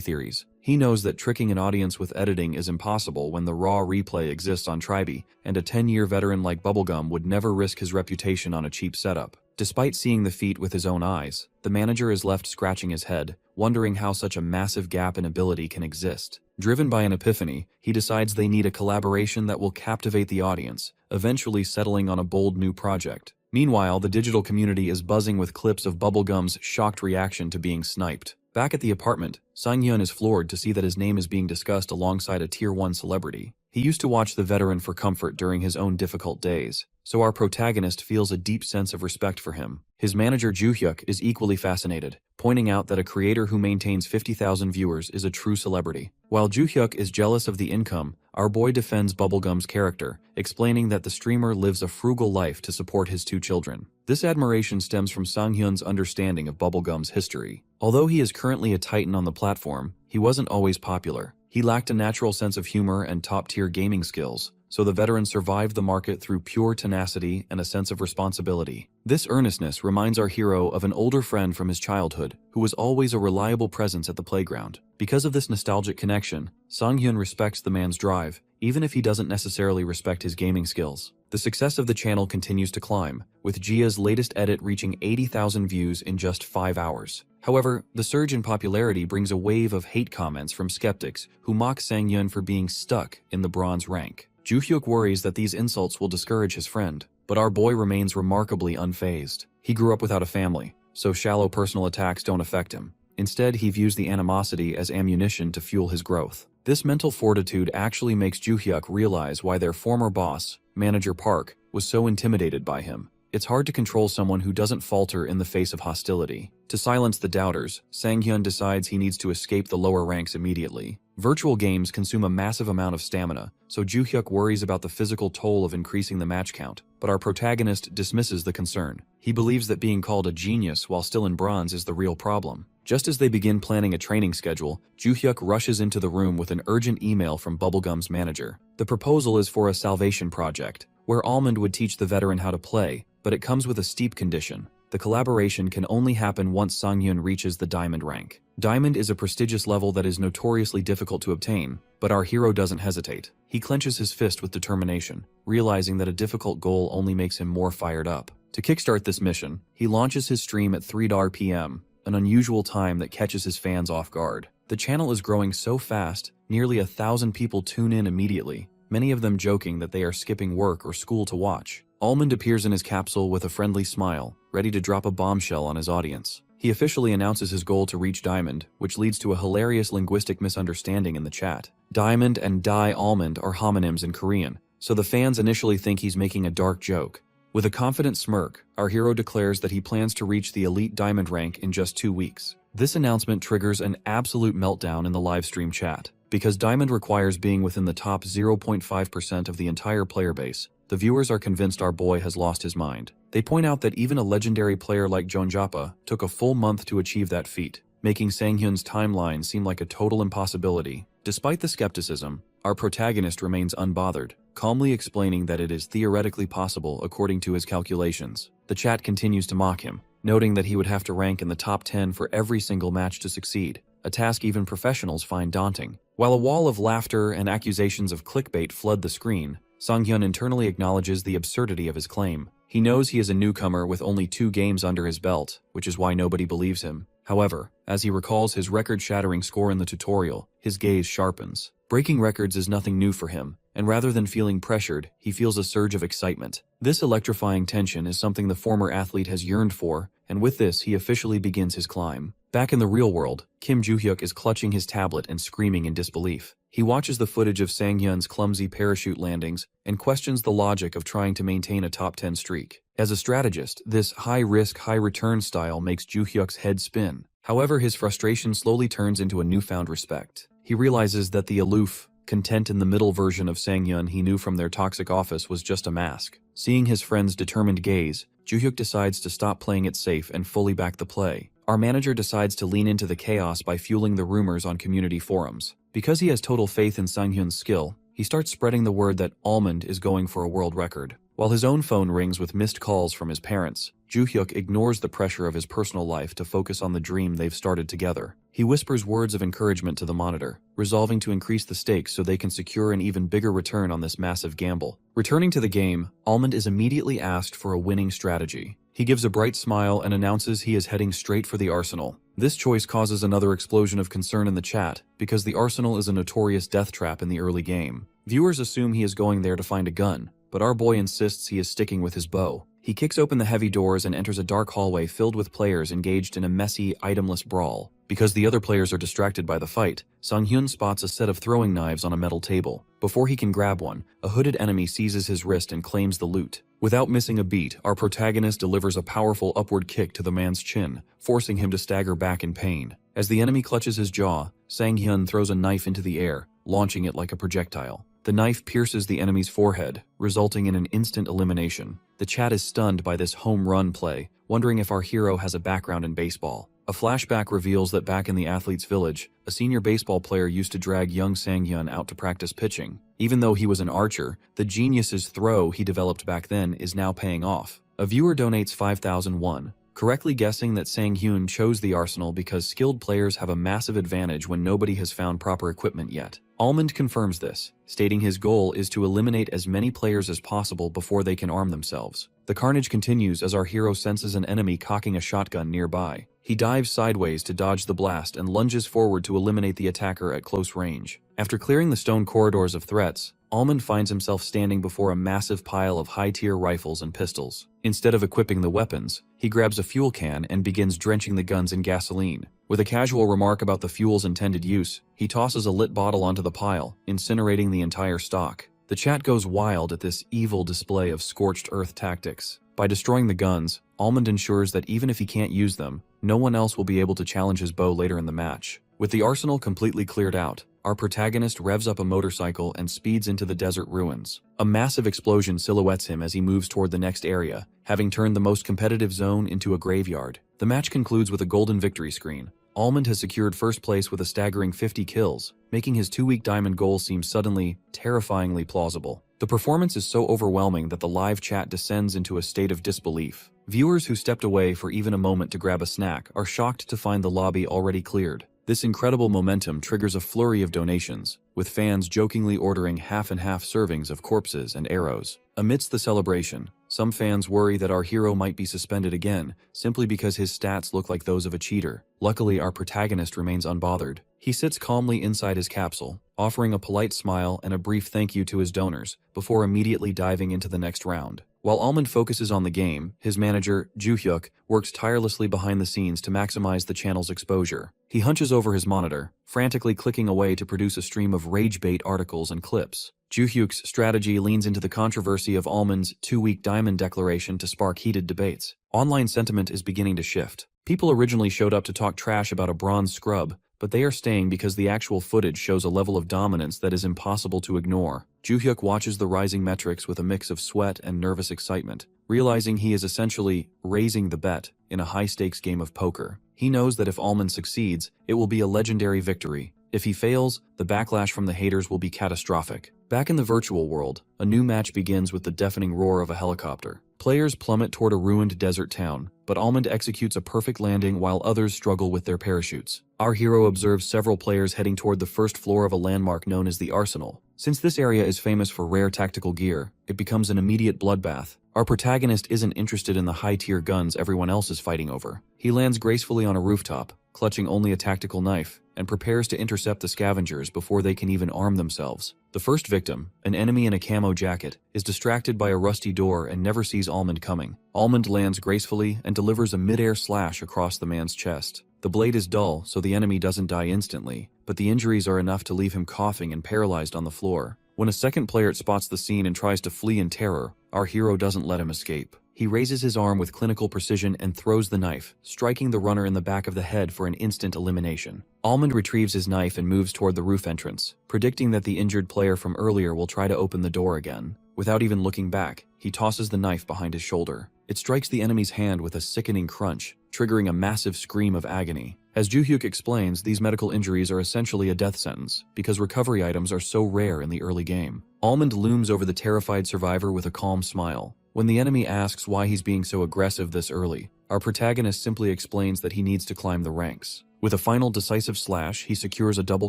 theories. He knows that tricking an audience with editing is impossible when the raw replay exists on Tribe, and a 10-year veteran like Bubblegum would never risk his reputation on a cheap setup. Despite seeing the feat with his own eyes, the manager is left scratching his head, wondering how such a massive gap in ability can exist. Driven by an epiphany, he decides they need a collaboration that will captivate the audience, eventually settling on a bold new project. Meanwhile, the digital community is buzzing with clips of Bubblegum's shocked reaction to being sniped. Back at the apartment, Sangyun is floored to see that his name is being discussed alongside a Tier 1 celebrity. He used to watch the veteran for comfort during his own difficult days, so our protagonist feels a deep sense of respect for him. His manager Juhyuk is equally fascinated, pointing out that a creator who maintains 50,000 viewers is a true celebrity. While Juhyuk is jealous of the income, our boy defends Bubblegum's character, explaining that the streamer lives a frugal life to support his 2 children. This admiration stems from Sangyun's understanding of Bubblegum's history. Although he is currently a titan on the platform, he wasn't always popular. He lacked a natural sense of humor and top-tier gaming skills, so the veteran survived the market through pure tenacity and a sense of responsibility. This earnestness reminds our hero of an older friend from his childhood, who was always a reliable presence at the playground. Because of this nostalgic connection, Sangyun respects the man's drive, even if he doesn't necessarily respect his gaming skills. The success of the channel continues to climb, with Jia's latest edit reaching 80,000 views in just 5 hours. However, the surge in popularity brings a wave of hate comments from skeptics who mock Sangyun for being stuck in the bronze rank. Juhyuk worries that these insults will discourage his friend, but our boy remains remarkably unfazed. He grew up without a family, so shallow personal attacks don't affect him. Instead, he views the animosity as ammunition to fuel his growth. This mental fortitude actually makes Juhyuk realize why their former boss, Manager Park, was so intimidated by him. It's hard to control someone who doesn't falter in the face of hostility. To silence the doubters, Sangyun decides he needs to escape the lower ranks immediately. Virtual games consume a massive amount of stamina, so Joo-hyuk worries about the physical toll of increasing the match count, but our protagonist dismisses the concern. He believes that being called a genius while still in bronze is the real problem. Just as they begin planning a training schedule, Joo-hyuk rushes into the room with an urgent email from Bubblegum's manager. The proposal is for a salvation project, where Almond would teach the veteran how to play, but it comes with a steep condition. The collaboration can only happen once Sang-hyun reaches the diamond rank. Diamond is a prestigious level that is notoriously difficult to obtain, but our hero doesn't hesitate. He clenches his fist with determination, realizing that a difficult goal only makes him more fired up. To kickstart this mission, he launches his stream at 3 p.m., an unusual time that catches his fans off guard. The channel is growing so fast, nearly 1,000 people tune in immediately, many of them joking that they are skipping work or school to watch. Almond appears in his capsule with a friendly smile, ready to drop a bombshell on his audience. He officially announces his goal to reach Diamond, which leads to a hilarious linguistic misunderstanding in the chat. Diamond and Almond are homonyms in Korean, so the fans initially think he's making a dark joke. With a confident smirk, our hero declares that he plans to reach the elite diamond rank in just 2 weeks. This announcement triggers an absolute meltdown in the livestream chat. Because diamond requires being within the top 0.5% of the entire player base, the viewers are convinced our boy has lost his mind. They point out that even a legendary player like Jonjapa took a full month to achieve that feat, making Sang-hyun's timeline seem like a total impossibility. Despite the skepticism, our protagonist remains unbothered, calmly explaining that it is theoretically possible according to his calculations. The chat continues to mock him, noting that he would have to rank in the top 10 for every single match to succeed, a task even professionals find daunting. While a wall of laughter and accusations of clickbait flood the screen, Sang-hyun internally acknowledges the absurdity of his claim. He knows he is a newcomer with only 2 games under his belt, which is why nobody believes him. However, as he recalls his record-shattering score in the tutorial, his gaze sharpens. Breaking records is nothing new for him, and rather than feeling pressured, he feels a surge of excitement. This electrifying tension is something the former athlete has yearned for, and with this he officially begins his climb. Back in the real world, Kim Joo-hyuk is clutching his tablet and screaming in disbelief. He watches the footage of Sang-hyun's clumsy parachute landings and questions the logic of trying to maintain a top 10 streak. As a strategist, this high-risk, high-return style makes Joo-hyuk's head spin. However, his frustration slowly turns into a newfound respect. He realizes that the aloof, content in the middle version of Sang-hyun he knew from their toxic office was just a mask. Seeing his friend's determined gaze, Joo-hyuk decides to stop playing it safe and fully back the play. Our manager decides to lean into the chaos by fueling the rumors on community forums. Because he has total faith in Sang-hyun's skill, he starts spreading the word that Almond is going for a world record. While his own phone rings with missed calls from his parents, Joo-hyuk ignores the pressure of his personal life to focus on the dream they've started together. He whispers words of encouragement to the monitor, resolving to increase the stakes so they can secure an even bigger return on this massive gamble. Returning to the game, Almond is immediately asked for a winning strategy. He gives a bright smile and announces he is heading straight for the arsenal. This choice causes another explosion of concern in the chat, because the arsenal is a notorious death trap in the early game. Viewers assume he is going there to find a gun, but our boy insists he is sticking with his bow. He kicks open the heavy doors and enters a dark hallway filled with players engaged in a messy, itemless brawl. Because the other players are distracted by the fight, Sang-hyun spots a set of throwing knives on a metal table. Before he can grab one, a hooded enemy seizes his wrist and claims the loot. Without missing a beat, our protagonist delivers a powerful upward kick to the man's chin, forcing him to stagger back in pain. As the enemy clutches his jaw, Sang-hyun throws a knife into the air, launching it like a projectile. The knife pierces the enemy's forehead, resulting in an instant elimination. The chat is stunned by this home run play, wondering if our hero has a background in baseball. A flashback reveals that back in the athlete's village, a senior baseball player used to drag young Sang-hyun out to practice pitching. Even though he was an archer, the genius's throw he developed back then is now paying off. A viewer donates 5,001, correctly guessing that Sang-hyun chose the arsenal because skilled players have a massive advantage when nobody has found proper equipment yet. Almond confirms this, stating his goal is to eliminate as many players as possible before they can arm themselves. The carnage continues as our hero senses an enemy cocking a shotgun nearby. He dives sideways to dodge the blast and lunges forward to eliminate the attacker at close range. After clearing the stone corridors of threats, Almond finds himself standing before a massive pile of high-tier rifles and pistols. Instead of equipping the weapons, he grabs a fuel can and begins drenching the guns in gasoline. With a casual remark about the fuel's intended use, he tosses a lit bottle onto the pile, incinerating the entire stock. The chat goes wild at this evil display of scorched earth tactics. By destroying the guns, Almond ensures that even if he can't use them, no one else will be able to challenge his bow later in the match. With the arsenal completely cleared out, our protagonist revs up a motorcycle and speeds into the desert ruins. A massive explosion silhouettes him as he moves toward the next area, having turned the most competitive zone into a graveyard. The match concludes with a golden victory screen. Almond has secured first place with a staggering 50 kills, making his 2-week diamond goal seem suddenly, terrifyingly plausible. The performance is so overwhelming that the live chat descends into a state of disbelief. Viewers who stepped away for even a moment to grab a snack are shocked to find the lobby already cleared. This incredible momentum triggers a flurry of donations, with fans jokingly ordering half-and-half servings of corpses and arrows. Amidst the celebration, some fans worry that our hero might be suspended again, simply because his stats look like those of a cheater. Luckily, our protagonist remains unbothered. He sits calmly inside his capsule, offering a polite smile and a brief thank you to his donors, before immediately diving into the next round. While Almond focuses on the game, his manager, Joo-hyuk, works tirelessly behind the scenes to maximize the channel's exposure. He hunches over his monitor, frantically clicking away to produce a stream of rage-bait articles and clips. Joo-hyuk's strategy leans into the controversy of Almond's 2-week diamond declaration to spark heated debates. Online sentiment is beginning to shift. People originally showed up to talk trash about a bronze scrub, but they are staying because the actual footage shows a level of dominance that is impossible to ignore. Joo-hyuk watches the rising metrics with a mix of sweat and nervous excitement, realizing he is essentially raising the bet in a high-stakes game of poker. He knows that if Almond succeeds, it will be a legendary victory. If he fails, the backlash from the haters will be catastrophic. Back in the virtual world, a new match begins with the deafening roar of a helicopter. Players plummet toward a ruined desert town, but Almond executes a perfect landing while others struggle with their parachutes. Our hero observes several players heading toward the first floor of a landmark known as the Arsenal. Since this area is famous for rare tactical gear, it becomes an immediate bloodbath. Our protagonist isn't interested in the high-tier guns everyone else is fighting over. He lands gracefully on a rooftop, clutching only a tactical knife, and prepares to intercept the scavengers before they can even arm themselves. The first victim, an enemy in a camo jacket, is distracted by a rusty door and never sees Almond coming. Almond lands gracefully and delivers a mid-air slash across the man's chest. The blade is dull, so the enemy doesn't die instantly, but the injuries are enough to leave him coughing and paralyzed on the floor. When a second player spots the scene and tries to flee in terror, our hero doesn't let him escape. He raises his arm with clinical precision and throws the knife, striking the runner in the back of the head for an instant elimination. Almond retrieves his knife and moves toward the roof entrance, predicting that the injured player from earlier will try to open the door again. Without even looking back, he tosses the knife behind his shoulder. It strikes the enemy's hand with a sickening crunch, triggering a massive scream of agony. As Joo-hyuk explains, these medical injuries are essentially a death sentence, because recovery items are so rare in the early game. Almond looms over the terrified survivor with a calm smile. When the enemy asks why he's being so aggressive this early, our protagonist simply explains that he needs to climb the ranks. With a final decisive slash, he secures a double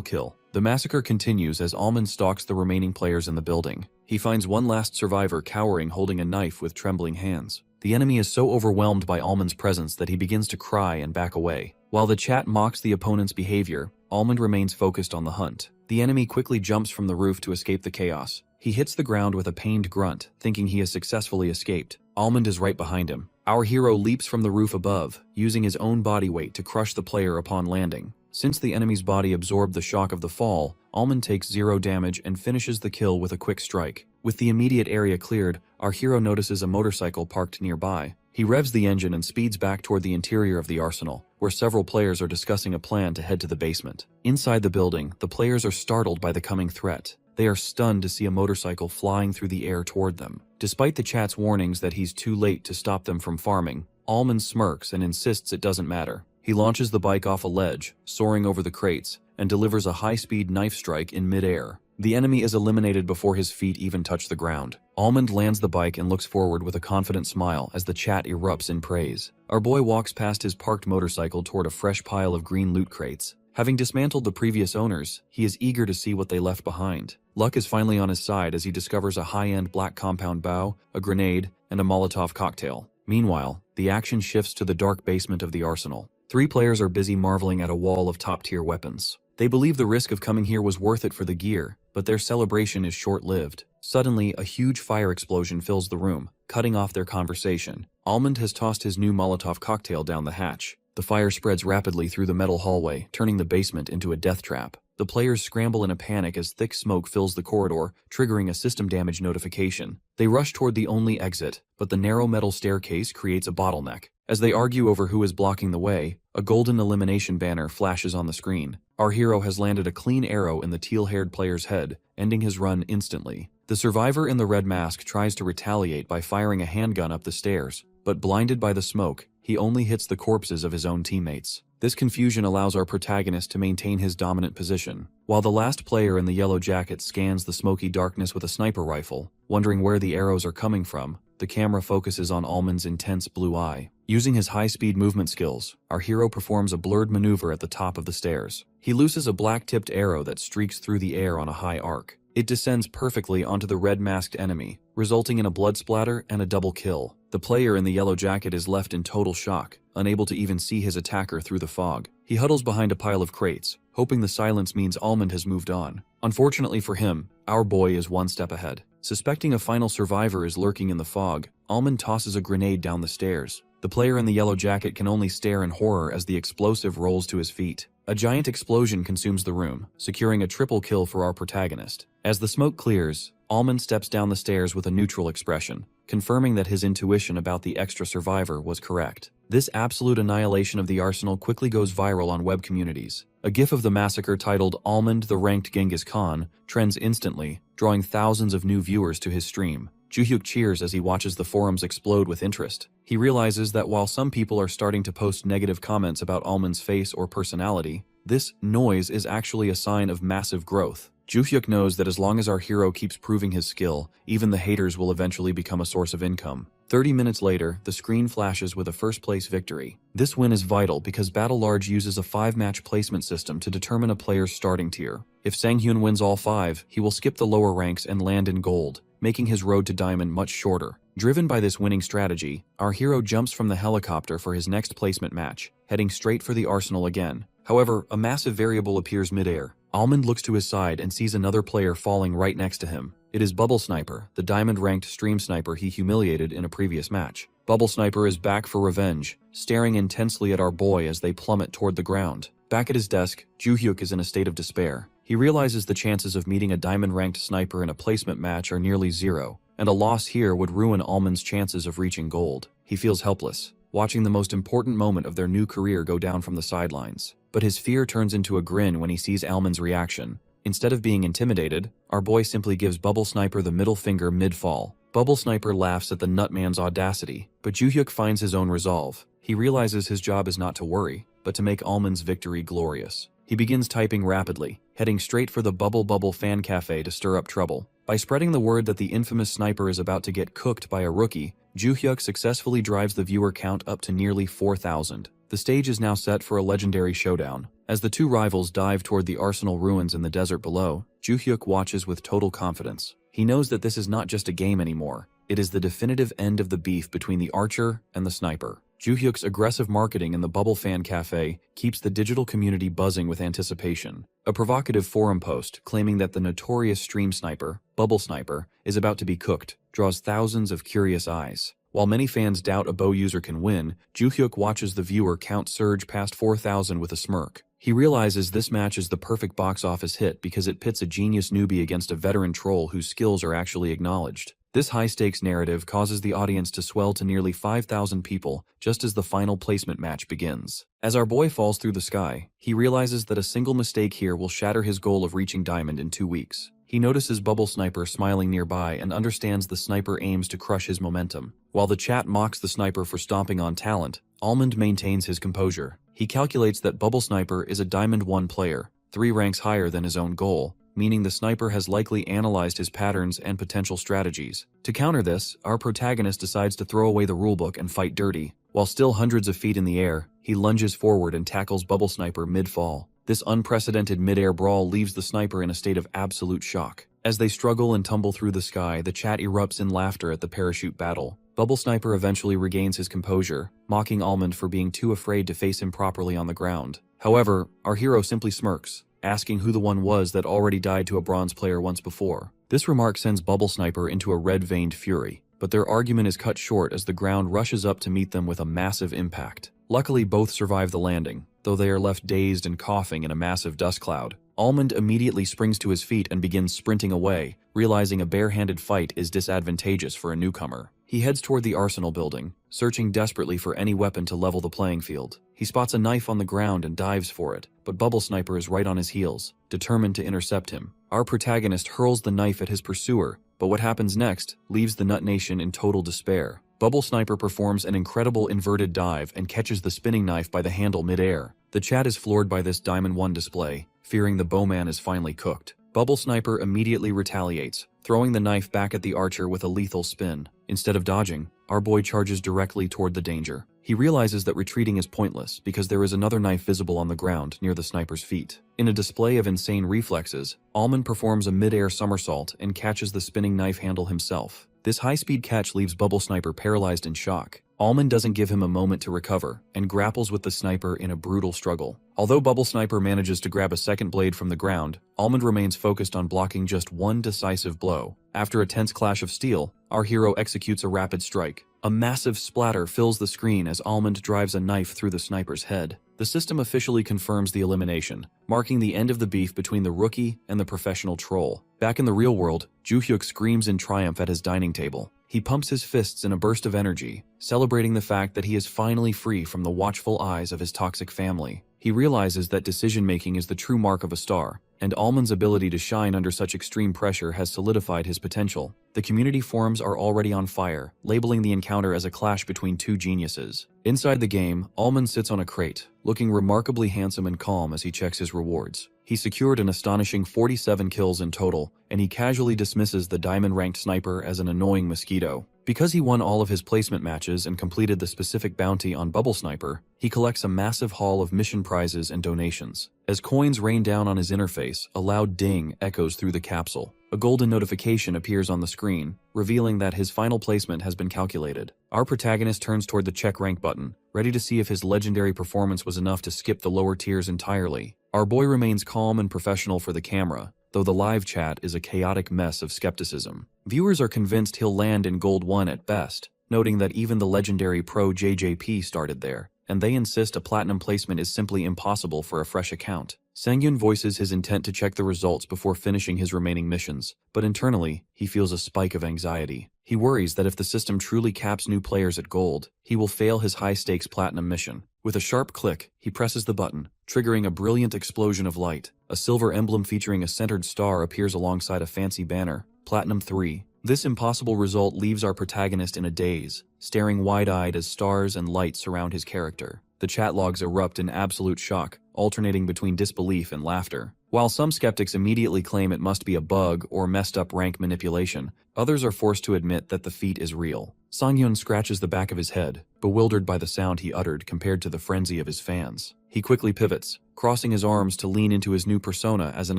kill. The massacre continues as Almond stalks the remaining players in the building. He finds one last survivor cowering, holding a knife with trembling hands. The enemy is so overwhelmed by Almond's presence that he begins to cry and back away. While the chat mocks the opponent's behavior, Almond remains focused on the hunt. The enemy quickly jumps from the roof to escape the chaos. He hits the ground with a pained grunt, thinking he has successfully escaped. Almond is right behind him. Our hero leaps from the roof above, using his own body weight to crush the player upon landing. Since the enemy's body absorbed the shock of the fall, Almond takes 0 damage and finishes the kill with a quick strike. With the immediate area cleared, our hero notices a motorcycle parked nearby. He revs the engine and speeds back toward the interior of the arsenal, where several players are discussing a plan to head to the basement. Inside the building, the players are startled by the coming threat. They are stunned to see a motorcycle flying through the air toward them. Despite the chat's warnings that he's too late to stop them from farming, Almond smirks and insists it doesn't matter. He launches the bike off a ledge, soaring over the crates, and delivers a high-speed knife strike in mid-air. The enemy is eliminated before his feet even touch the ground. Almond lands the bike and looks forward with a confident smile as the chat erupts in praise. Our boy walks past his parked motorcycle toward a fresh pile of green loot crates. Having dismantled the previous owners, he is eager to see what they left behind. Luck is finally on his side as he discovers a high-end black compound bow, a grenade, and a Molotov cocktail. Meanwhile, the action shifts to the dark basement of the arsenal. 3 players are busy marveling at a wall of top-tier weapons. They believe the risk of coming here was worth it for the gear, but their celebration is short-lived. Suddenly, a huge fire explosion fills the room, cutting off their conversation. Almond has tossed his new Molotov cocktail down the hatch. The fire spreads rapidly through the metal hallway, turning the basement into a death trap. The players scramble in a panic as thick smoke fills the corridor, triggering a system damage notification. They rush toward the only exit, but the narrow metal staircase creates a bottleneck. As they argue over who is blocking the way, a golden elimination banner flashes on the screen. Our hero has landed a clean arrow in the teal-haired player's head, ending his run instantly. The survivor in the red mask tries to retaliate by firing a handgun up the stairs, but blinded by the smoke, he only hits the corpses of his own teammates. This confusion allows our protagonist to maintain his dominant position, while the last player in the yellow jacket scans the smoky darkness with a sniper rifle, wondering where the arrows are coming from. The camera focuses on Almond's intense blue eye. Using his high-speed movement skills, our hero performs a blurred maneuver at the top of the stairs. He looses a black-tipped arrow that streaks through the air on a high arc. It descends perfectly onto the red-masked enemy, resulting in a blood splatter and a double kill. The player in the yellow jacket is left in total shock, unable to even see his attacker through the fog. He huddles behind a pile of crates, hoping the silence means Almond has moved on. Unfortunately for him, our boy is one step ahead. Suspecting a final survivor is lurking in the fog, Almond tosses a grenade down the stairs. The player in the yellow jacket can only stare in horror as the explosive rolls to his feet. A giant explosion consumes the room, securing a triple kill for our protagonist. As the smoke clears, Almond steps down the stairs with a neutral expression, confirming that his intuition about the extra survivor was correct. This absolute annihilation of the arsenal quickly goes viral on web communities. A gif of the massacre titled "Almond the Ranked Genghis Khan" trends instantly, drawing thousands of new viewers to his stream. Juhyuk cheers as he watches the forums explode with interest. He realizes that while some people are starting to post negative comments about Almond's face or personality, this noise is actually a sign of massive growth. Juhyuk knows that as long as our hero keeps proving his skill, even the haters will eventually become a source of income. 30 minutes later, the screen flashes with a first-place victory. This win is vital because Battle Large uses a 5-match placement system to determine a player's starting tier. If Sanghyun wins all 5, he will skip the lower ranks and land in gold, making his road to diamond much shorter. Driven by this winning strategy, our hero jumps from the helicopter for his next placement match, heading straight for the arsenal again. However, a massive variable appears midair. Almond looks to his side and sees another player falling right next to him. It is Bubble Sniper, the diamond-ranked stream sniper he humiliated in a previous match. Bubble Sniper is back for revenge, staring intensely at our boy as they plummet toward the ground. Back at his desk, Juhyuk is in a state of despair. He realizes the chances of meeting a diamond-ranked sniper in a placement match are nearly zero, and a loss here would ruin Almond's chances of reaching gold. He feels helpless, watching the most important moment of their new career go down from the sidelines. But his fear turns into a grin when he sees Almond's reaction. Instead of being intimidated, our boy simply gives Bubble Sniper the middle finger mid-fall. Bubble Sniper laughs at the nutman's audacity, but Juhyuk finds his own resolve. He realizes his job is not to worry, but to make Almond's victory glorious. He begins typing rapidly, heading straight for the Bubble fan cafe to stir up trouble. By spreading the word that the infamous sniper is about to get cooked by a rookie, Juhyuk successfully drives the viewer count up to nearly 4,000. The stage is now set for a legendary showdown. As the two rivals dive toward the arsenal ruins in the desert below, Juhyuk watches with total confidence. He knows that this is not just a game anymore. It is the definitive end of the beef between the archer and the sniper. Juhyuk's aggressive marketing in the Bubble Fan Cafe keeps the digital community buzzing with anticipation. A provocative forum post claiming that the notorious stream sniper, Bubble Sniper, is about to be cooked draws thousands of curious eyes. While many fans doubt a bow user can win, Juhyuk watches the viewer count surge past 4,000 with a smirk. He realizes this match is the perfect box office hit because it pits a genius newbie against a veteran troll whose skills are actually acknowledged. This high-stakes narrative causes the audience to swell to nearly 5,000 people just as the final placement match begins. As our boy falls through the sky, he realizes that a single mistake here will shatter his goal of reaching diamond in 2 weeks. He notices Bubble Sniper smiling nearby and understands the sniper aims to crush his momentum. While the chat mocks the sniper for stomping on talent, Almond maintains his composure. He calculates that Bubble Sniper is a Diamond 1 player, 3 ranks higher than his own goal, meaning the sniper has likely analyzed his patterns and potential strategies. To counter this, our protagonist decides to throw away the rulebook and fight dirty. While still hundreds of feet in the air, he lunges forward and tackles Bubble Sniper mid-fall. This unprecedented mid-air brawl leaves the sniper in a state of absolute shock. As they struggle and tumble through the sky, the chat erupts in laughter at the parachute battle. Bubble Sniper eventually regains his composure, mocking Almond for being too afraid to face him properly on the ground. However, our hero simply smirks, asking who the one was that already died to a bronze player once before. This remark sends Bubble Sniper into a red-veined fury, but their argument is cut short as the ground rushes up to meet them with a massive impact. Luckily, both survive the landing, though they are left dazed and coughing in a massive dust cloud. Almond immediately springs to his feet and begins sprinting away, realizing a bare-handed fight is disadvantageous for a newcomer. He heads toward the arsenal building, searching desperately for any weapon to level the playing field. He spots a knife on the ground and dives for it, but Bubble Sniper is right on his heels, determined to intercept him. Our protagonist hurls the knife at his pursuer, but what happens next leaves the Nut Nation in total despair. Bubble Sniper performs an incredible inverted dive and catches the spinning knife by the handle mid-air. The chat is floored by this Diamond 1 display, fearing the bowman is finally cooked. Bubble Sniper immediately retaliates, throwing the knife back at the archer with a lethal spin. Instead of dodging, our boy charges directly toward the danger. He realizes that retreating is pointless because there is another knife visible on the ground near the sniper's feet. In a display of insane reflexes, Almond performs a mid-air somersault and catches the spinning knife handle himself. This high-speed catch leaves Bubble Sniper paralyzed in shock. Almond doesn't give him a moment to recover and grapples with the sniper in a brutal struggle. Although Bubble Sniper manages to grab a second blade from the ground, Almond remains focused on blocking just one decisive blow. After a tense clash of steel, our hero executes a rapid strike. A massive splatter fills the screen as Almond drives a knife through the sniper's head. The system officially confirms the elimination, marking the end of the beef between the rookie and the professional troll. Back in the real world, Joo-hyuk screams in triumph at his dining table. He pumps his fists in a burst of energy, celebrating the fact that he is finally free from the watchful eyes of his toxic family. He realizes that decision-making is the true mark of a star, and Almond's ability to shine under such extreme pressure has solidified his potential. The community forums are already on fire, labeling the encounter as a clash between two geniuses. Inside the game, Almond sits on a crate, looking remarkably handsome and calm as he checks his rewards. He secured an astonishing 47 kills in total, and he casually dismisses the diamond-ranked sniper as an annoying mosquito. Because he won all of his placement matches and completed the specific bounty on Bubble Sniper, he collects a massive haul of mission prizes and donations. As coins rain down on his interface, a loud ding echoes through the capsule. A golden notification appears on the screen, revealing that his final placement has been calculated. Our protagonist turns toward the check rank button, ready to see if his legendary performance was enough to skip the lower tiers entirely. Our boy remains calm and professional for the camera, though the live chat is a chaotic mess of skepticism. Viewers are convinced he'll land in Gold 1 at best, noting that even the legendary pro JJP started there, and they insist a platinum placement is simply impossible for a fresh account. Sangyun voices his intent to check the results before finishing his remaining missions, but internally, he feels a spike of anxiety. He worries that if the system truly caps new players at gold, he will fail his high-stakes platinum mission. With a sharp click, he presses the button, triggering a brilliant explosion of light. A silver emblem featuring a centered star appears alongside a fancy banner, Platinum 3. This impossible result leaves our protagonist in a daze, staring wide-eyed as stars and light surround his character. The chat logs erupt in absolute shock, alternating between disbelief and laughter. While some skeptics immediately claim it must be a bug or messed-up rank manipulation, others are forced to admit that the feat is real. Sangyun scratches the back of his head, bewildered by the sound he uttered compared to the frenzy of his fans. He quickly pivots, crossing his arms to lean into his new persona as an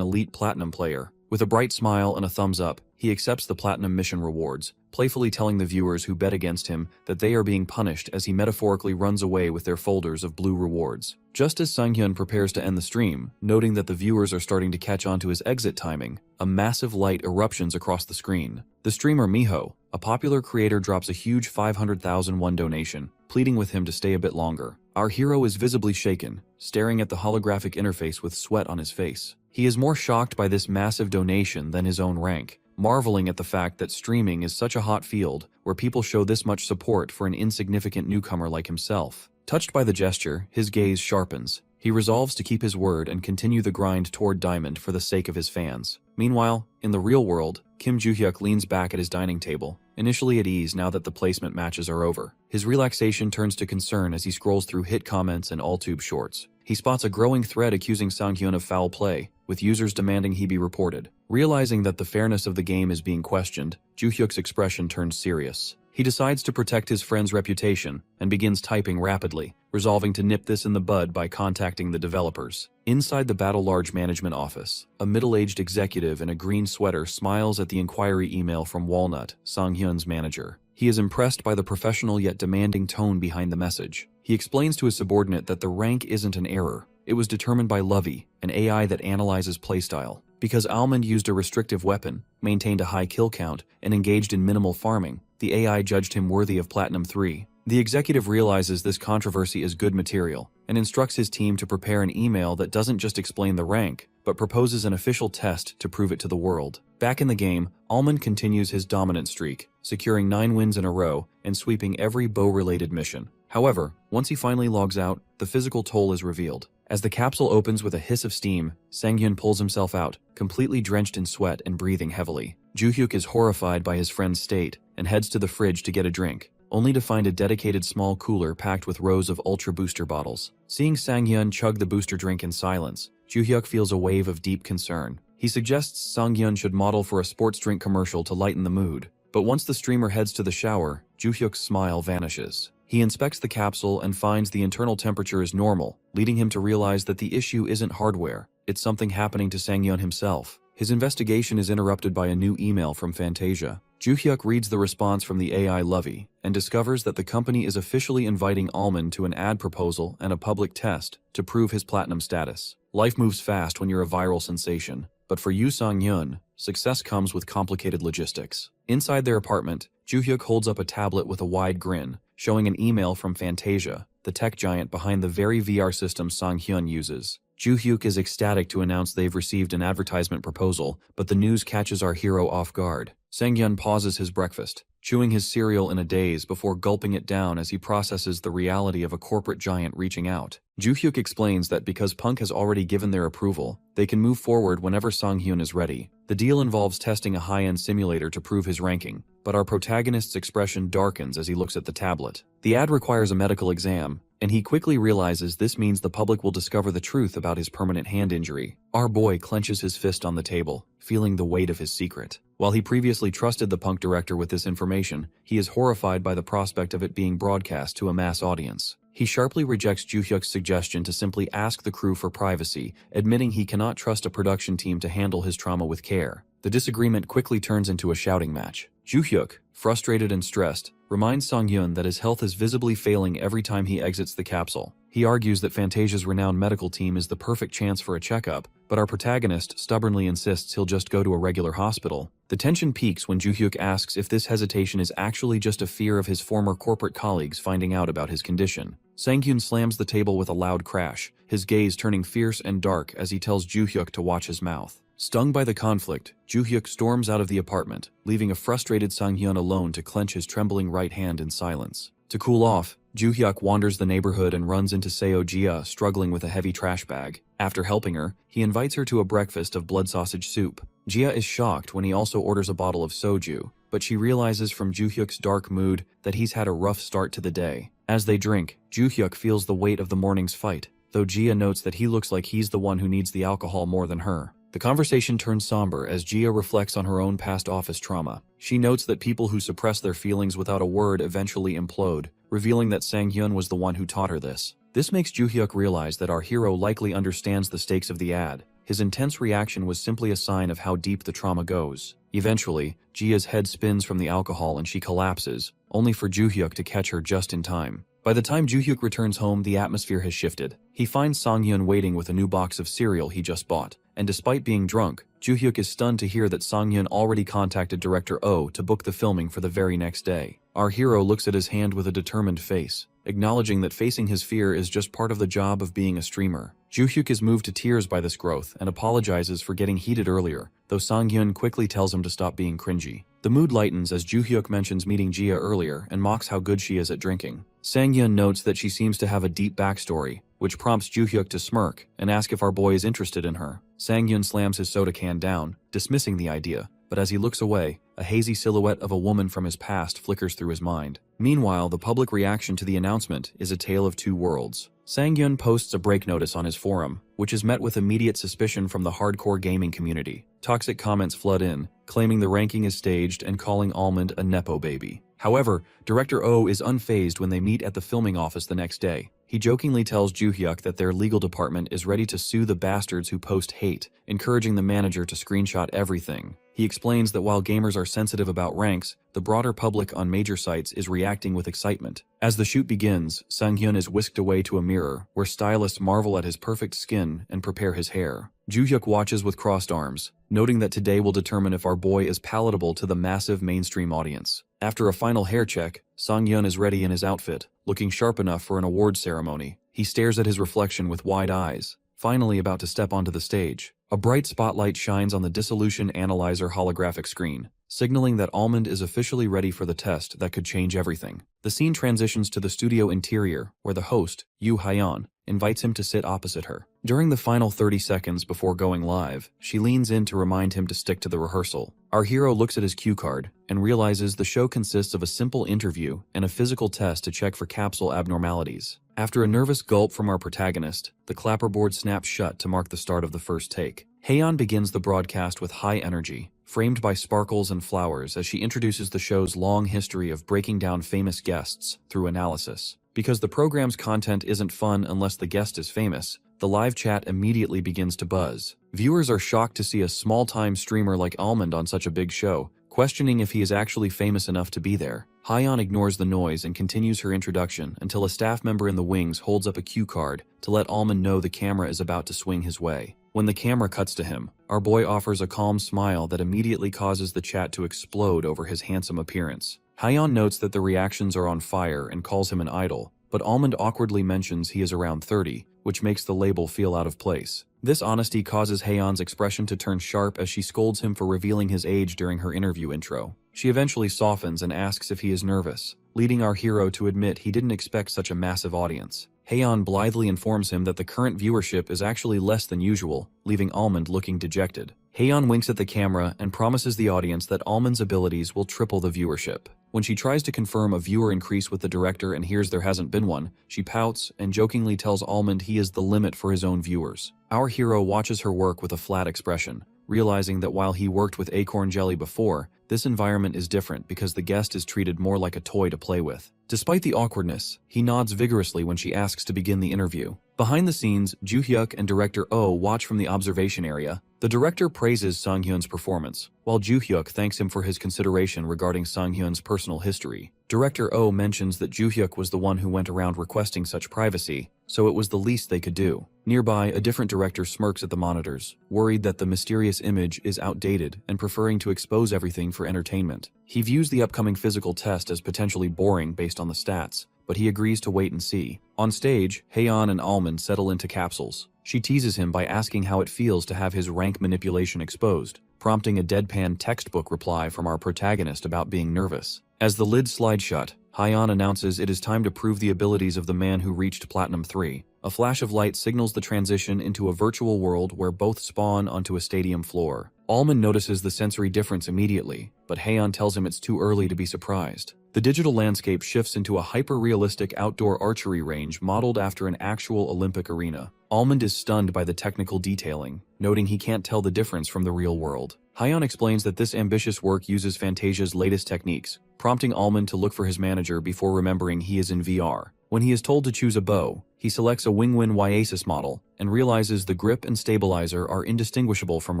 elite platinum player. With a bright smile and a thumbs up, he accepts the platinum mission rewards, playfully telling the viewers who bet against him that they are being punished as he metaphorically runs away with their folders of blue rewards. Just as Sangyun prepares to end the stream, noting that the viewers are starting to catch on to his exit timing, a massive light eruptions across the screen. The streamer Miho, a popular creator, drops a huge 500,000 won donation, pleading with him to stay a bit longer. Our hero is visibly shaken, staring at the holographic interface with sweat on his face. He is more shocked by this massive donation than his own rank, marveling at the fact that streaming is such a hot field where people show this much support for an insignificant newcomer like himself. Touched by the gesture, his gaze sharpens. He resolves to keep his word and continue the grind toward Diamond for the sake of his fans. Meanwhile, in the real world, Kim Joo-hyuk leans back at his dining table, initially at ease now that the placement matches are over. His relaxation turns to concern as he scrolls through hit comments and all-tube shorts. He spots a growing thread accusing Sangyun of foul play, with users demanding he be reported. Realizing that the fairness of the game is being questioned, Joo-hyuk's expression turns serious. He decides to protect his friend's reputation and begins typing rapidly, resolving to nip this in the bud by contacting the developers. Inside the Battle Large management office, a middle-aged executive in a green sweater smiles at the inquiry email from Walnut, Sanghyun's manager. He is impressed by the professional yet demanding tone behind the message. He explains to his subordinate that the rank isn't an error. It was determined by Lovey, an AI that analyzes playstyle. Because Almond used a restrictive weapon, maintained a high kill count, and engaged in minimal farming, the AI judged him worthy of Platinum 3. The executive realizes this controversy is good material, and instructs his team to prepare an email that doesn't just explain the rank, but proposes an official test to prove it to the world. Back in the game, Almond continues his dominant streak, securing 9 wins in a row and sweeping every bow-related mission. However, once he finally logs out, the physical toll is revealed. As the capsule opens with a hiss of steam, Sang-hyun pulls himself out, completely drenched in sweat and breathing heavily. Joo-hyuk is horrified by his friend's state and heads to the fridge to get a drink, only to find a dedicated small cooler packed with rows of Ultra Booster bottles. Seeing Sang-hyun chug the booster drink in silence, Joo-hyuk feels a wave of deep concern. He suggests Sang-hyun should model for a sports drink commercial to lighten the mood. But once the streamer heads to the shower, Joo-hyuk's smile vanishes. He inspects the capsule and finds the internal temperature is normal, leading him to realize that the issue isn't hardware, it's something happening to Sang-hyun himself. His investigation is interrupted by a new email from Fantasia. Joo-hyuk reads the response from the AI Lovey and discovers that the company is officially inviting Almond to an ad proposal and a public test to prove his platinum status. Life moves fast when you're a viral sensation, but for Yoo Sang-hyun, success comes with complicated logistics. Inside their apartment, Joo-hyuk holds up a tablet with a wide grin, showing an email from Fantasia, the tech giant behind the very VR system Sang-hyun uses. Joo-hyuk is ecstatic to announce they've received an advertisement proposal, but the news catches our hero off guard. Sang-hyun pauses his breakfast, chewing his cereal in a daze before gulping it down as he processes the reality of a corporate giant reaching out. Joo-hyuk explains that because Punk has already given their approval, they can move forward whenever Sang-hyun is ready. The deal involves testing a high-end simulator to prove his ranking, but our protagonist's expression darkens as he looks at the tablet. The ad requires a medical exam, and he quickly realizes this means the public will discover the truth about his permanent hand injury. Our boy clenches his fist on the table, feeling the weight of his secret. While he previously trusted the Punk director with this information, he is horrified by the prospect of it being broadcast to a mass audience. He sharply rejects Joo-hyuk's suggestion to simply ask the crew for privacy, admitting he cannot trust a production team to handle his trauma with care. The disagreement quickly turns into a shouting match. Joo-hyuk, frustrated and stressed, reminds Sang-hyun that his health is visibly failing every time he exits the capsule. He argues that Fantasia's renowned medical team is the perfect chance for a checkup, but our protagonist stubbornly insists he'll just go to a regular hospital. The tension peaks when Joo-hyuk asks if this hesitation is actually just a fear of his former corporate colleagues finding out about his condition. Sang-hyun slams the table with a loud crash, his gaze turning fierce and dark as he tells Joo-hyuk to watch his mouth. Stung by the conflict, Joo-hyuk storms out of the apartment, leaving a frustrated Sang-hyun alone to clench his trembling right hand in silence. To cool off, Joo-hyuk wanders the neighborhood and runs into Seo Jia struggling with a heavy trash bag. After helping her, he invites her to a breakfast of blood sausage soup. Jia is shocked when he also orders a bottle of soju, but she realizes from Joo-hyuk's dark mood that he's had a rough start to the day. As they drink, Joo-hyuk feels the weight of the morning's fight, though Jia notes that he looks like he's the one who needs the alcohol more than her. The conversation turns somber as Jia reflects on her own past office trauma. She notes that people who suppress their feelings without a word eventually implode, revealing that Sang-hyun was the one who taught her this. This makes Joo-hyuk realize that our hero likely understands the stakes of the ad. His intense reaction was simply a sign of how deep the trauma goes. Eventually, Jia's head spins from the alcohol and she collapses, only for Joo-hyuk to catch her just in time. By the time Joo-hyuk returns home, the atmosphere has shifted. He finds Sang-hyun waiting with a new box of cereal he just bought, and despite being drunk, Joo-hyuk is stunned to hear that Sang-hyun already contacted director Oh to book the filming for the very next day. Our hero looks at his hand with a determined face, acknowledging that facing his fear is just part of the job of being a streamer. Joo-hyuk is moved to tears by this growth and apologizes for getting heated earlier, though Sang-hyun quickly tells him to stop being cringy. The mood lightens as Joo-hyuk mentions meeting Jia earlier and mocks how good she is at drinking. Sang-hyun notes that she seems to have a deep backstory, which prompts Joo-hyuk to smirk and ask if our boy is interested in her. Sang-hyun slams his soda can down, dismissing the idea, but as he looks away, a hazy silhouette of a woman from his past flickers through his mind. Meanwhile, the public reaction to the announcement is a tale of two worlds. Sang-hyun posts a break notice on his forum, which is met with immediate suspicion from the hardcore gaming community. Toxic comments flood in, claiming the ranking is staged and calling Almond a nepo baby. However, director Oh is unfazed when they meet at the filming office the next day. He jokingly tells Joo-hyuk that their legal department is ready to sue the bastards who post hate, encouraging the manager to screenshot everything. He explains that while gamers are sensitive about ranks, the broader public on major sites is reacting with excitement. As the shoot begins, Sang-hyun is whisked away to a mirror, where stylists marvel at his perfect skin and prepare his hair. Joo-hyuk watches with crossed arms, noting that today will determine if our boy is palatable to the massive mainstream audience. After a final hair check, Sang-hyun is ready in his outfit, looking sharp enough for an award ceremony. He stares at his reflection with wide eyes, finally about to step onto the stage. A bright spotlight shines on the dissolution analyzer holographic screen, signaling that Almond is officially ready for the test that could change everything. The scene transitions to the studio interior, where the host, Yu Hyeon, invites him to sit opposite her. During the final 30 seconds before going live, she leans in to remind him to stick to the rehearsal. Our hero looks at his cue card and realizes the show consists of a simple interview and a physical test to check for capsule abnormalities. After a nervous gulp from our protagonist, the clapperboard snaps shut to mark the start of the first take. Haeyeon begins the broadcast with high energy, framed by sparkles and flowers as she introduces the show's long history of breaking down famous guests through analysis. Because the program's content isn't fun unless the guest is famous, the live chat immediately begins to buzz. Viewers are shocked to see a small-time streamer like Almond on such a big show, questioning if he is actually famous enough to be there. Haeyeon ignores the noise and continues her introduction until a staff member in the wings holds up a cue card to let Almond know the camera is about to swing his way. When the camera cuts to him, our boy offers a calm smile that immediately causes the chat to explode over his handsome appearance. Haeyeon notes that the reactions are on fire and calls him an idol, but Almond awkwardly mentions he is around 30, which makes the label feel out of place. This honesty causes Haeyeon's expression to turn sharp as she scolds him for revealing his age during her interview intro. She eventually softens and asks if he is nervous, leading our hero to admit he didn't expect such a massive audience. Haeyeon blithely informs him that the current viewership is actually less than usual, leaving Almond looking dejected. Haeyeon winks at the camera and promises the audience that Almond's abilities will triple the viewership. When she tries to confirm a viewer increase with the director and hears there hasn't been one, she pouts and jokingly tells Almond he is the limit for his own viewers. Our hero watches her work with a flat expression, realizing that while he worked with acorn jelly before, this environment is different because the guest is treated more like a toy to play with. Despite the awkwardness, he nods vigorously when she asks to begin the interview. Behind the scenes, Joo-hyuk and director Oh watch from the observation area. The director praises Sang-hyun's performance, while Joo-hyuk thanks him for his consideration regarding Sang-hyun's personal history. Director Oh mentions that Joo-hyuk was the one who went around requesting such privacy, so it was the least they could do. Nearby, a different director smirks at the monitors, worried that the mysterious image is outdated and preferring to expose everything for entertainment. He views the upcoming physical test as potentially boring based on the stats, but he agrees to wait and see. On stage, Haeyeon and Almond settle into capsules. She teases him by asking how it feels to have his rank manipulation exposed, prompting a deadpan textbook reply from our protagonist about being nervous. As the lids slide shut, Haeyeon announces it is time to prove the abilities of the man who reached Platinum 3. A flash of light signals the transition into a virtual world where both spawn onto a stadium floor. Almond notices the sensory difference immediately, but Haeyeon tells him it's too early to be surprised. The digital landscape shifts into a hyper-realistic outdoor archery range modeled after an actual Olympic arena. Almond is stunned by the technical detailing, noting he can't tell the difference from the real world. Haeyeon explains that this ambitious work uses Fantasia's latest techniques, prompting Almond to look for his manager before remembering he is in VR. When he is told to choose a bow, he selects a Wingwin Yaesis model and realizes the grip and stabilizer are indistinguishable from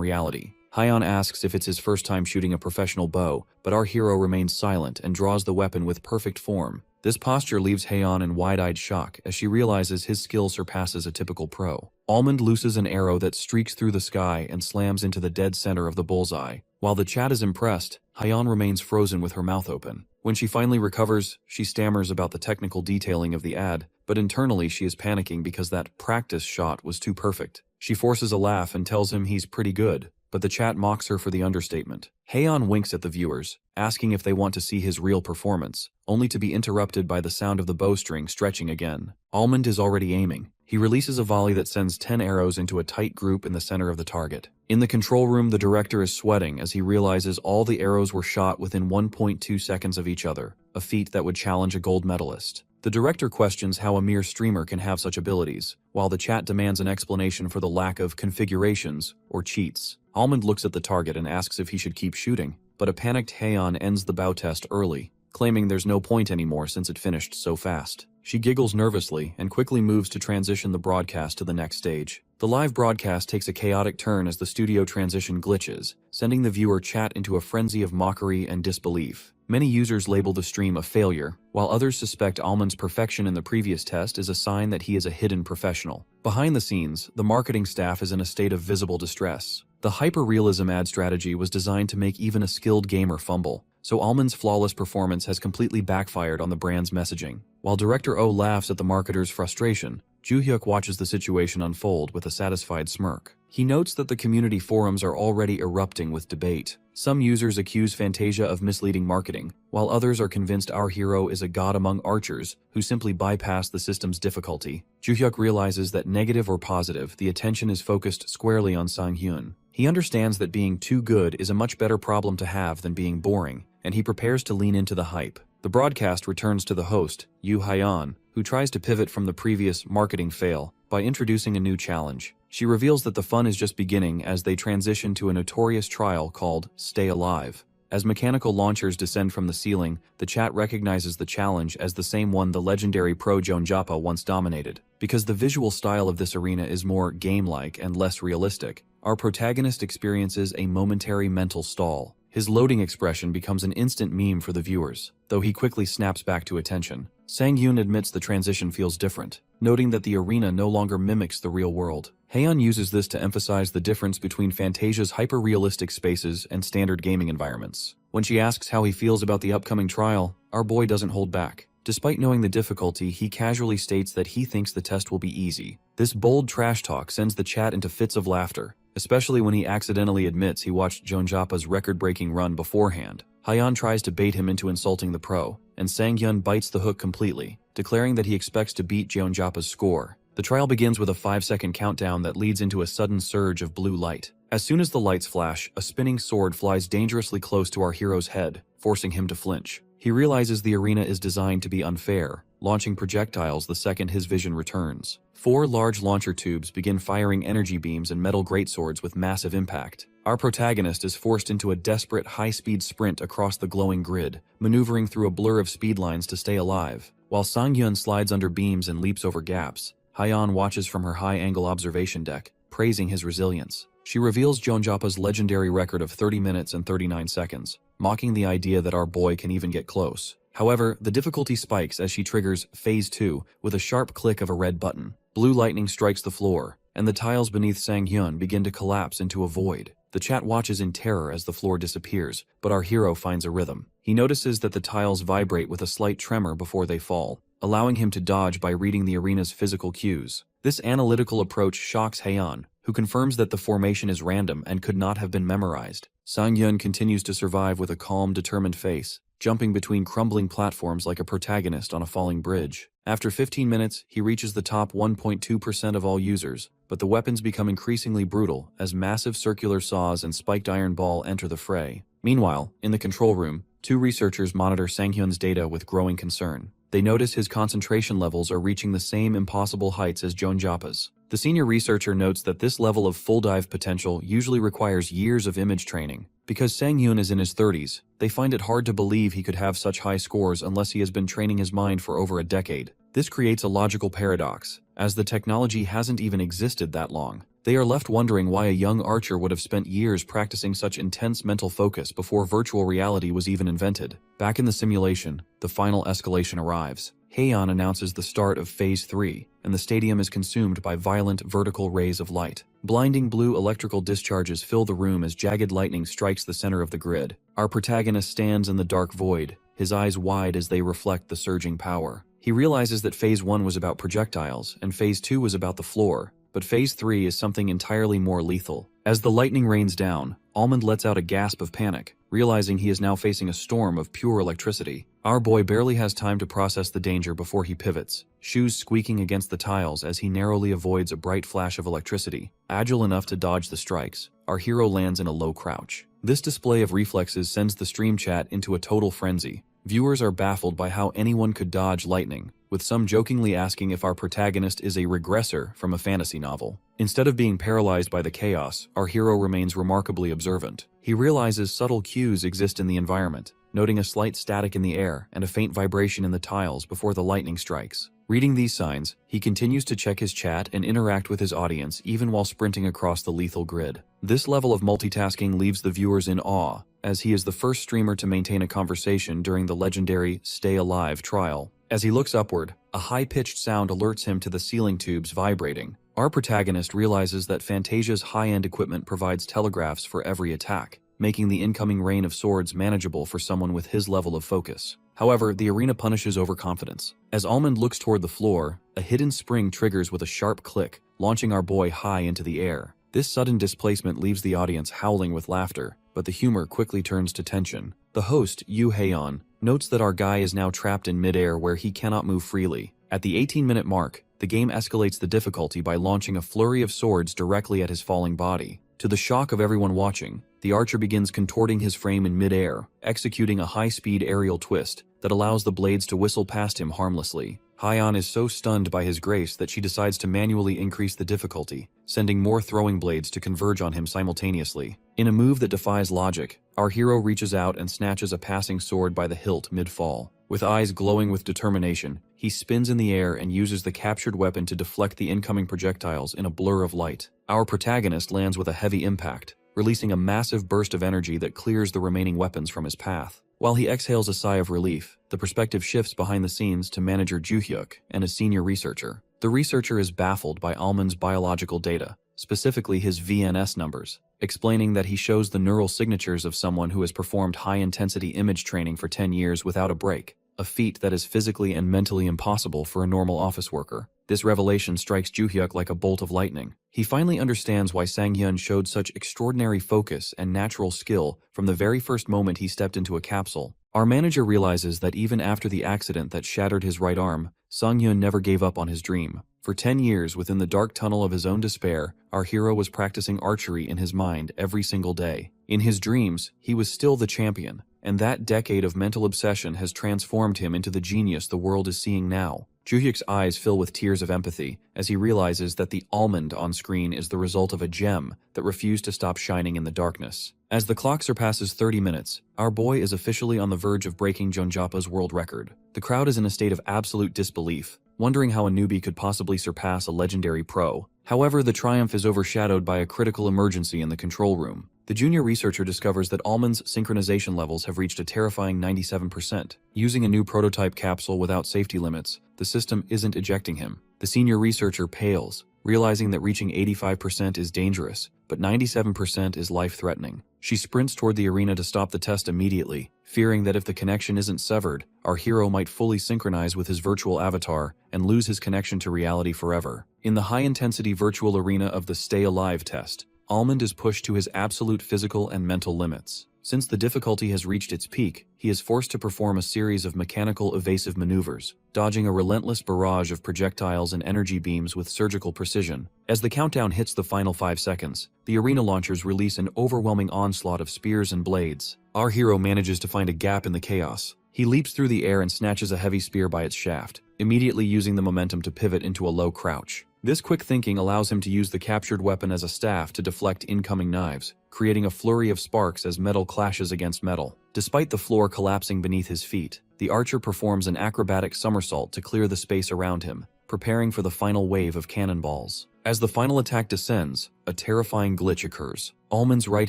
reality. Haeyeon asks if it's his first time shooting a professional bow, but our hero remains silent and draws the weapon with perfect form. This posture leaves Haeyeon in wide-eyed shock as she realizes his skill surpasses a typical pro. Almond looses an arrow that streaks through the sky and slams into the dead center of the bullseye. While the chat is impressed, Haeyeon remains frozen with her mouth open. When she finally recovers, she stammers about the technical detailing of the ad, but internally she is panicking because that practice shot was too perfect. She forces a laugh and tells him he's pretty good, but the chat mocks her for the understatement. Haeyeon winks at the viewers, asking if they want to see his real performance, only to be interrupted by the sound of the bowstring stretching again. Almond is already aiming. He releases a volley that sends 10 arrows into a tight group in the center of the target. In the control room, the director is sweating as he realizes all the arrows were shot within 1.2 seconds of each other, a feat that would challenge a gold medalist. The director questions how a mere streamer can have such abilities, while the chat demands an explanation for the lack of configurations or cheats. Almond looks at the target and asks if he should keep shooting, but a panicked Haeyeon ends the bow test early, claiming there's no point anymore since it finished so fast. She giggles nervously and quickly moves to transition the broadcast to the next stage. The live broadcast takes a chaotic turn as the studio transition glitches, sending the viewer chat into a frenzy of mockery and disbelief. Many users label the stream a failure, while others suspect Almond's perfection in the previous test is a sign that he is a hidden professional. Behind the scenes, the marketing staff is in a state of visible distress. The hyper-realism ad strategy was designed to make even a skilled gamer fumble, so Almond's flawless performance has completely backfired on the brand's messaging. While Director O laughs at the marketer's frustration, Joo-hyuk watches the situation unfold with a satisfied smirk. He notes that the community forums are already erupting with debate. Some users accuse Fantasia of misleading marketing, while others are convinced our hero is a god among archers who simply bypass the system's difficulty. Joo-hyuk realizes that negative or positive, the attention is focused squarely on Sang-hyun. He understands that being too good is a much better problem to have than being boring, and he prepares to lean into the hype. The broadcast returns to the host, Yoo Hyeon, who tries to pivot from the previous marketing fail by introducing a new challenge. She reveals that the fun is just beginning as they transition to a notorious trial called Stay Alive. As mechanical launchers descend from the ceiling, the chat recognizes the challenge as the same one the legendary pro Jonjapa once dominated. Because the visual style of this arena is more game-like and less realistic, our protagonist experiences a momentary mental stall. His loading expression becomes an instant meme for the viewers, though he quickly snaps back to attention. Sang-hyun admits the transition feels different, noting that the arena no longer mimics the real world. Haeyeon uses this to emphasize the difference between Fantasia's hyper-realistic spaces and standard gaming environments. When she asks how he feels about the upcoming trial, our boy doesn't hold back. Despite knowing the difficulty, he casually states that he thinks the test will be easy. This bold trash talk sends the chat into fits of laughter, especially when he accidentally admits he watched Jonjapa's record-breaking run beforehand. Haeyeon tries to bait him into insulting the pro, and Sang-hyun bites the hook completely, declaring that he expects to beat Jonjapa's score. The trial begins with a 5-second countdown that leads into a sudden surge of blue light. As soon as the lights flash, a spinning sword flies dangerously close to our hero's head, forcing him to flinch. He realizes the arena is designed to be unfair, launching projectiles the second his vision returns. 4 large launcher tubes begin firing energy beams and metal greatswords with massive impact. Our protagonist is forced into a desperate high-speed sprint across the glowing grid, maneuvering through a blur of speed lines to stay alive. While Sang-hyun slides under beams and leaps over gaps, Haeyeon watches from her high-angle observation deck, praising his resilience. She reveals Jonjapa's legendary record of 30 minutes and 39 seconds, mocking the idea that our boy can even get close. However, the difficulty spikes as she triggers Phase 2 with a sharp click of a red button. Blue lightning strikes the floor, and the tiles beneath Sang-hyun begin to collapse into a void. The chat watches in terror as the floor disappears, but our hero finds a rhythm. He notices that the tiles vibrate with a slight tremor before they fall, allowing him to dodge by reading the arena's physical cues. This analytical approach shocks Haeyeon, who confirms that the formation is random and could not have been memorized. Sang-hyun continues to survive with a calm, determined face, jumping between crumbling platforms like a protagonist on a falling bridge. After 15 minutes, he reaches the top 1.2% of all users, but the weapons become increasingly brutal as massive circular saws and spiked iron ball enter the fray. Meanwhile, in the control room, 2 researchers monitor Sang-hyun's data with growing concern. They notice his concentration levels are reaching the same impossible heights as Jonjapa's. The senior researcher notes that this level of full dive potential usually requires years of image training. Because Sang-hyun is in his 30s, they find it hard to believe he could have such high scores unless he has been training his mind for over a decade. This creates a logical paradox, as the technology hasn't even existed that long. They are left wondering why a young archer would have spent years practicing such intense mental focus before virtual reality was even invented. Back in the simulation, the final escalation arrives. Haeyeon announces the start of Phase 3, and the stadium is consumed by violent vertical rays of light. Blinding blue electrical discharges fill the room as jagged lightning strikes the center of the grid. Our protagonist stands in the dark void, his eyes wide as they reflect the surging power. He realizes that Phase 1 was about projectiles, and Phase 2 was about the floor, but Phase 3 is something entirely more lethal. As the lightning rains down, Almond lets out a gasp of panic, realizing he is now facing a storm of pure electricity. Our boy barely has time to process the danger before he pivots, shoes squeaking against the tiles as he narrowly avoids a bright flash of electricity. Agile enough to dodge the strikes, our hero lands in a low crouch. This display of reflexes sends the stream chat into a total frenzy. Viewers are baffled by how anyone could dodge lightning, with some jokingly asking if our protagonist is a regressor from a fantasy novel. Instead of being paralyzed by the chaos, our hero remains remarkably observant. He realizes subtle cues exist in the environment, noting a slight static in the air and a faint vibration in the tiles before the lightning strikes. Reading these signs, he continues to check his chat and interact with his audience even while sprinting across the lethal grid. This level of multitasking leaves the viewers in awe, as he is the first streamer to maintain a conversation during the legendary Stay Alive trial. As he looks upward, a high-pitched sound alerts him to the ceiling tubes vibrating. Our protagonist realizes that Fantasia's high-end equipment provides telegraphs for every attack. making the incoming rain of swords manageable for someone with his level of focus. However, the arena punishes overconfidence. As Almond looks toward the floor, a hidden spring triggers with a sharp click, launching our boy high into the air. This sudden displacement leaves the audience howling with laughter, but the humor quickly turns to tension. The host, Yu Haeyeon, notes that our guy is now trapped in midair where he cannot move freely. At the 18-minute mark, the game escalates the difficulty by launching a flurry of swords directly at his falling body. To the shock of everyone watching, the archer begins contorting his frame in midair, executing a high-speed aerial twist that allows the blades to whistle past him harmlessly. Haeyeon is so stunned by his grace that she decides to manually increase the difficulty, sending more throwing blades to converge on him simultaneously. In a move that defies logic, our hero reaches out and snatches a passing sword by the hilt mid-fall. With eyes glowing with determination, he spins in the air and uses the captured weapon to deflect the incoming projectiles in a blur of light. Our protagonist lands with a heavy impact, releasing a massive burst of energy that clears the remaining weapons from his path. While he exhales a sigh of relief, the perspective shifts behind the scenes to manager Joo-hyuk and a senior researcher. The researcher is baffled by Almond's biological data, specifically his VNS numbers, explaining that he shows the neural signatures of someone who has performed high-intensity image training for 10 years without a break, a feat that is physically and mentally impossible for a normal office worker. This revelation strikes Joo-hyuk like a bolt of lightning. He finally understands why Sang-hyun showed such extraordinary focus and natural skill from the very first moment he stepped into a capsule. Our manager realizes that even after the accident that shattered his right arm, Sang-hyun never gave up on his dream. For 10 years within the dark tunnel of his own despair, our hero was practicing archery in his mind every single day. In his dreams, he was still the champion, and that decade of mental obsession has transformed him into the genius the world is seeing now. Joo-hyuk's eyes fill with tears of empathy as he realizes that the almond on screen is the result of a gem that refused to stop shining in the darkness. As the clock surpasses 30 minutes, our boy is officially on the verge of breaking Jonjapa's world record. The crowd is in a state of absolute disbelief, wondering how a newbie could possibly surpass a legendary pro. However, the triumph is overshadowed by a critical emergency in the control room. The junior researcher discovers that Almond's synchronization levels have reached a terrifying 97%. Using a new prototype capsule without safety limits, the system isn't ejecting him. The senior researcher pales, realizing that reaching 85% is dangerous, but 97% is life-threatening. She sprints toward the arena to stop the test immediately, fearing that if the connection isn't severed, our hero might fully synchronize with his virtual avatar and lose his connection to reality forever. In the high-intensity virtual arena of the Stay Alive test, Almond is pushed to his absolute physical and mental limits. Since the difficulty has reached its peak, he is forced to perform a series of mechanical evasive maneuvers, dodging a relentless barrage of projectiles and energy beams with surgical precision. As the countdown hits the final 5 seconds, the arena launchers release an overwhelming onslaught of spears and blades. Our hero manages to find a gap in the chaos. He leaps through the air and snatches a heavy spear by its shaft, immediately using the momentum to pivot into a low crouch. This quick thinking allows him to use the captured weapon as a staff to deflect incoming knives, creating a flurry of sparks as metal clashes against metal. Despite the floor collapsing beneath his feet, the archer performs an acrobatic somersault to clear the space around him, preparing for the final wave of cannonballs. As the final attack descends, a terrifying glitch occurs. Almond's right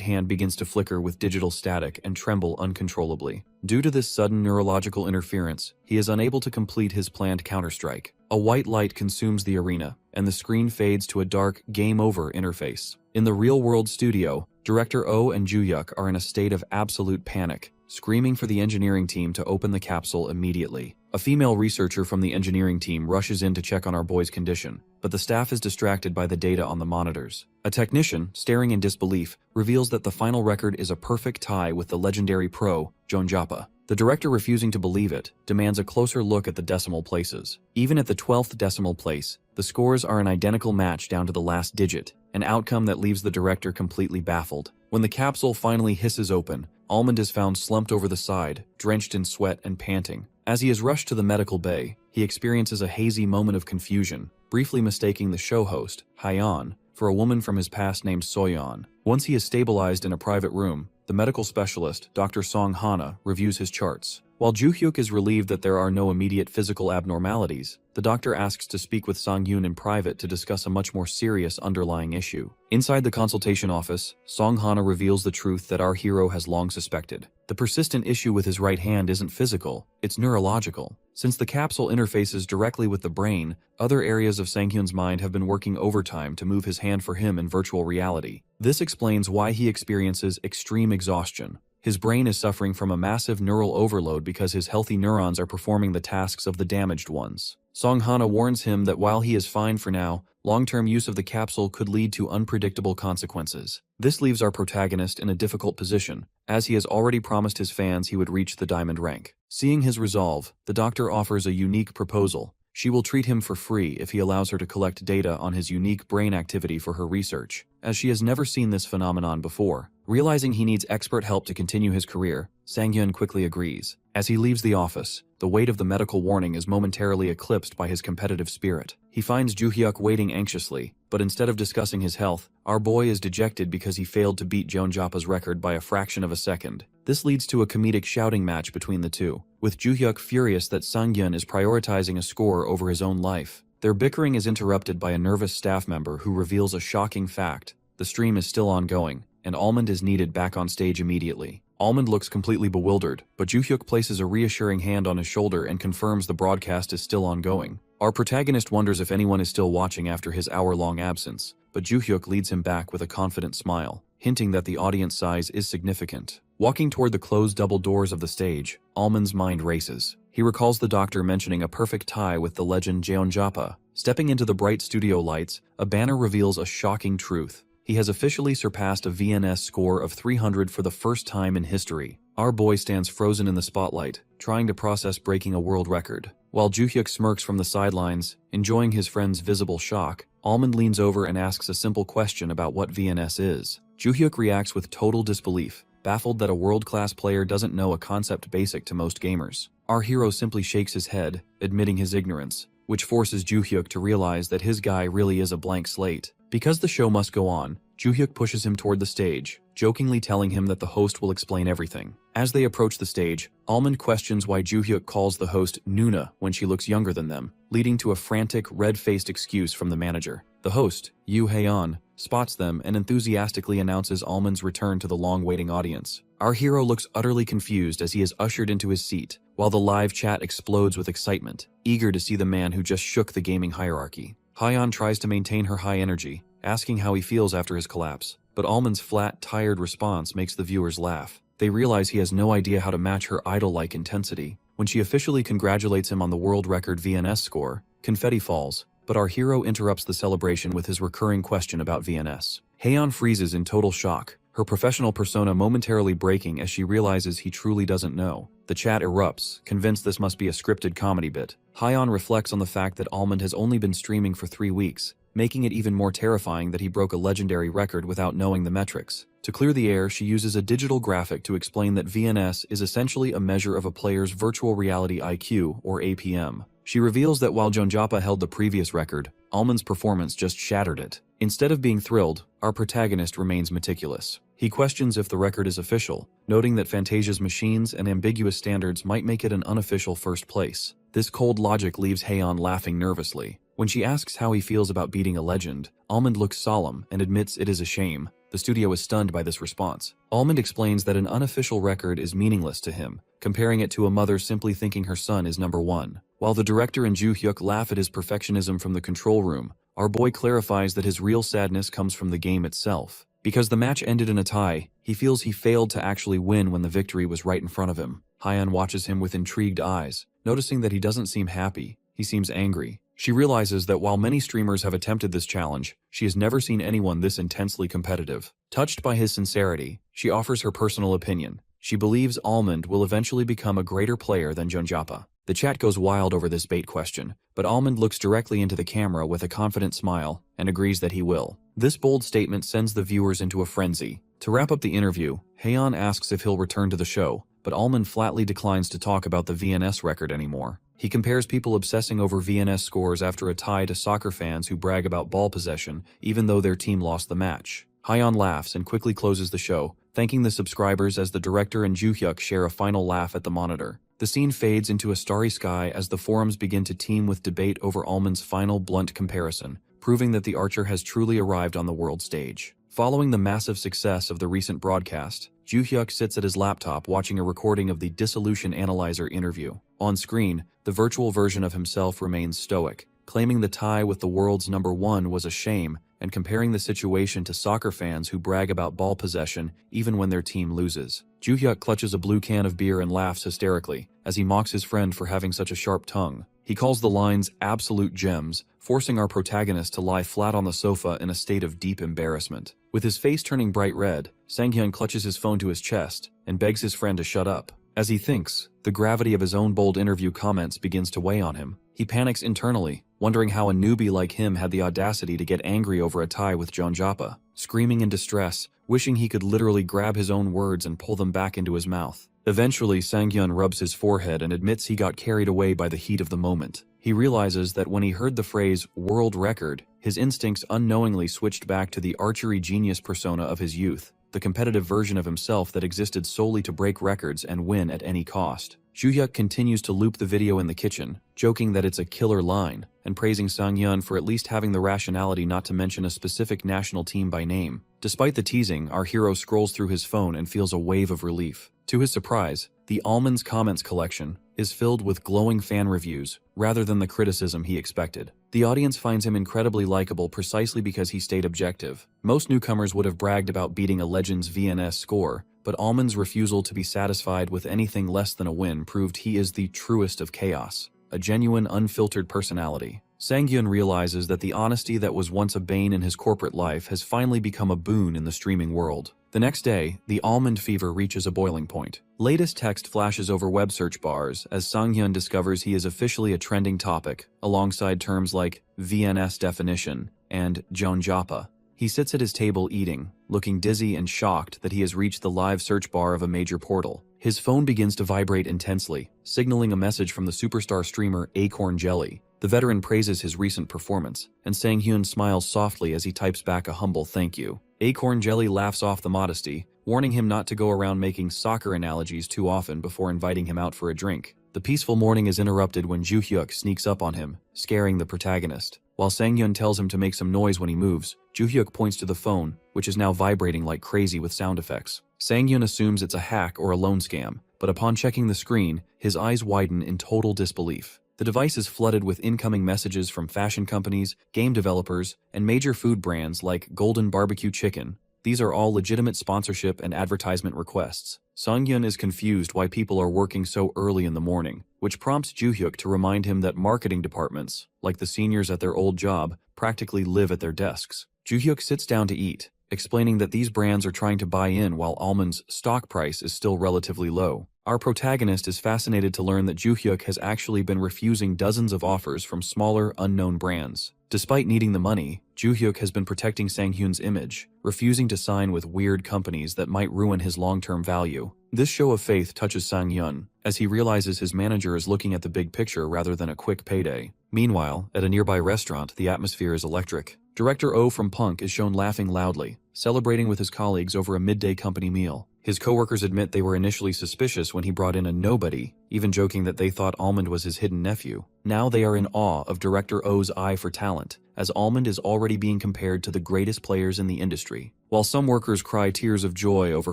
hand begins to flicker with digital static and tremble uncontrollably. Due to this sudden neurological interference, he is unable to complete his planned counterstrike. A white light consumes the arena, and the screen fades to a dark Game Over interface. In the real-world studio, Director Oh and Joo-hyuk are in a state of absolute panic, screaming for the engineering team to open the capsule immediately. A female researcher from the engineering team rushes in to check on our boy's condition, but the staff is distracted by the data on the monitors. A technician, staring in disbelief, reveals that the final record is a perfect tie with the legendary pro, Jonjapa. The director, refusing to believe it, demands a closer look at the decimal places. Even at the 12th decimal place, the scores are an identical match down to the last digit, an outcome that leaves the director completely baffled. When the capsule finally hisses open, Almond is found slumped over the side, drenched in sweat and panting. As he is rushed to the medical bay, he experiences a hazy moment of confusion, briefly mistaking the show host, Haeyeon, for a woman from his past named Soyeon. Once he is stabilized in a private room, the medical specialist, Dr. Song Hana, reviews his charts. While Joo-hyuk is relieved that there are no immediate physical abnormalities, the doctor asks to speak with Song-hyun in private to discuss a much more serious underlying issue. Inside the consultation office, Song-hana reveals the truth that our hero has long suspected. The persistent issue with his right hand isn't physical, it's neurological. Since the capsule interfaces directly with the brain, other areas of Sang-hyun's mind have been working overtime to move his hand for him in virtual reality. This explains why he experiences extreme exhaustion. His brain is suffering from a massive neural overload because his healthy neurons are performing the tasks of the damaged ones. Song-hana warns him that while he is fine for now, long-term use of the capsule could lead to unpredictable consequences. This leaves our protagonist in a difficult position, as he has already promised his fans he would reach the diamond rank. Seeing his resolve, the doctor offers a unique proposal. She will treat him for free if he allows her to collect data on his unique brain activity for her research, as she has never seen this phenomenon before. Realizing he needs expert help to continue his career, Sang-hyun quickly agrees. As he leaves the office, the weight of the medical warning is momentarily eclipsed by his competitive spirit. He finds Joo-hyuk waiting anxiously, but instead of discussing his health, our boy is dejected because he failed to beat Jeonjapa's record by a fraction of a second. This leads to a comedic shouting match between the two, with Joo-hyuk furious that Sang-hyun is prioritizing a score over his own life. Their bickering is interrupted by a nervous staff member who reveals a shocking fact. The stream is still ongoing, and Almond is needed back on stage immediately. Almond looks completely bewildered, but Joo-hyuk places a reassuring hand on his shoulder and confirms the broadcast is still ongoing. Our protagonist wonders if anyone is still watching after his hour-long absence, but Joo-hyuk leads him back with a confident smile, hinting that the audience size is significant. Walking toward the closed double doors of the stage, Almond's mind races. He recalls the doctor mentioning a perfect tie with the legend Jeonjapa. Stepping into the bright studio lights, a banner reveals a shocking truth. He has officially surpassed a VNS score of 300 for the first time in history. Our boy stands frozen in the spotlight, trying to process breaking a world record. While Joo-hyuk smirks from the sidelines, enjoying his friend's visible shock, Almond leans over and asks a simple question about what VNS is. Joo-hyuk reacts with total disbelief, baffled that a world-class player doesn't know a concept basic to most gamers. Our hero simply shakes his head, admitting his ignorance, which forces Joo-hyuk to realize that his guy really is a blank slate. Because the show must go on, Joo-hyuk pushes him toward the stage, jokingly telling him that the host will explain everything. As they approach the stage, Almond questions why Joo-hyuk calls the host Nuna when she looks younger than them, leading to a frantic, red-faced excuse from the manager. The host, Yoo Hae-on, spots them and enthusiastically announces Almond's return to the long-waiting audience. Our hero looks utterly confused as he is ushered into his seat, while the live chat explodes with excitement, eager to see the man who just shook the gaming hierarchy. Hae-on tries to maintain her high energy, asking how he feels after his collapse, but Almond's flat, tired response makes the viewers laugh. They realize he has no idea how to match her idol-like intensity. When she officially congratulates him on the world record VNS score, confetti falls, but our hero interrupts the celebration with his recurring question about VNS. Hae-on freezes in total shock, her professional persona momentarily breaking as she realizes he truly doesn't know. The chat erupts, convinced this must be a scripted comedy bit. Hae-on reflects on the fact that Almond has only been streaming for 3 weeks, making it even more terrifying that he broke a legendary record without knowing the metrics. To clear the air, she uses a digital graphic to explain that VNS is essentially a measure of a player's virtual reality IQ, or APM. She reveals that while Jeonjapa held the previous record, Almond's performance just shattered it. Instead of being thrilled, our protagonist remains meticulous. He questions if the record is official, noting that Fantasia's machines and ambiguous standards might make it an unofficial first place. This cold logic leaves Hae-on laughing nervously. When she asks how he feels about beating a legend, Almond looks solemn and admits it is a shame. The studio is stunned by this response. Almond explains that an unofficial record is meaningless to him, comparing it to a mother simply thinking her son is number one. While the director and Joo-hyuk laugh at his perfectionism from the control room, our boy clarifies that his real sadness comes from the game itself. Because the match ended in a tie, he feels he failed to actually win when the victory was right in front of him. Hae-on watches him with intrigued eyes, noticing that he doesn't seem happy, he seems angry. She realizes that while many streamers have attempted this challenge, she has never seen anyone this intensely competitive. Touched by his sincerity, she offers her personal opinion. She believes Almond will eventually become a greater player than Jeonjapa. The chat goes wild over this bait question, but Almond looks directly into the camera with a confident smile and agrees that he will. This bold statement sends the viewers into a frenzy. To wrap up the interview, Hae-on asks if he'll return to the show, but Almond flatly declines to talk about the VNS record anymore. He compares people obsessing over VNS scores after a tie to soccer fans who brag about ball possession even though their team lost the match. Hae-on laughs and quickly closes the show, thanking the subscribers as the director and Joo-hyuk share a final laugh at the monitor. The scene fades into a starry sky as the forums begin to teem with debate over Almond's final blunt comparison, proving that the archer has truly arrived on the world stage. Following the massive success of the recent broadcast, Joo-hyuk sits at his laptop watching a recording of the Dissolution Analyzer interview. On screen, the virtual version of himself remains stoic, claiming the tie with the world's #1 was a shame and comparing the situation to soccer fans who brag about ball possession even when their team loses. Joo-hyuk clutches a blue can of beer and laughs hysterically as he mocks his friend for having such a sharp tongue. He calls the lines absolute gems, forcing our protagonist to lie flat on the sofa in a state of deep embarrassment. With his face turning bright red, Sang-hyun clutches his phone to his chest and begs his friend to shut up. As he thinks, the gravity of his own bold interview comments begins to weigh on him. He panics internally, wondering how a newbie like him had the audacity to get angry over a tie with Jeonjappa, screaming in distress, wishing he could literally grab his own words and pull them back into his mouth. Eventually, Sang-hyun rubs his forehead and admits he got carried away by the heat of the moment. He realizes that when he heard the phrase world record, his instincts unknowingly switched back to the archery genius persona of his youth, the competitive version of himself that existed solely to break records and win at any cost. Joo-hyuk continues to loop the video in the kitchen, joking that it's a killer line, and praising Sang-hyun for at least having the rationality not to mention a specific national team by name. Despite the teasing, our hero scrolls through his phone and feels a wave of relief. To his surprise, the Almond's Comments collection is filled with glowing fan reviews, rather than the criticism he expected. The audience finds him incredibly likable precisely because he stayed objective. Most newcomers would have bragged about beating a Legends VNS score, but Almond's refusal to be satisfied with anything less than a win proved he is the truest of chaos, a genuine, unfiltered personality. Sang-hyun realizes that the honesty that was once a bane in his corporate life has finally become a boon in the streaming world. The next day, the almond fever reaches a boiling point. Latest text flashes over web search bars as Sang-hyun discovers he is officially a trending topic, alongside terms like VNS definition and Jeonjappa. He sits at his table eating, looking dizzy and shocked that he has reached the live search bar of a major portal. His phone begins to vibrate intensely, signaling a message from the superstar streamer Acorn Jelly. The veteran praises his recent performance, and Sang-hyun smiles softly as he types back a humble thank you. Acorn Jelly laughs off the modesty, warning him not to go around making soccer analogies too often before inviting him out for a drink. The peaceful morning is interrupted when Joo-hyuk sneaks up on him, scaring the protagonist. While Sang-hyun tells him to make some noise when he moves, Joo-hyuk points to the phone, which is now vibrating like crazy with sound effects. Sang-hyun assumes it's a hack or a loan scam, but upon checking the screen, his eyes widen in total disbelief. The device is flooded with incoming messages from fashion companies, game developers, and major food brands like Golden Barbecue Chicken. These are all legitimate sponsorship and advertisement requests. Sang-hyun is confused why people are working so early in the morning, which prompts Joo-hyuk to remind him that marketing departments, like the seniors at their old job, practically live at their desks. Joo-hyuk sits down to eat, explaining that these brands are trying to buy in while Almond's stock price is still relatively low. Our protagonist is fascinated to learn that Joo-hyuk has actually been refusing dozens of offers from smaller, unknown brands. Despite needing the money, Joo-hyuk has been protecting Sang-hyun's image, refusing to sign with weird companies that might ruin his long-term value. This show of faith touches Sang-hyun, as he realizes his manager is looking at the big picture rather than a quick payday. Meanwhile, at a nearby restaurant, the atmosphere is electric. Director Oh from Punk is shown laughing loudly, celebrating with his colleagues over a midday company meal. His coworkers admit they were initially suspicious when he brought in a nobody, even joking that they thought Almond was his hidden nephew. Now they are in awe of Director Oh's eye for talent, as Almond is already being compared to the greatest players in the industry. While some workers cry tears of joy over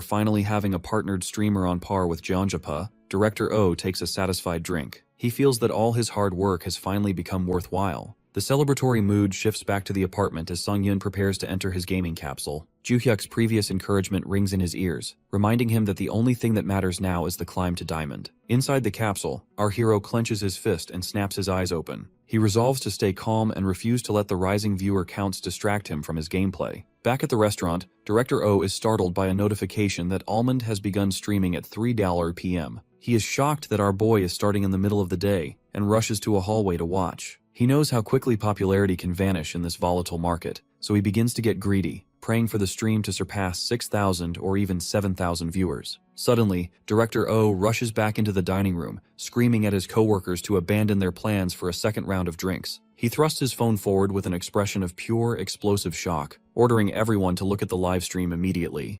finally having a partnered streamer on par with Jeonjappa, Director Oh takes a satisfied drink. He feels that all his hard work has finally become worthwhile. The celebratory mood shifts back to the apartment as Sang-hyun prepares to enter his gaming capsule. Joo-hyuk's previous encouragement rings in his ears, reminding him that the only thing that matters now is the climb to Diamond. Inside the capsule, our hero clenches his fist and snaps his eyes open. He resolves to stay calm and refuse to let the rising viewer counts distract him from his gameplay. Back at the restaurant, Director Oh is startled by a notification that Almond has begun streaming at 3 p.m. He is shocked that our boy is starting in the middle of the day, and rushes to a hallway to watch. He knows how quickly popularity can vanish in this volatile market, so he begins to get greedy, praying for the stream to surpass 6,000 or even 7,000 viewers. Suddenly, Director Oh rushes back into the dining room, screaming at his coworkers to abandon their plans for a second round of drinks. He thrusts his phone forward with an expression of pure, explosive shock, ordering everyone to look at the live stream immediately.